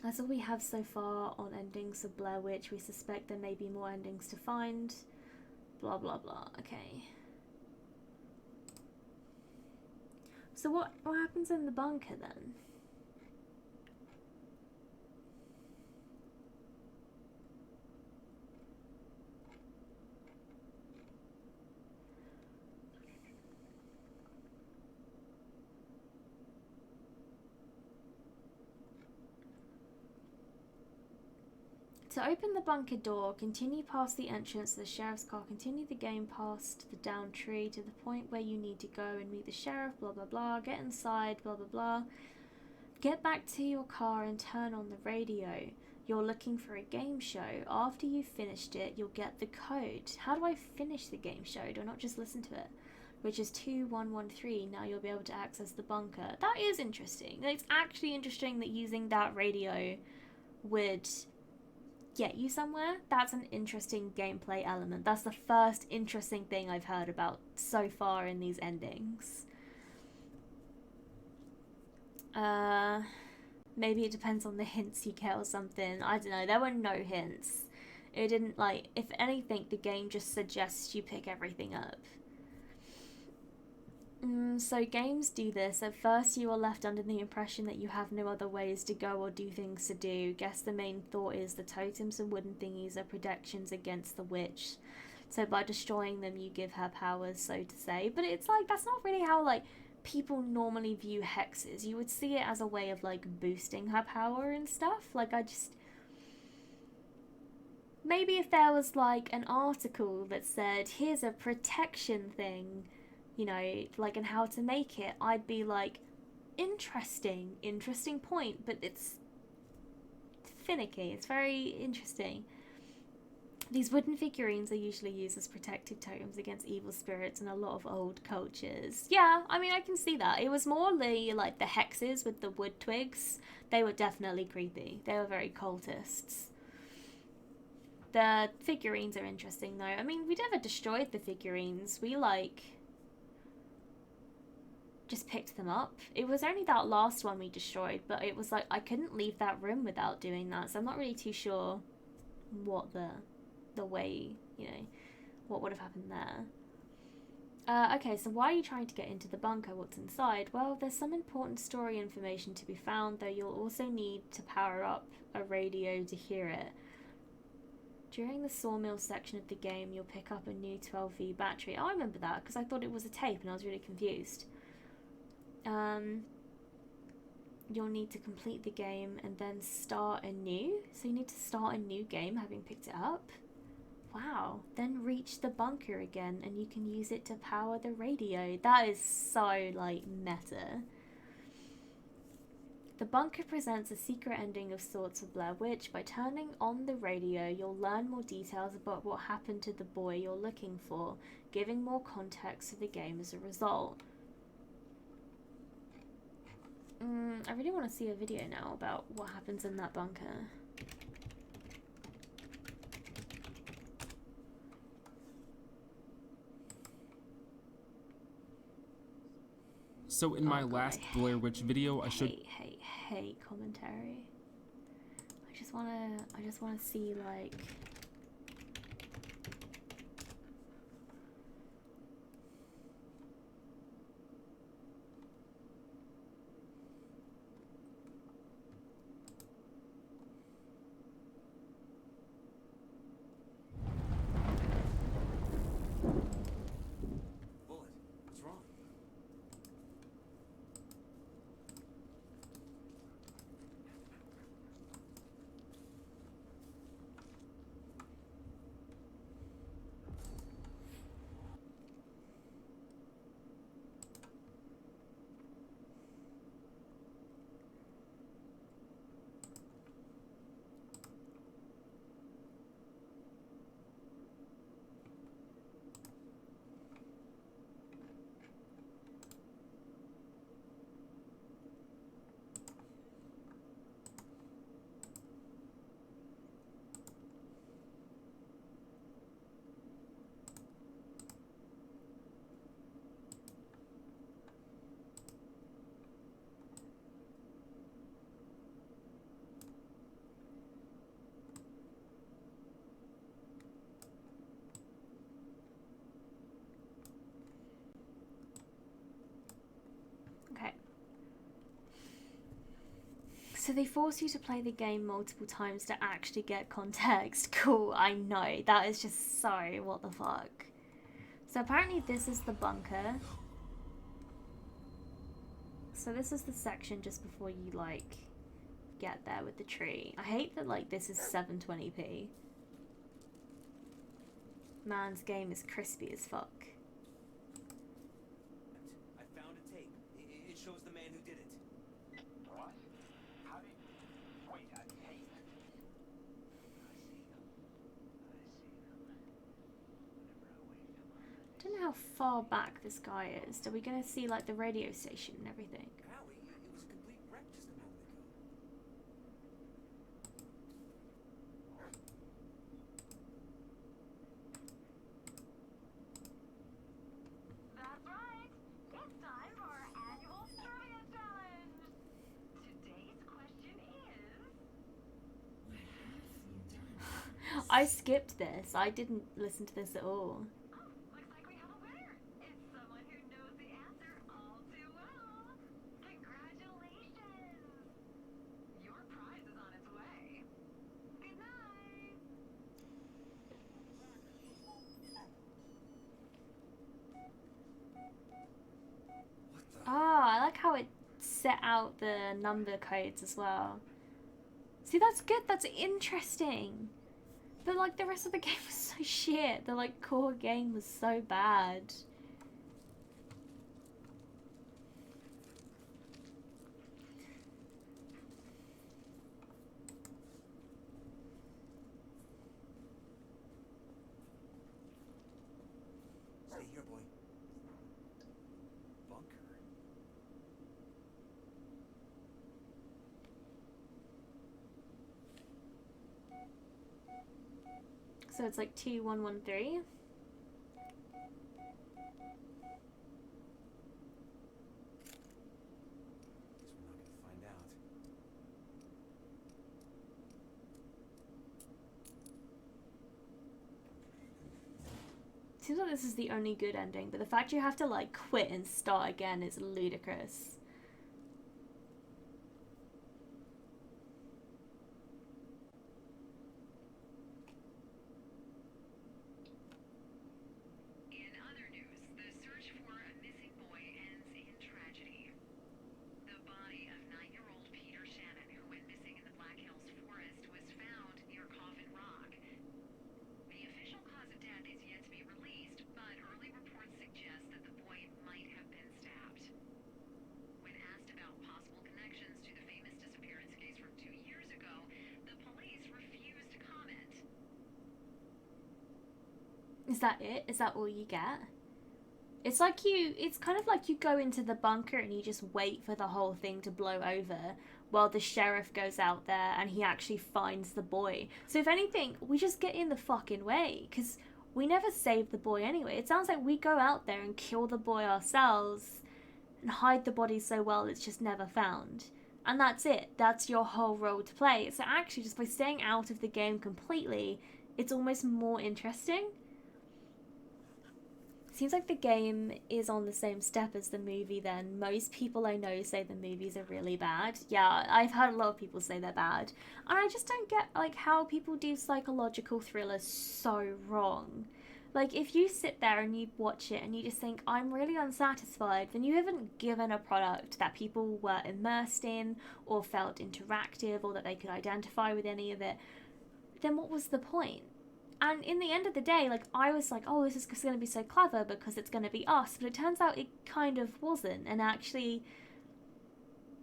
That's all we have so far on endings of Blair Witch. We suspect there may be more endings to find. Blah blah blah. Okay. So what happens in the bunker then? To open the bunker door, continue past the entrance to the sheriff's car, continue the game past the down tree to the point where you need to go and meet the sheriff, blah blah blah, get inside, blah blah blah. Get back to your car and turn on the radio. You're looking for a game show. After you've finished it, you'll get the code. How do I finish the game show? Do I not just listen to it? Which is 2113. Now you'll be able to access the bunker. That is interesting. It's actually interesting that using that radio would get you somewhere. That's an interesting gameplay element. That's the first interesting thing I've heard about so far in these endings. Maybe it depends on the hints you get or something. I don't know. There were no hints. It didn't, like, if anything, the game just suggests you pick everything up. So games do this. At first you are left under the impression that you have no other ways to go or do things to do. Guess the main thought is the totems and wooden thingies are protections against the witch. So by destroying them you give her powers, so to say. But it's like, that's not really how like people normally view hexes. You would see it as a way of like boosting her power and stuff. Like maybe if there was like an article that said here's a protection thing, you know, like, and how to make it, I'd be like, interesting point, but it's finicky. It's very interesting. These wooden figurines are usually used as protective totems against evil spirits in a lot of old cultures. Yeah, I mean, I can see that. It was more like the hexes with the wood twigs. They were definitely creepy. They were very cultists. The figurines are interesting though. I mean, we never destroyed the figurines. We like just picked them up. It was only that last one we destroyed, but it was like I couldn't leave that room without doing that, so I'm not really too sure what the way, you know, what would have happened there. Okay, so why are you trying to get into the bunker? What's inside? Well, there's some important story information to be found, though you'll also need to power up a radio to hear it. During the sawmill section of the game, you'll pick up a new 12V battery. Oh, I remember that, because I thought it was a tape and I was really confused. You'll need to complete the game and then start anew. So you need to start a new game having picked it up. Wow. Then reach the bunker again and you can use it to power the radio. That is so, like, meta. The bunker presents a secret ending of sorts of Blair Witch. By turning on the radio, you'll learn more details about what happened to the boy you're looking for, giving more context to the game as a result. I really want to see a video now about what happens in that bunker. So in my last Blair Witch video, I showed... Hate commentary. I just wanna see, like... Bullet, what's wrong? So they force you to play the game multiple times to actually get context. Cool, I know. That is just so what the fuck. So apparently this is the bunker. So this is the section just before you, like, get there with the tree. I hate that, like, this is 720p. Man's game is crispy as fuck. I found a tape. It shows the man who did it. What? How did... Wait, a tape? I see them. Don't know how far back this guy is. Are we gonna see, like, the radio station and everything? Howie, it was a complete wreck just a moment ago. That's right. It's time for our annual trivia challenge. Today's question is... I skipped this. I didn't listen to this at all. Looks like we have a winner. It's someone who knows the answer all too well. Congratulations. Your prize is on its way. Good night. Oh, I like how it set out the number codes as well. See, that's good. That's interesting. But, like, the rest of the game was so shit. The, like, core game was so bad. Stay here, boy. Bunker. So it's like 2113. Guess we're not gonna find out. Seems like this is the only good ending, but the fact you have to, like, quit and start again is ludicrous. In other news, the search for a missing boy ends in tragedy. The body of 9-year-old Peter Shannon, who went missing in the Black Hills forest, was found near Coffin Rock. The official cause of death is yet to be released, but early reports suggest that the boy might have been stabbed. When asked about possible connections to the famous disappearance case from 2 years ago, the police refused to comment. Is that it? Is that all you get? It's like it's kind of like you go into the bunker and you just wait for the whole thing to blow over while the sheriff goes out there and he actually finds the boy. So if anything, we just get in the fucking way, because we never save the boy anyway. It sounds like we go out there and kill the boy ourselves and hide the body so well it's just never found. And that's it. That's your whole role to play. So actually, just by staying out of the game completely, it's almost more interesting. Seems like the game is on the same step as the movie then. Most people I know say the movies are really bad. Yeah, I've heard a lot of people say they're bad. And I just don't get, like, how people do psychological thrillers so wrong. Like, if you sit there and you watch it and you just think, I'm really unsatisfied, then you haven't given a product that people were immersed in or felt interactive or that they could identify with any of it. Then what was the point? And in the end of the day, like, I was like, oh, this is going to be so clever because it's going to be us. But it turns out it kind of wasn't. And actually,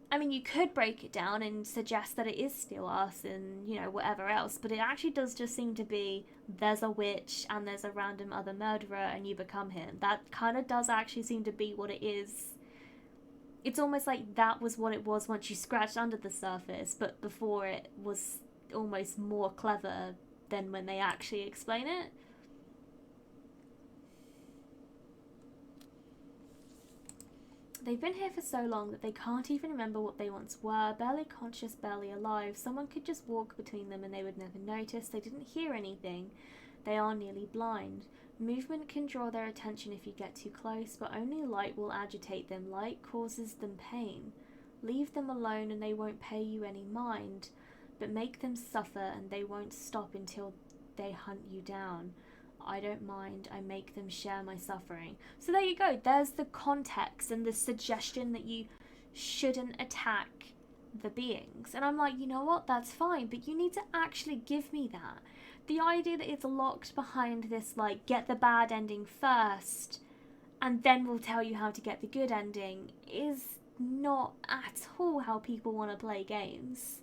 I mean, you could break it down and suggest that it is still us and, you know, whatever else. But it actually does just seem to be there's a witch and there's a random other murderer and you become him. That kind of does actually seem to be what it is. It's almost like that was what it was once you scratched under the surface. But before it was almost more clever than when they actually explain it. They've been here for so long that they can't even remember what they once were, barely conscious, barely alive. Someone could just walk between them and they would never notice. They didn't hear anything. They are nearly blind. Movement can draw their attention if you get too close, but only light will agitate them. Light causes them pain. Leave them alone and they won't pay you any mind, but make them suffer and they won't stop until they hunt you down. I don't mind, I make them share my suffering. So there you go, there's the context and the suggestion that you shouldn't attack the beings. And I'm like, you know what, that's fine, but you need to actually give me that. The idea that it's locked behind this, like, get the bad ending first, and then we'll tell you how to get the good ending, is not at all how people want to play games.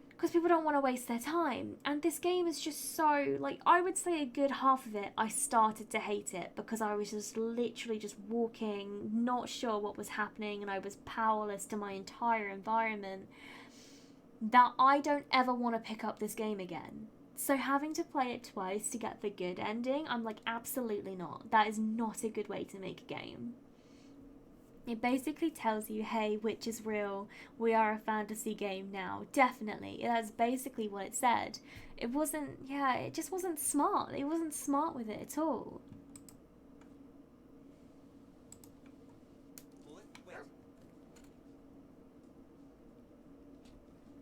Because people don't want to waste their time. And this game is just so, like, I would say a good half of it, I started to hate it because I was just literally just walking, not sure what was happening, and I was powerless to my entire environment, that I don't ever want to pick up this game again. So having to play it twice to get the good ending, I'm like, absolutely not. That is not a good way to make a game. It basically tells you, hey, witch is real, we are a fantasy game now. Definitely. That's basically what it said. It wasn't, yeah, it just wasn't smart. It wasn't smart with it at all.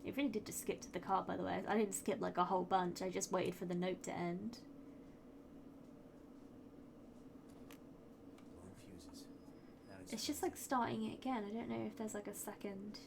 It really did just skip to the car, by the way. I didn't skip like a whole bunch, I just waited for the note to end. It's just like starting it again. I don't know if there's like a second.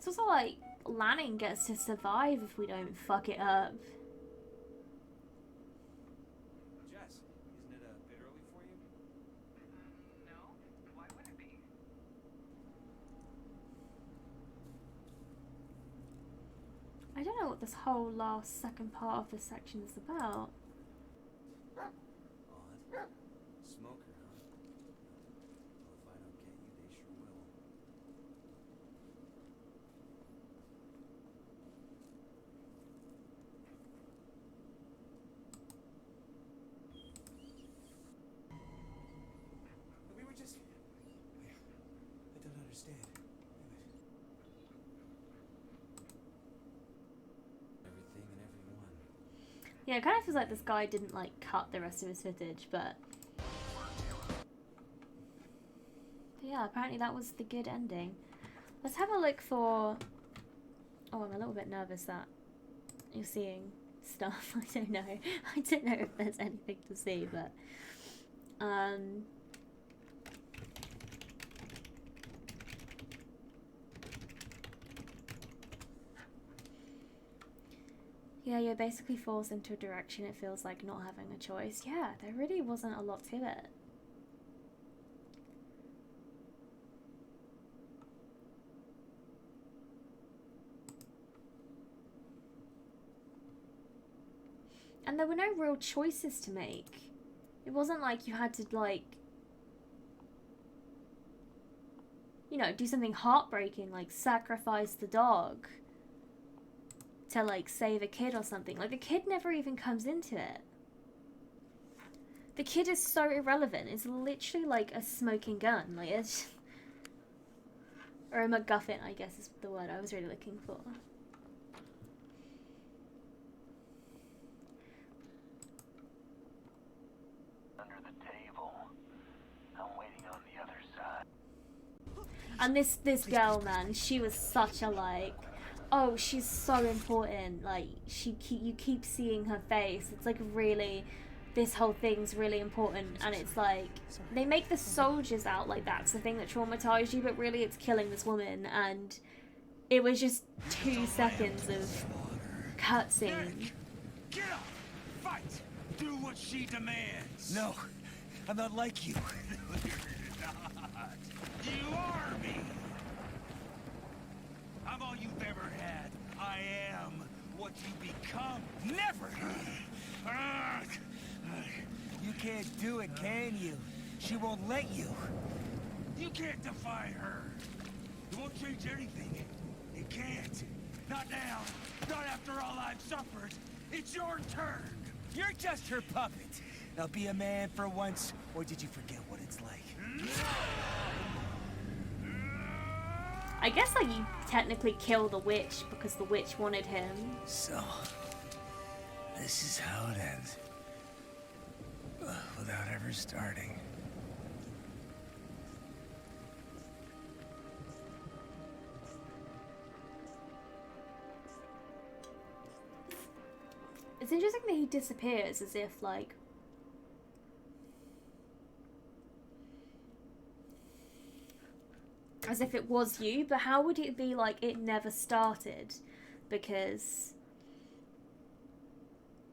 It's also like Lanning gets to survive if we don't fuck it up. Jess, isn't it a bit early for you? No. Why would it be? I don't know what this whole last second part of this section is about. Odd. Smoker, huh? Well, if I don't get you, they sure will. We were just... I don't understand. Everything and everyone. Yeah, it kind of feels like this guy didn't like cut the rest of his footage, but yeah, apparently that was the good ending. Let's have a look for... Oh, I'm a little bit nervous that you're seeing stuff. I don't know. I don't know if there's anything to see, but yeah, you're basically forced into a direction. It feels like not having a choice. Yeah, there really wasn't a lot to it. And there were no real choices to make. It wasn't like you had to, like, you know, do something heartbreaking, like sacrifice the dog to, like, save a kid or something. Like, the kid never even comes into it. The kid is so irrelevant. It's literally like a smoking gun. Like, it's... Or a MacGuffin, I guess is the word I was really looking for. Under the table. I'm waiting on the other side. And this girl, man, she was such a, like... Oh, she's so important. Like, you keep seeing her face. It's like really, this whole thing's really important. And it's like, they make the soldiers out like that's the thing that traumatized you, but really it's killing this woman. And it was just 2 seconds of cutscene. Get up! Fight! Do what she demands! No, I'm not like you. You're not. You are me! I'm all you've ever had. I am what you become. Never! You can't do it, can you? She won't let you. You can't defy her. It won't change anything. It can't. Not now. Not after all I've suffered. It's your turn. You're just her puppet. Now be a man for once, or did you forget what it's like? I guess like you technically kill the witch because the witch wanted him. So, this is how it ends. Without ever starting. It's interesting that he disappears as if like as if it was you, but how would it be like it never started? Because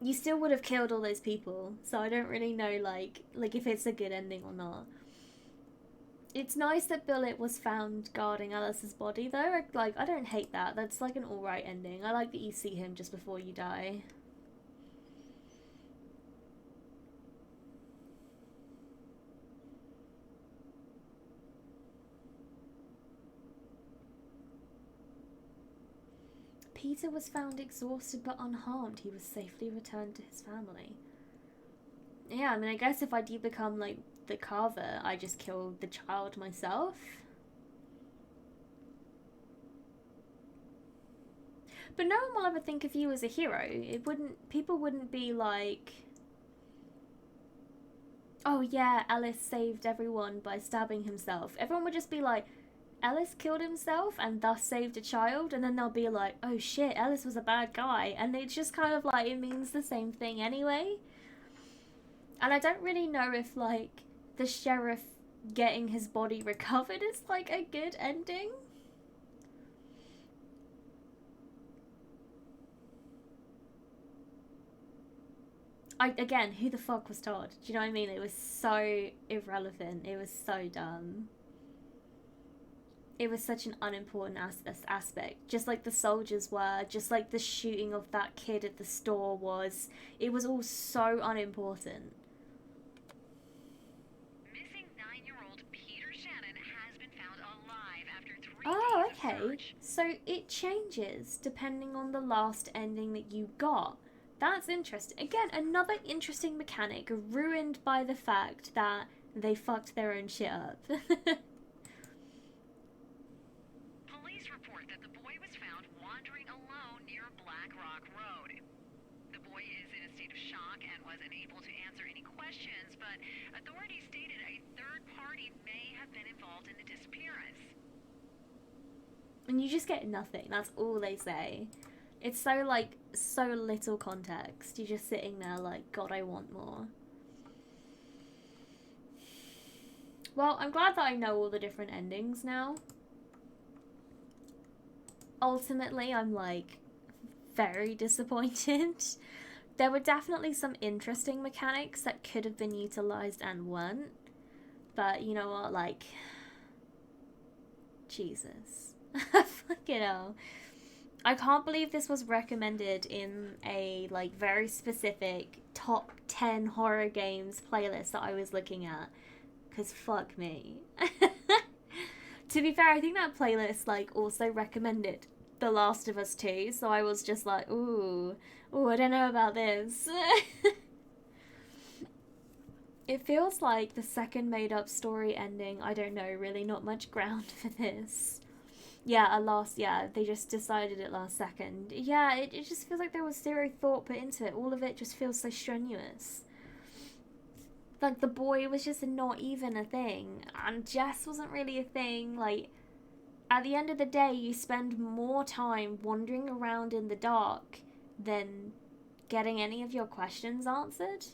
you still would have killed all those people, so I don't really know like if it's a good ending or not. It's nice that Bullet was found guarding Alice's body though. Like I don't hate that. That's like an alright ending. I like that you see him just before you die. Peter was found exhausted but unharmed. He was safely returned to his family. Yeah, I mean, I guess if I do become, like, the carver, I just kill the child myself. But no one will ever think of you as a hero. People wouldn't be like, oh yeah, Ellis saved everyone by stabbing himself. Everyone would just be like, Ellis killed himself and thus saved a child, and then they'll be like, oh shit, Ellis was a bad guy, and it's just kind of like, it means the same thing anyway. And I don't really know if like the sheriff getting his body recovered is like a good ending. Again, who the fuck was Todd? Do you know what I mean? It was so irrelevant. It was so dumb. It was such an unimportant aspect. Just like the soldiers were, just like the shooting of that kid at the store was. It was all so unimportant. Missing 9-year-old Peter Shannon has been found alive after 3 Oh, days of okay. search. So it changes depending on the last ending that you got. That's interesting. Again, another interesting mechanic ruined by the fact that they fucked their own shit up. Police report that the boy was found wandering alone near Black Rock Road. The boy is in a state of shock and was unable to answer any questions, but authorities stated a third party may have been involved in the disappearance. And you just get nothing. That's all they say. It's so, like, so little context. You're just sitting there like, God, I want more. Well, I'm glad that I know all the different endings now. Ultimately, I'm, like, very disappointed. There were definitely some interesting mechanics that could have been utilized and weren't. But, you know what, like... Jesus. Fucking hell. I can't believe this was recommended in a, like, very specific top 10 horror games playlist that I was looking at. Because fuck me. To be fair, I think that playlist, like, also recommended The Last of Us 2. So I was just like, ooh, I don't know about this. It feels like the second made-up story ending, I don't know, really not much ground for this. Yeah, they just decided it last second. Yeah, it just feels like there was zero thought put into it. All of it just feels so strenuous. Like, the boy was just not even a thing. And Jess wasn't really a thing. Like, at the end of the day, you spend more time wandering around in the dark than getting any of your questions answered.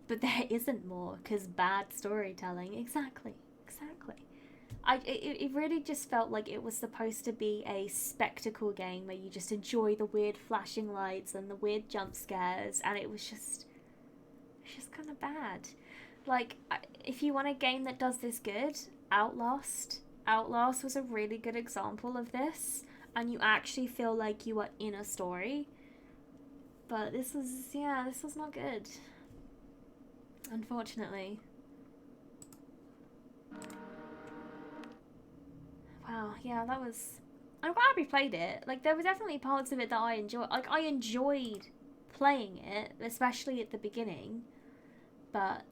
But there isn't more, because bad storytelling. Exactly. It really just felt like it was supposed to be a spectacle game where you just enjoy the weird flashing lights and the weird jump scares, and it was just kind of bad. Like, if you want a game that does this good, Outlast was a really good example of this, and you actually feel like you are in a story. But this was not good. Unfortunately. Wow, yeah, that was I'm glad we played it. Like, there were definitely parts of it that I enjoyed. Like, I enjoyed playing it, especially at the beginning. But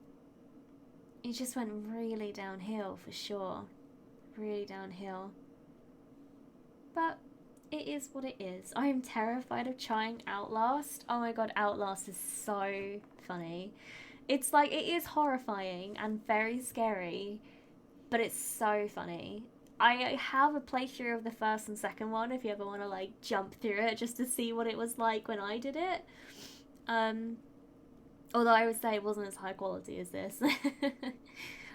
it just went really downhill for sure. Really downhill. But it is what it is. I am terrified of trying Outlast. Oh my god, Outlast is so funny. It's like, it is horrifying and very scary, but it's so funny. I have a playthrough of the first and second one if you ever want to like jump through it just to see what it was like when I did it. Although I would say it wasn't as high quality as this.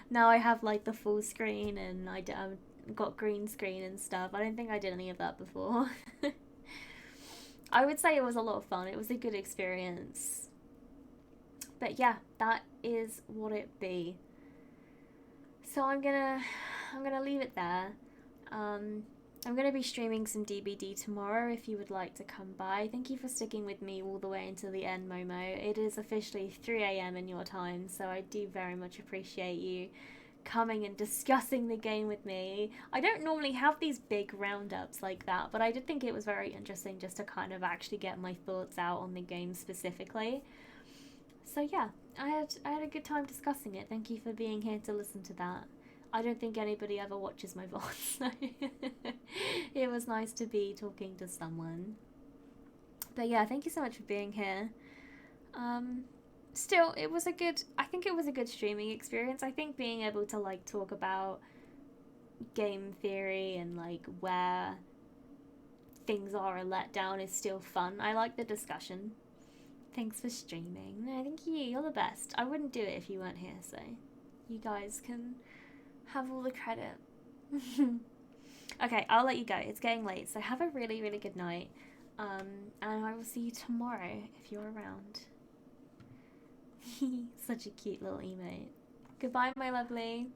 Now I have like the full screen and I've got green screen and stuff. I don't think I did any of that before. I would say it was a lot of fun. It was a good experience. But yeah, that is what it be. So I'm gonna leave it there. I'm gonna be streaming some DBD tomorrow if you would like to come by. Thank you for sticking with me all the way until the end, Momo. It is officially 3 AM in your time, so I do very much appreciate you coming and discussing the game with me. I don't normally have these big roundups like that, but I did think it was very interesting just to kind of actually get my thoughts out on the game specifically. So yeah, I had a good time discussing it. Thank you for being here to listen to that. I don't think anybody ever watches my VODs, so it was nice to be talking to someone. But yeah, thank you so much for being here. Still, I think it was a good streaming experience. I think being able to like talk about game theory and like where things are a letdown is still fun. I like the discussion. Thanks for streaming. No, thank you. You're the best. I wouldn't do it if you weren't here, so you guys can have all the credit. Okay, I'll let you go. It's getting late, so have a really, really good night. And I will see you tomorrow if you're around. Such a cute little emote. Goodbye, my lovely.